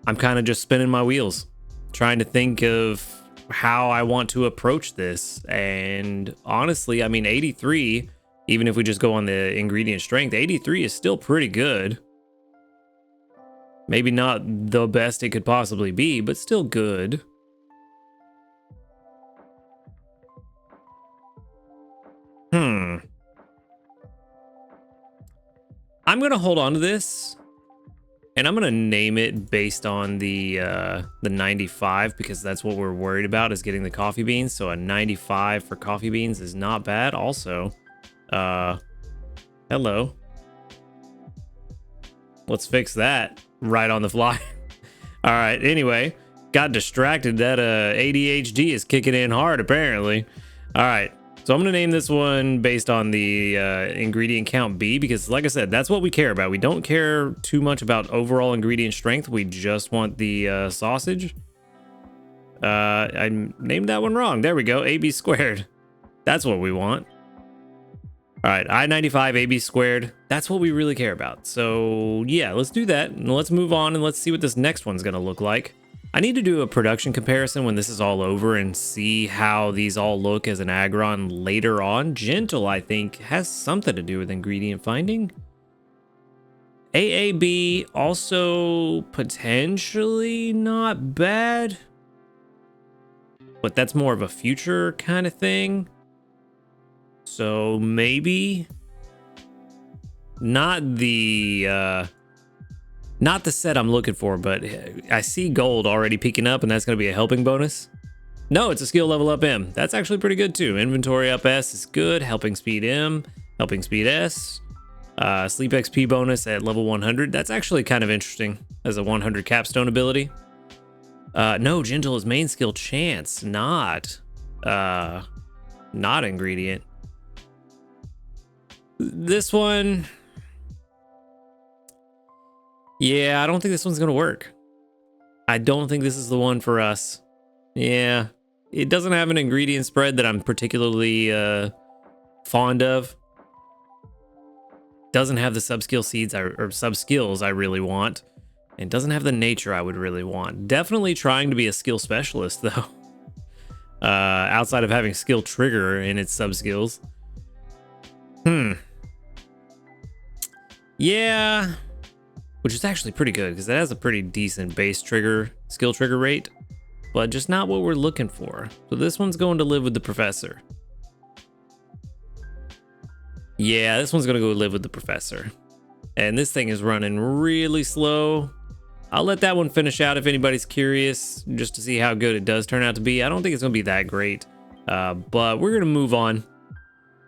I'm kind of just spinning my wheels, trying to think of how I want to approach this. And honestly, I mean, 83, even if we just go on the ingredient strength, 83 is still pretty good. Maybe not the best it could possibly be, but still good. I'm gonna hold on to this, and I'm gonna name it based on the 95, because that's what we're worried about, is getting the coffee beans. So a 95 for coffee beans is not bad. Also, hello. Let's fix that right on the fly. All right. Anyway, got distracted. That ADHD is kicking in hard, apparently. All right. So I'm going to name this one based on the ingredient count B, because like I said, that's what we care about. We don't care too much about overall ingredient strength. We just want the sausage. I named that one wrong. There we go. AB squared. That's what we want. All right. I-95 AB squared. That's what we really care about. So yeah, let's do that. And let's move on and let's see what this next one's going to look like. I need to do a production comparison when this is all over and see how these all look as an Aggron later on. Gentle, I think, has something to do with ingredient finding. AAB also potentially not bad, but that's more of a future kind of thing. So maybe not the set I'm looking for, but I see gold already peeking up, and that's going to be a helping bonus. No, it's a skill level up M. That's actually pretty good too. Inventory up S is good. Helping speed M, helping speed S. Sleep XP bonus at level 100. That's actually kind of interesting as a 100 capstone ability. No, gentle is main skill chance, not ingredient. This one, yeah, I don't think this one's gonna work. I don't think this is the one for us. Yeah, it doesn't have an ingredient spread that I'm particularly fond of. Doesn't have the sub-skill seeds or sub-skills I really want. And doesn't have the nature I would really want. Definitely trying to be a skill specialist though. Outside of having skill trigger in its sub-skills. Yeah. Which is actually pretty good because it has a pretty decent base trigger, skill trigger rate. But just not what we're looking for. So this one's going to live with the professor. Yeah, this one's gonna go live with the professor. And this thing is running really slow. I'll let that one finish out if anybody's curious, just to see how good it does turn out to be. I don't think it's gonna be that great, but we're gonna move on.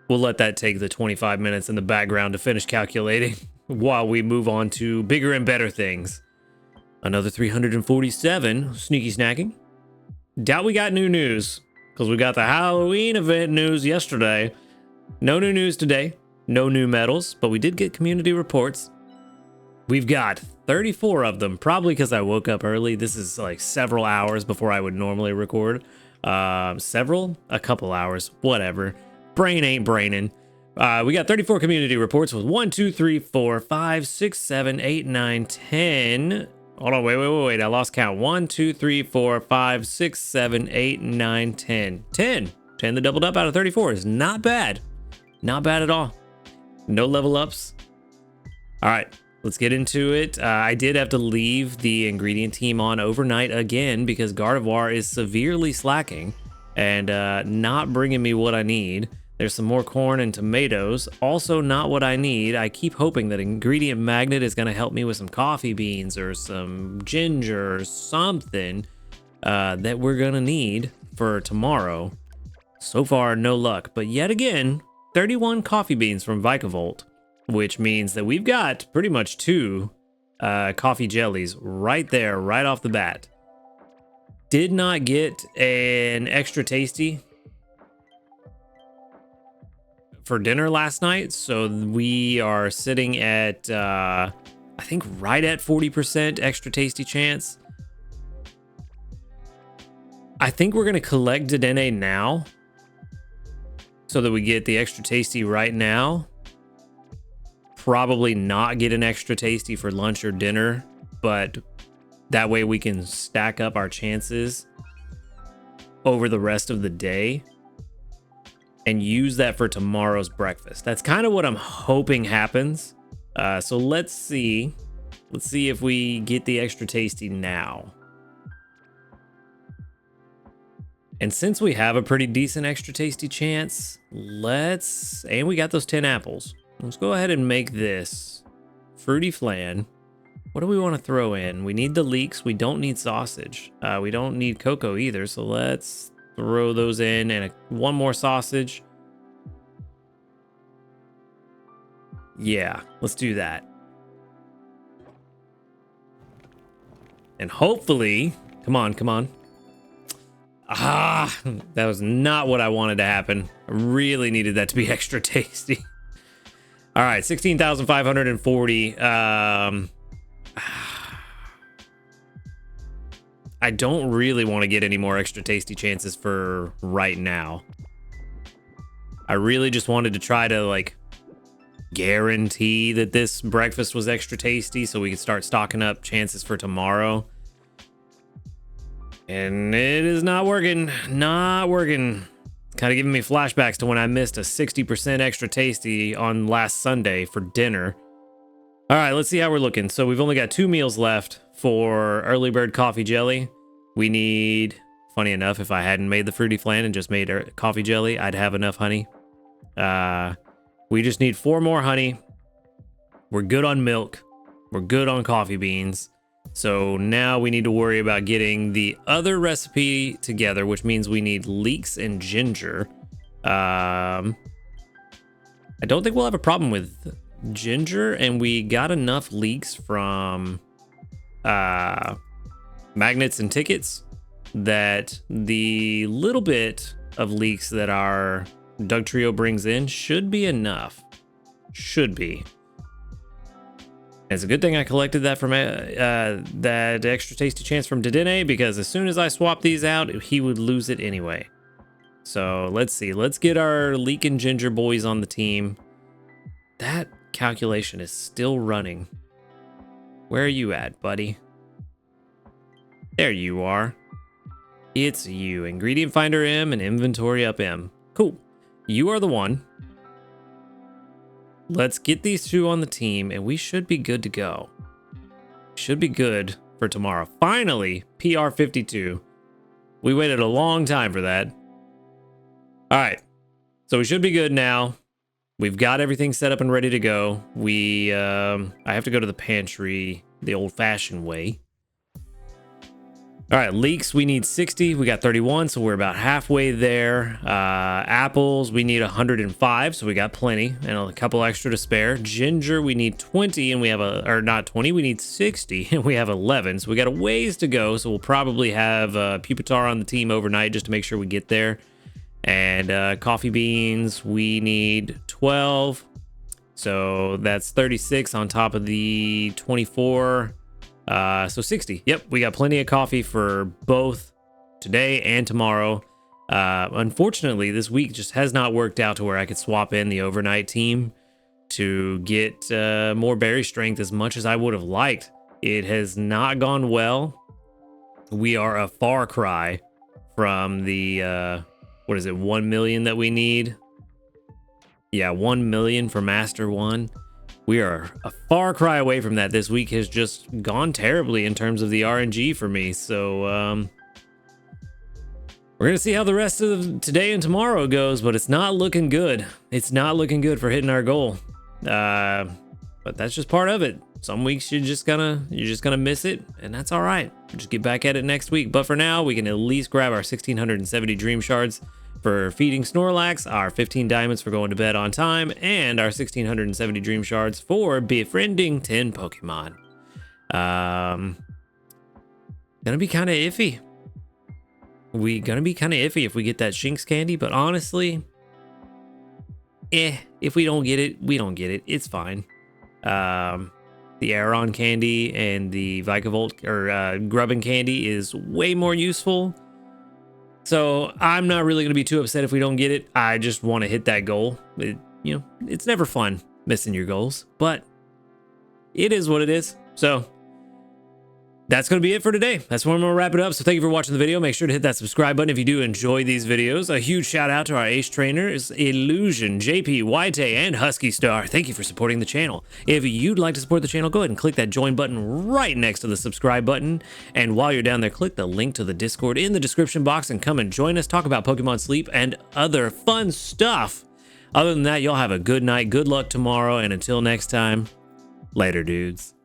We'll let that take the 25 minutes in the background to finish calculating while we move on to bigger and better things. Another 347, sneaky snacking. Doubt we got new news, because we got the Halloween event news yesterday. No new news today. No new medals, but we did get community reports. We've got 34 of them, probably because I woke up early. This is like several hours before I would normally record. A couple hours, whatever. Brain ain't braining. We got 34 community reports with 1, 2, 3, 4, 5, 6, 7, 8, 9, 10. Hold on, wait. I lost count. 1, 2, 3, 4, 5, 6, 7, 8, 9, 10. 10 that doubled up out of 34 is not bad. Not bad at all. No level ups. All right, let's get into it. I did have to leave the ingredient team on overnight again because Gardevoir is severely slacking and not bringing me what I need. There's some more corn and tomatoes. Also not what I need. I keep hoping that ingredient magnet is going to help me with some coffee beans or some ginger or something that we're going to need for tomorrow. So far, no luck. But yet again, 31 coffee beans from Vikavolt, which means that we've got pretty much 2 coffee jellies right there, right off the bat. Did not get an extra tasty for dinner last night, so we are sitting at, I think right at 40% extra tasty chance. I think we're going to collect Dedenne now, so that we get the extra tasty right now. Probably not get an extra tasty for lunch or dinner, but that way we can stack up our chances over the rest of the day and use that for tomorrow's breakfast. That's kind of what I'm hoping happens. So let's see. Let's see if we get the extra tasty now. And since we have a pretty decent extra tasty chance, and we got those 10 apples. Let's go ahead and make this fruity flan. What do we want to throw in? We need the leeks. We don't need sausage. We don't need cocoa either. So let's throw those in and one more sausage. Yeah, let's do that. And hopefully, come on. Ah, that was not what I wanted to happen. I really needed that to be extra tasty. All right, 16,540. I don't really want to get any more extra tasty chances for right now. I really just wanted to try to like guarantee that this breakfast was extra tasty so we could start stocking up chances for tomorrow. And it is not working. Not working. It's kind of giving me flashbacks to when I missed a 60% extra tasty on last Sunday for dinner. All right, let's see how we're looking. So we've only got 2 meals left for early bird coffee jelly. We need, funny enough, if I hadn't made the fruity flan and just made coffee jelly, I'd have enough honey. We just need 4 more honey. We're good on milk. We're good on coffee beans. So now we need to worry about getting the other recipe together, which means we need leeks and ginger. I don't think we'll have a problem with ginger, and we got enough leeks from magnets and tickets that the little bit of leeks that our Doug Trio brings in should be enough. Should be. It's a good thing I collected that from that extra tasty chance from Dedenne, because as soon as I swap these out, he would lose it anyway. So let's see. Let's get our leek and ginger boys on the team. That calculation is still running. Where are you at, buddy? There you are. It's you. Ingredient finder M and inventory up M. Cool. You are the one. Let's get these two on the team, and we should be good to go. Should be good for tomorrow. Finally, PR 52. We waited a long time for that. All right. So we should be good now. We've got everything set up and ready to go. I have to go to the pantry the old-fashioned way. All right, leeks, we need 60. We got 31, so we're about halfway there. Apples, we need 105, so we got plenty, and a couple extra to spare. Ginger, we need 20, and we have or not 20, we need 60, and we have 11. So we got a ways to go, so we'll probably have Pupitar on the team overnight just to make sure we get there. And coffee beans, we need 12. So that's 36 on top of the 24. So 60. Yep, we got plenty of coffee for both today and tomorrow. Unfortunately, this week just has not worked out to where I could swap in the overnight team to get more berry strength as much as I would have liked. It has not gone well. We are a far cry from the, what is it, 1 million that we need? Yeah, 1 million for Master 1. We are a far cry away from that. This week has just gone terribly in terms of the RNG for me. So we're going to see how the rest of today and tomorrow goes, but it's not looking good. It's not looking good for hitting our goal. But that's just part of it. Some weeks you're just gonna miss it, and that's all right. Just get back at it next week. But for now, we can at least grab our 1,670 dream shards for feeding Snorlax, our 15 diamonds for going to bed on time, and our 1,670 dream shards for befriending 10 Pokemon. Gonna be kind of iffy. Gonna be kind of iffy if we get that Shinx candy, but honestly, if we don't get it, we don't get it. It's fine. The Aeron candy and the Vikavolt or Grubbin candy is way more useful. So I'm not really going to be too upset if we don't get it. I just want to hit that goal. It's never fun missing your goals, but it is what it is. So that's going to be it for today. That's where I'm going to wrap it up. So thank you for watching the video. Make sure to hit that subscribe button if you do enjoy these videos. A huge shout out to our ace trainers, Illusion, JP, White, and Husky Star. Thank you for supporting the channel. If you'd like to support the channel, go ahead and click that join button right next to the subscribe button. And while you're down there, click the link to the Discord in the description box and come and join us, talk about Pokemon Sleep and other fun stuff. Other than that, y'all have a good night, good luck tomorrow, and until next time, later, dudes.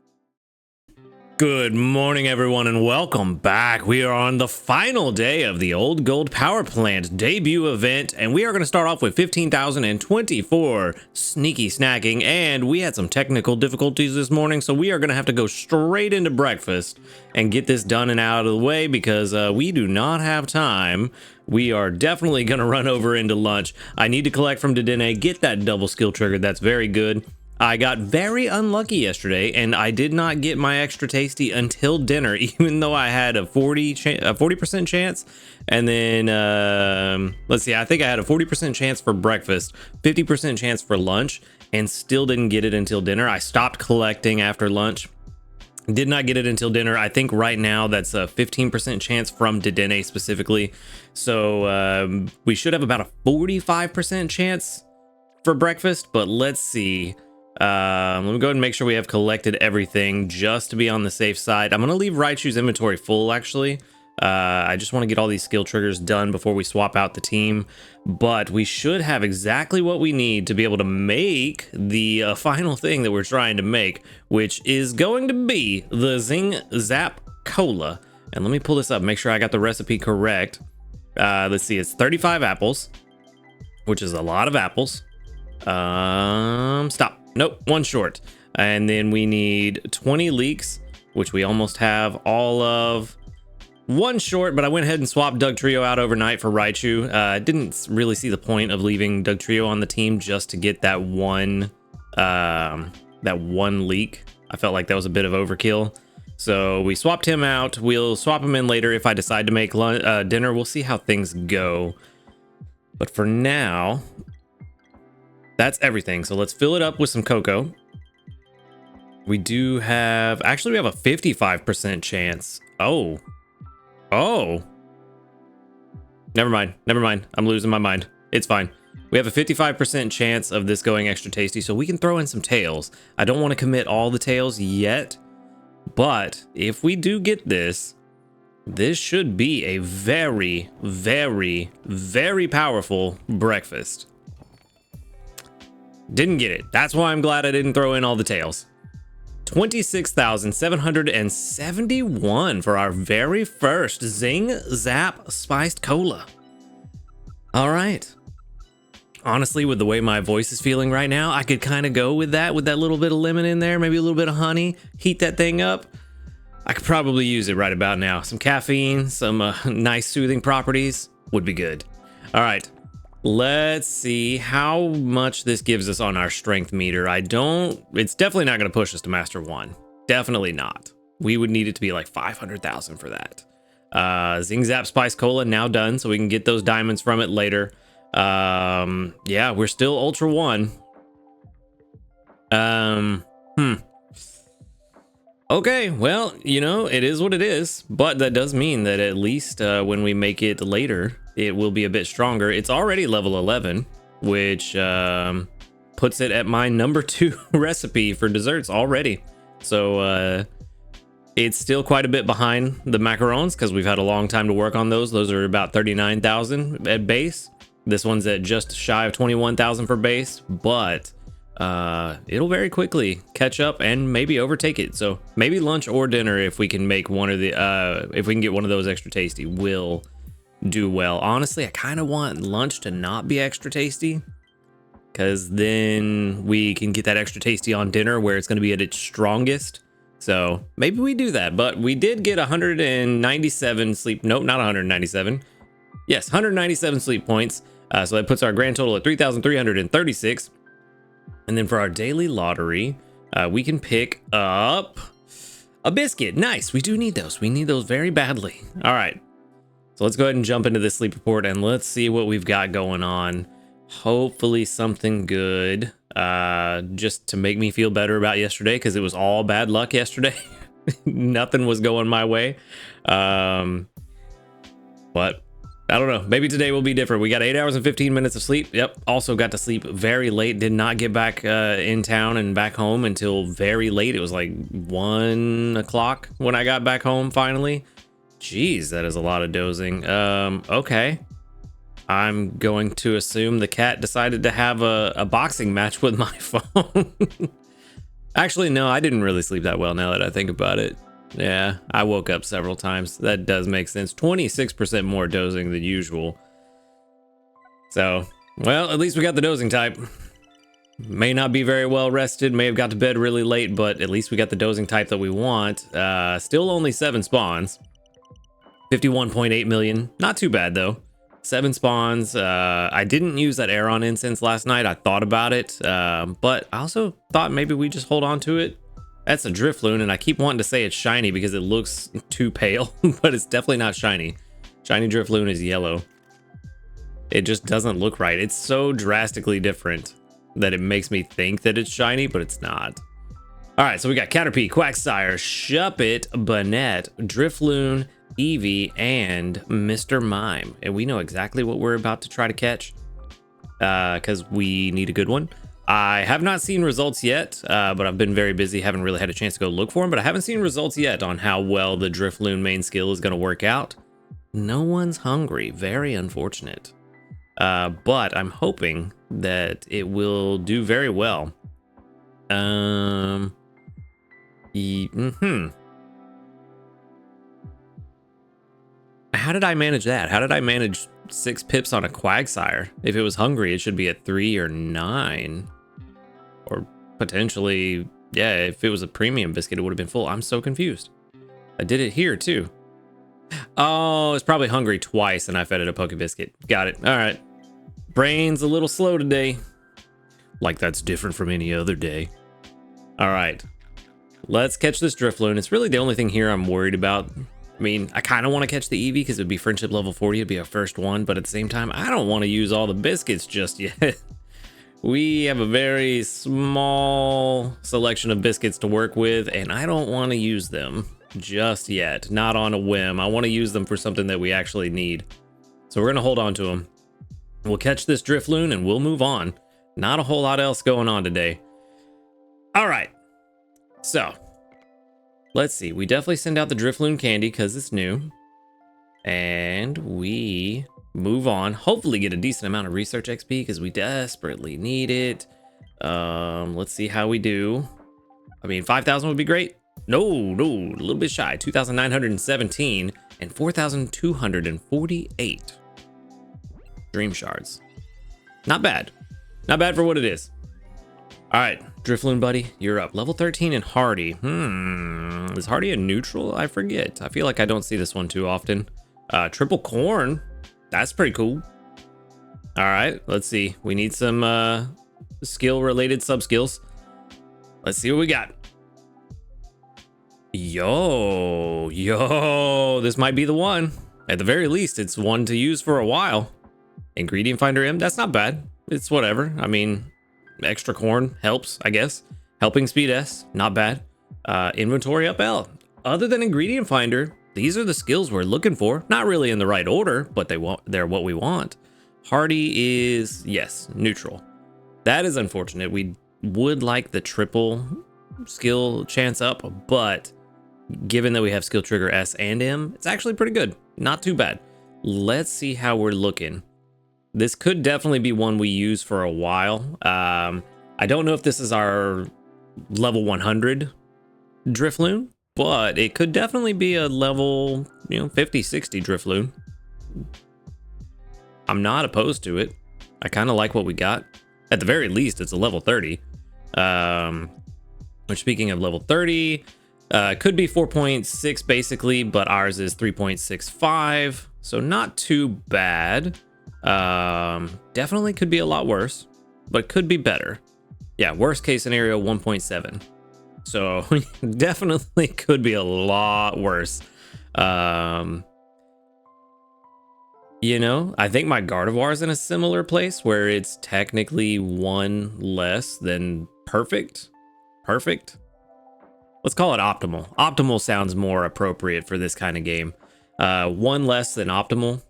Good morning, everyone, and welcome back. We are on the final day of the Old Gold Power Plant debut event, and we are going to start off with 15,024 sneaky snacking, and we had some technical difficulties this morning, so we are going to have to go straight into breakfast and get this done and out of the way because we do not have time. We are definitely going to run over into lunch. I need to collect from Dedenne, get that double skill triggered. That's very good. I got very unlucky yesterday, and I did not get my extra tasty until dinner, even though I had a 40% chance. And then, let's see, I think I had a 40% chance for breakfast, 50% chance for lunch, and still didn't get it until dinner. I stopped collecting after lunch. Did not get it until dinner. I think right now that's a 15% chance from Dedenne specifically. So we should have about a 45% chance for breakfast, but let's see. Let me go ahead and make sure we have collected everything just to be on the safe side. I'm going to leave Raichu's inventory full, actually, I just want to get all these skill triggers done before we swap out the team, but we should have exactly what we need to be able to make the final thing that we're trying to make, which is going to be the Zing Zap Cola. And let me pull this up, make sure I got the recipe correct. Let's see, it's 35 apples, which is a lot of apples. Stop. Nope, one short. And then we need 20 leeks, which we almost have all of. One short, but I went ahead and swapped Doug Trio out overnight for Raichu. Didn't really see the point of leaving Doug Trio on the team just to get that one leak. I felt like that was a bit of overkill. So we swapped him out. We'll swap him in later if I decide to make dinner. We'll see how things go. But for now, that's everything. So let's fill it up with some cocoa. We do have, actually we have a 55% chance. Oh, never mind. I'm losing my mind. It's fine. We have a 55% chance of this going extra tasty, so we can throw in some tails. I don't want to commit all the tails yet, but if we do get this, this should be a very, very, very powerful breakfast. Didn't get it. That's why I'm glad I didn't throw in all the tails. 26,771 for our very first Zing Zap Spiced Cola. All right. Honestly, with the way my voice is feeling right now, I could kind of go with that little bit of lemon in there, maybe a little bit of honey, heat that thing up. I could probably use it right about now. Some caffeine, some nice soothing properties would be good. All right. Let's see how much this gives us on our strength meter. It's definitely not going to push us to Master 1. Definitely not. We would need it to be like 500,000 for that. Zing Zap Spice Cola now done, so we can get those diamonds from it later. Yeah, we're still Ultra 1. Okay, well, you know, it is what it is, but that does mean that at least when we make it later, it will be a bit stronger. It's already level 11, which puts it at my number 2 recipe for desserts already. So it's still quite a bit behind the macarons because we've had a long time to work on those. Those are about 39,000 at base. This one's at just shy of 21,000 for base, but it'll very quickly catch up and maybe overtake it. So maybe lunch or dinner, if we can make one of the if we can get one of those extra tasty, will do well. Honestly, I kind of want lunch to not be extra tasty, because then we can get that extra tasty on dinner where it's going to be at its strongest. So maybe we do that. But we did get 197 sleep. Nope, not 197. Yes, 197 sleep points. So that puts our grand total at 3,336. And then for our daily lottery, we can pick up a biscuit. Nice. We do need those. We need those very badly. All right. So let's go ahead and jump into this sleep report and let's see what we've got going on. Hopefully something good, just to make me feel better about yesterday, because it was all bad luck yesterday. Nothing was going my way. But I don't know. Maybe today will be different. We got 8 hours and 15 minutes of sleep. Yep. Also got to sleep very late. Did not get back in town and back home until very late. It was like 1 o'clock when I got back home finally. Jeez, that is a lot of dozing. Okay. I'm going to assume the cat decided to have a boxing match with my phone. Actually, no, I didn't really sleep that well now that I think about it. Yeah, I woke up several times. That does make sense. 26% more dozing than usual. So, well, at least we got the dozing type. May not be very well rested, may have got to bed really late, but at least we got the dozing type that we want. Still only 7 spawns. 51.8 million. Not too bad, though. 7 spawns. I didn't use that Aeron incense last night. I thought about it, but I also thought maybe we just hold on to it. That's a Drifloon, and I keep wanting to say it's shiny because it looks too pale, but it's definitely not shiny. Shiny Drifloon is yellow. It just doesn't look right. It's so drastically different that it makes me think that it's shiny, but it's not. All right, so we got Caterpie, Quagsire, Shuppet, Banette, Drifloon, Eevee, and Mr. Mime. And we know exactly what we're about to try to catch, because we need a good one. I have not seen results yet, but I've been very busy. Haven't really had a chance to go look for them, but I haven't seen results yet on how well the Drifloon main skill is going to work out. No one's hungry. Very unfortunate. But I'm hoping that it will do very well. How did I manage that? How did I manage 6 pips on a Quagsire? If it was hungry, it should be at 3 or 9. Or potentially, yeah, if it was a premium biscuit, it would have been full. I'm so confused. I did it here too. Oh, it's probably hungry twice and I fed it a Poke Biscuit. Got it. All right. Brain's a little slow today. Like that's different from any other day. All right. Let's catch this Drifloon. It's really the only thing here I'm worried about. I mean, I kind of want to catch the Eevee because it would be friendship level 40. It'd be our first one. But at the same time, I don't want to use all the biscuits just yet. We have a very small selection of biscuits to work with, and I don't want to use them just yet. Not on a whim. I want to use them for something that we actually need. So we're going to hold on to them. We'll catch this Drifloon and we'll move on. Not a whole lot else going on today. All right. So let's see. We definitely send out the Drifloon candy because it's new. And we move on. Hopefully get a decent amount of research XP because we desperately need it. Let's see how we do. I mean, 5,000 would be great. No, a little bit shy. 2,917 and 4,248 dream shards. Not bad. Not bad for what it is. All right, Drifloon buddy, you're up. Level 13 and Hardy. Is Hardy a neutral? I forget. I feel like I don't see this one too often. Triple corn. That's pretty cool. All right, let's see. We need some skill-related sub-skills. Let's see what we got. Yo, this might be the one. At the very least, it's one to use for a while. Ingredient Finder M, that's not bad. It's whatever. I mean, extra corn helps, I guess. Helping Speed S, not bad. Inventory up L. Other than Ingredient Finder, these are the skills we're looking for. Not really in the right order, but they're what we want. Hardy is, yes, neutral. That is unfortunate. We would like the triple skill chance up, but given that we have skill trigger S and M, it's actually pretty good. Not too bad. Let's see how we're looking. This could definitely be one we use for a while. I don't know if this is our level 100 Drifloon, but it could definitely be a level, 50, 60 Drifloon. I'm not opposed to it. I kind of like what we got. At the very least, it's a level 30. Which, speaking of level 30, could be 4.6 basically, but ours is 3.65. So not too bad. Definitely could be a lot worse, but could be better. Yeah, worst case scenario, 1.7. So definitely could be a lot worse. I think my Gardevoir is in a similar place where it's technically one less than perfect. Let's call it optimal. Optimal sounds more appropriate for this kind of game. One less than optimal,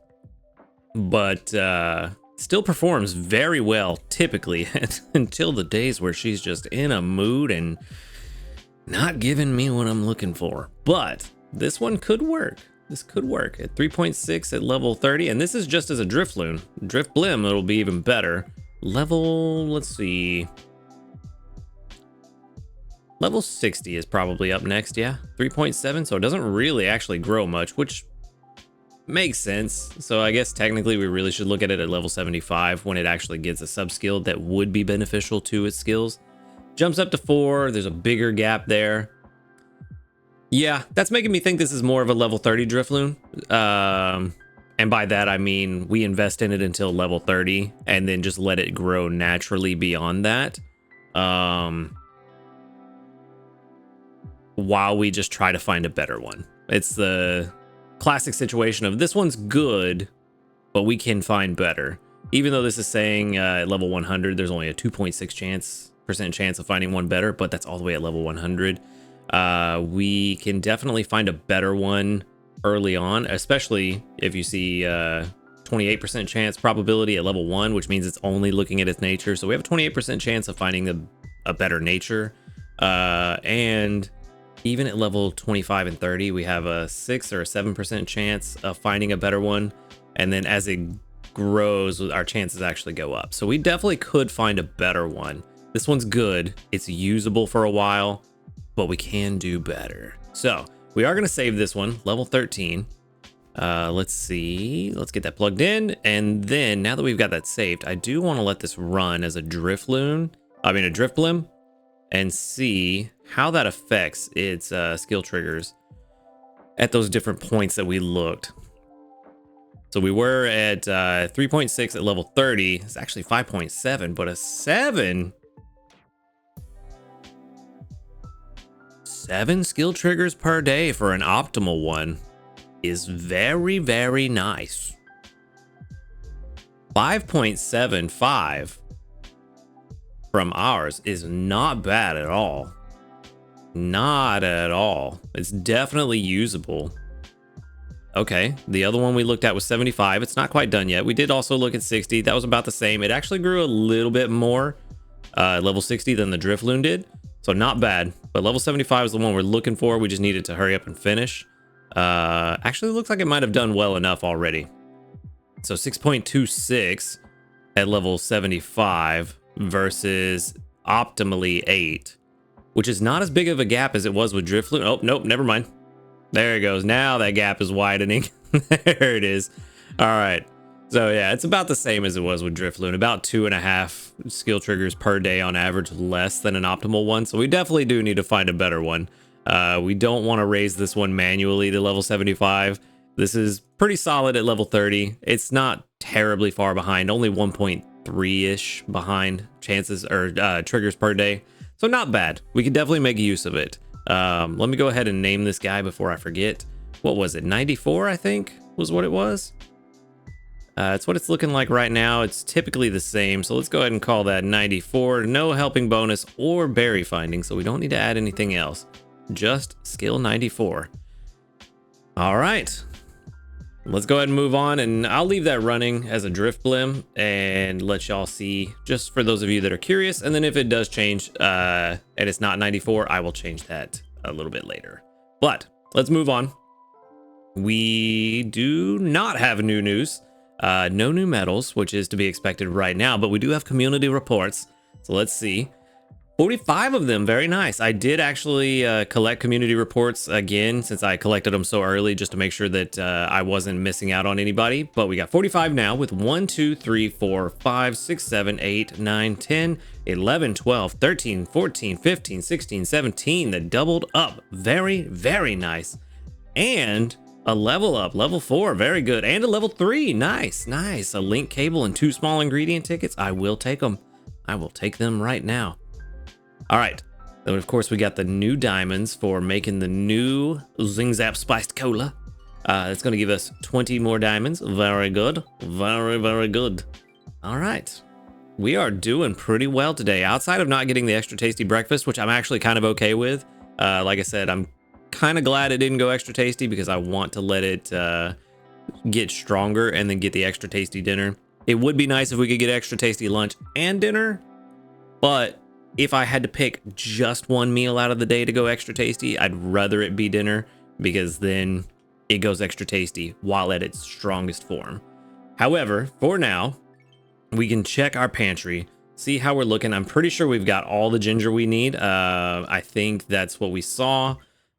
but still performs very well typically until the days where she's just in a mood and not giving me what I'm looking for. But this one could work. This could work at 3.6 at level 30, and this is just as a Drifloon. Drifblim, it'll be even better. Level, let's see. Level 60 is probably up next, yeah. 3.7, so it doesn't really actually grow much, which makes sense. So I guess technically we really should look at it at level 75 when it actually gets a sub-skill that would be beneficial to its skills. Jumps up to 4, there's a bigger gap there. Yeah, that's making me think this is more of a level 30 Drifloon. And by that, I mean we invest in it until level 30 and then just let it grow naturally beyond that. While we just try to find a better one. It's the classic situation of this one's good, but we can find better. Even though this is saying at level 100, there's only a 2.6% chance of finding one better, but that's all the way at level 100. We can definitely find a better one early on, especially if you see 28% chance probability at level 1, which means it's only looking at its nature. So we have a 28% chance of finding a better nature. And even at level 25 and 30, we have a 6 or a 7% chance of finding a better one. And then as it grows, our chances actually go up. So we definitely could find a better one. This one's good. It's usable for a while, but we can do better. So we are going to save this one, level 13. Let's see. Let's get that plugged in. And then now that we've got that saved, I do want to let this run as a drift blim, and see how that affects its skill triggers at those different points that we looked. So we were at 3.6 at level 30. It's actually 5.7, but a 7 skill triggers per day for an optimal one is very, very nice. 5.75 from ours is not bad at all. Not at all. It's definitely usable. Okay, the other one we looked at was 75. It's not quite done yet. We did also look at 60. That was about the same. It actually grew a little bit more level 60 than the drift loon did. So not bad, but level 75 is the one we're looking for. We just needed to hurry up and finish. Actually, it looks like it might have done well enough already. So 6.26 at level 75 versus optimally 8, which is not as big of a gap as it was with drift loon. Oh, nope, never mind. There it goes. Now that gap is widening. There it is. All right. So yeah, it's about the same as it was with drift loon, about 2.5 skill triggers per day on average, less than an optimal one. So we definitely do need to find a better one. We don't want to raise this one manually to level 75. This is pretty solid at level 30. It's not terribly far behind, only 1.3-ish behind chances or triggers per day. So not bad. We could definitely make use of it. Let me go ahead and name this guy before I forget. What was it? 94, I think was what it was. It's what it's looking like right now. It's typically the same. So let's go ahead and call that 94. No helping bonus or berry finding. So we don't need to add anything else. Just skill 94. All right. Let's go ahead and move on, and I'll leave that running as a drift blim and let y'all see, just for those of you that are curious. And then if it does change and it's not 94, I will change that a little bit later. But let's move on. We do not have new news. No new medals, which is to be expected right now, but we do have community reports. So let's see. 45 of them. Very nice. I did actually collect community reports again, since I collected them so early, just to make sure that I wasn't missing out on anybody. But we got 45 now with 1, 2, 3, 4, 5, 6, 7, 8, 9, 10, 11, 12, 13, 14, 15, 16, 17 that doubled up. Very, very nice. And a level up, level 4, very good. And a level 3, nice, nice. A link cable and 2 small ingredient tickets. I will take them. I will take them right now. All right, then of course we got the new diamonds for making the new Zing Zap Spiced Cola. It's going to give us 20 more diamonds. Very good, very, very good. All right, we are doing pretty well today. Outside of not getting the extra tasty breakfast, which I'm actually kind of okay with. Like I said, I'm kind of glad it didn't go extra tasty because I want to let it get stronger and then get the extra tasty dinner. It would be nice if we could get extra tasty lunch and dinner, but if I had to pick just one meal out of the day to go extra tasty, I'd rather it be dinner, because then it goes extra tasty while at its strongest form. However, for now, we can check our pantry, see how we're looking. I'm pretty sure we've got all the ginger we need. I think that's what we saw.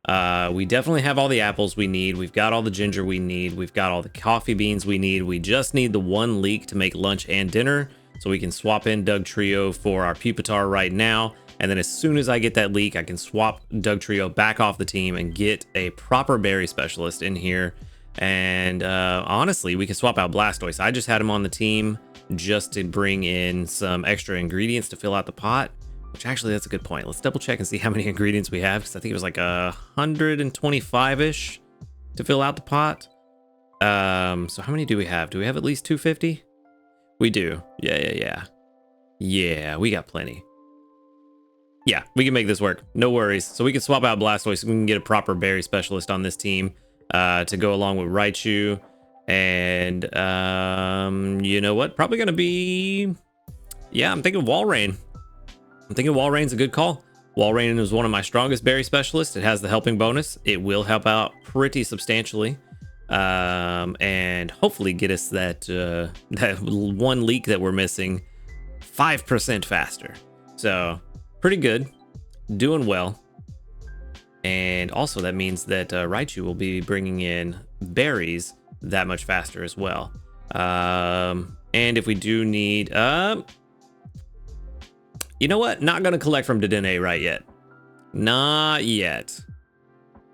We definitely have all the apples we need. We've got all the ginger we need. We've got all the coffee beans we need. We just need the one leek to make lunch and dinner. So we can swap in Doug Trio for our Pupitar right now. And then as soon as I get that leak, I can swap Doug Trio back off the team and get a proper berry specialist in here. And honestly, we can swap out Blastoise. I just had him on the team just to bring in some extra ingredients to fill out the pot, which actually that's a good point. Let's double check and see how many ingredients we have, because I think it was like 125-ish to fill out the pot. So how many do we have? Do we have at least 250? We do. Yeah, we got plenty. Yeah, we can make this work. No worries. So we can swap out Blastoise. We can get a proper berry specialist on this team to go along with Raichu. And you know what? Probably going to be... Yeah, I'm thinking Walrein. I'm thinking Walrein's a good call. Walrein is one of my strongest berry specialists. It has the helping bonus. It will help out pretty substantially, and hopefully get us that that one leak that we're missing 5% faster. So pretty good, doing well. And also that means that Raichu will be bringing in berries that much faster as well. And if we do need, you know what? Not gonna collect from Dedenne right yet. Not yet.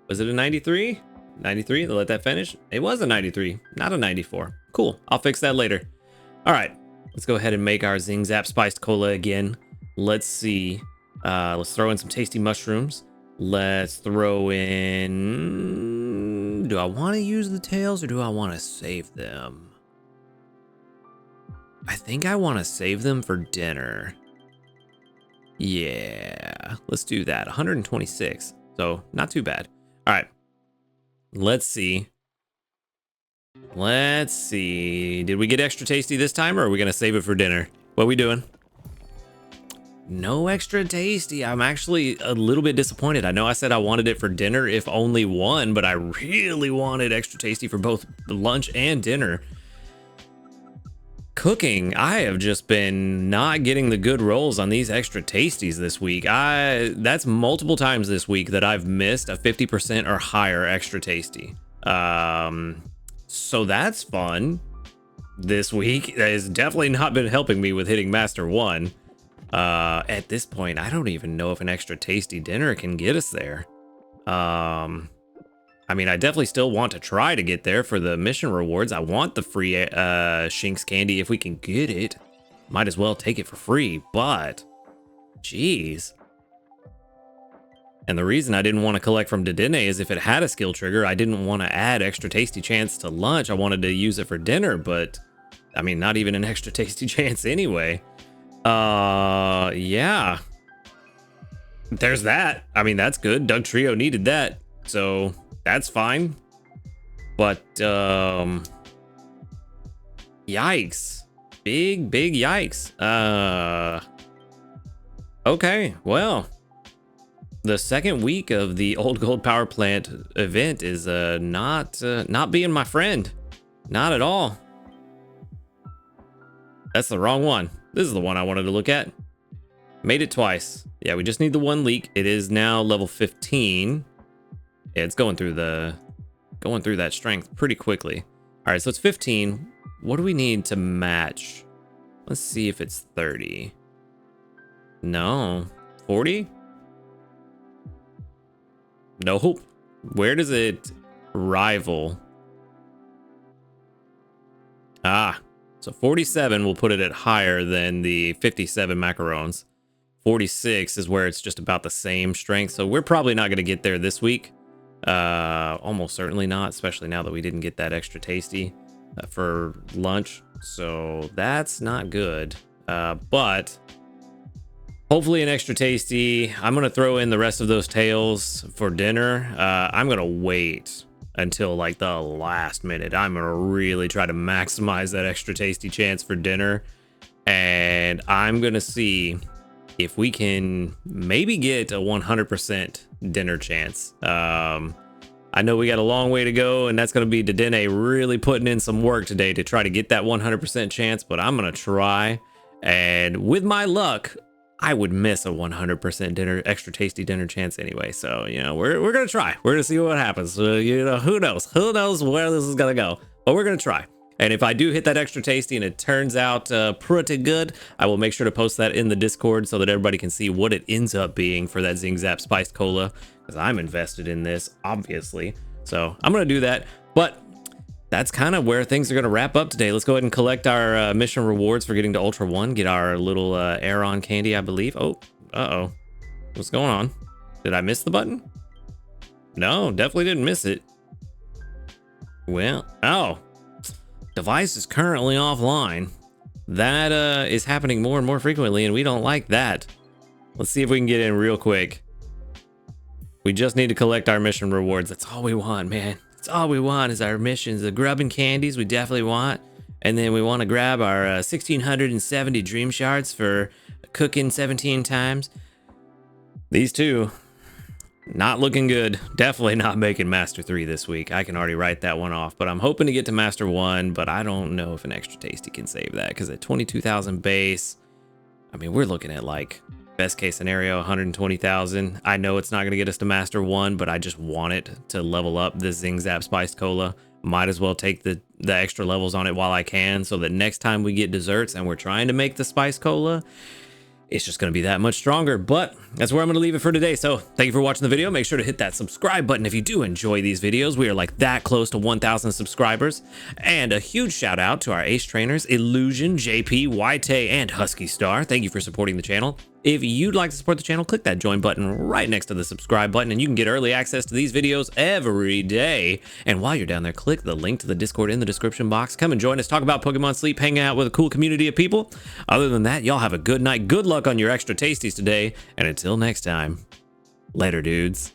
Was it a 93? 93, let that finish. It was a 93, not a 94. Cool, I'll fix that later. All right, let's go ahead and make our Zing Zap Spiced Cola again. Let's see, let's throw in some tasty mushrooms. Let's throw in, do I want to use the tails or do I want to save them? I think I want to save them for dinner. Yeah, let's do that. 126, so not too bad. All right, let's see. Let's see. Did we get extra tasty this time, or are we gonna save it for dinner? What are we doing? No extra tasty. I'm actually a little bit disappointed. I know I said I wanted it for dinner, if only one, but I really wanted extra tasty for both lunch and dinner. Cooking, I have just been not getting the good rolls on these extra tasties this week. That's multiple times this week that I've missed a 50% or higher extra tasty. So that's fun. This week that has definitely not been helping me with hitting Master 1. At this point, I don't even know if an extra tasty dinner can get us there. I mean, I definitely still want to try to get there for the mission rewards. I want the free Shinx candy if we can get it. Might as well take it for free, but geez. And the reason I didn't want to collect from Dedenne is if it had a skill trigger, I didn't want to add extra tasty chance to lunch. I wanted to use it for dinner, but I mean, not even an extra tasty chance anyway. Yeah. There's that. I mean, that's good. Doug Trio needed that, so that's fine. But yikes. Big yikes. Okay, well, the second week of the Old Gold Power Plant event is not being my friend. Not at all. That's the wrong one. This is the one I wanted to look at. Made it twice. Yeah, we just need the one leak. It is now level 15. Yeah, it's going through that strength pretty quickly. All right, so it's 15. What do we need to match? Let's see if it's 30. No. 40? Nope. Where does it rival? Ah, so 47 will put it at higher than the 57 macarons. 46 is where it's just about the same strength. So we're probably not going to get there this week. Almost certainly not, especially now that we didn't get that extra tasty for lunch. So that's not good. But hopefully an extra tasty. I'm going to throw in the rest of those tails for dinner. I'm going to wait until like the last minute. I'm going to really try to maximize that extra tasty chance for dinner. And I'm going to see if we can maybe get a 100% dinner chance. I know we got a long way to go, and that's going to be Dedenne really putting in some work today to try to get that 100% chance, but I'm going to try. And with my luck, I would miss a 100% dinner, extra tasty dinner chance anyway. So, you know, we're going to try. We're going to see what happens. You know, who knows where this is going to go, but we're going to try. And if I do hit that extra tasty and it turns out pretty good, I will make sure to post that in the Discord so that everybody can see what it ends up being for that Zing Zap Spiced Cola, because I'm invested in this, obviously. So I'm going to do that. But that's kind of where things are going to wrap up today. Let's go ahead and collect our mission rewards for getting to Ultra 1. Get our little Aeron candy, I believe. Oh, uh-oh. What's going on? Did I miss the button? No, definitely didn't miss it. Well, oh. Device is currently offline. That is happening more and more frequently, and we don't like that. Let's see if we can get in real quick. We just need to collect our mission rewards. That's all we want, man. That's all we want is our missions. The grubbing candies we definitely want. And then we want to grab our 1670 dream shards for cooking 17 times. These two, not looking good. Definitely not making Master 3 this week. I can already write that one off, but I'm hoping to get to Master 1, but I don't know if an Extra Tasty can save that, because at 22,000 base, I mean, we're looking at like best case scenario 120,000. I know it's not going to get us to Master 1, but I just want it to level up this Zing Zap Spiced Cola. Might as well take the extra levels on it while I can, so that next time we get desserts and we're trying to make the Spiced Cola, it's just going to be that much stronger. But that's where I'm going to leave it for today. So thank you for watching the video. Make sure to hit that subscribe button if you do enjoy these videos. We are like that close to 1,000 subscribers. And a huge shout out to our ace trainers, Illusion, JP, Yte, and Husky Star. Thank you for supporting the channel. If you'd like to support the channel, click that join button right next to the subscribe button, and you can get early access to these videos every day. And while you're down there, click the link to the Discord in the description box. Come and join us, talk about Pokemon Sleep, hang out with a cool community of people. Other than that, y'all have a good night. Good luck on your Extra Tasties today. And until next time, later, dudes.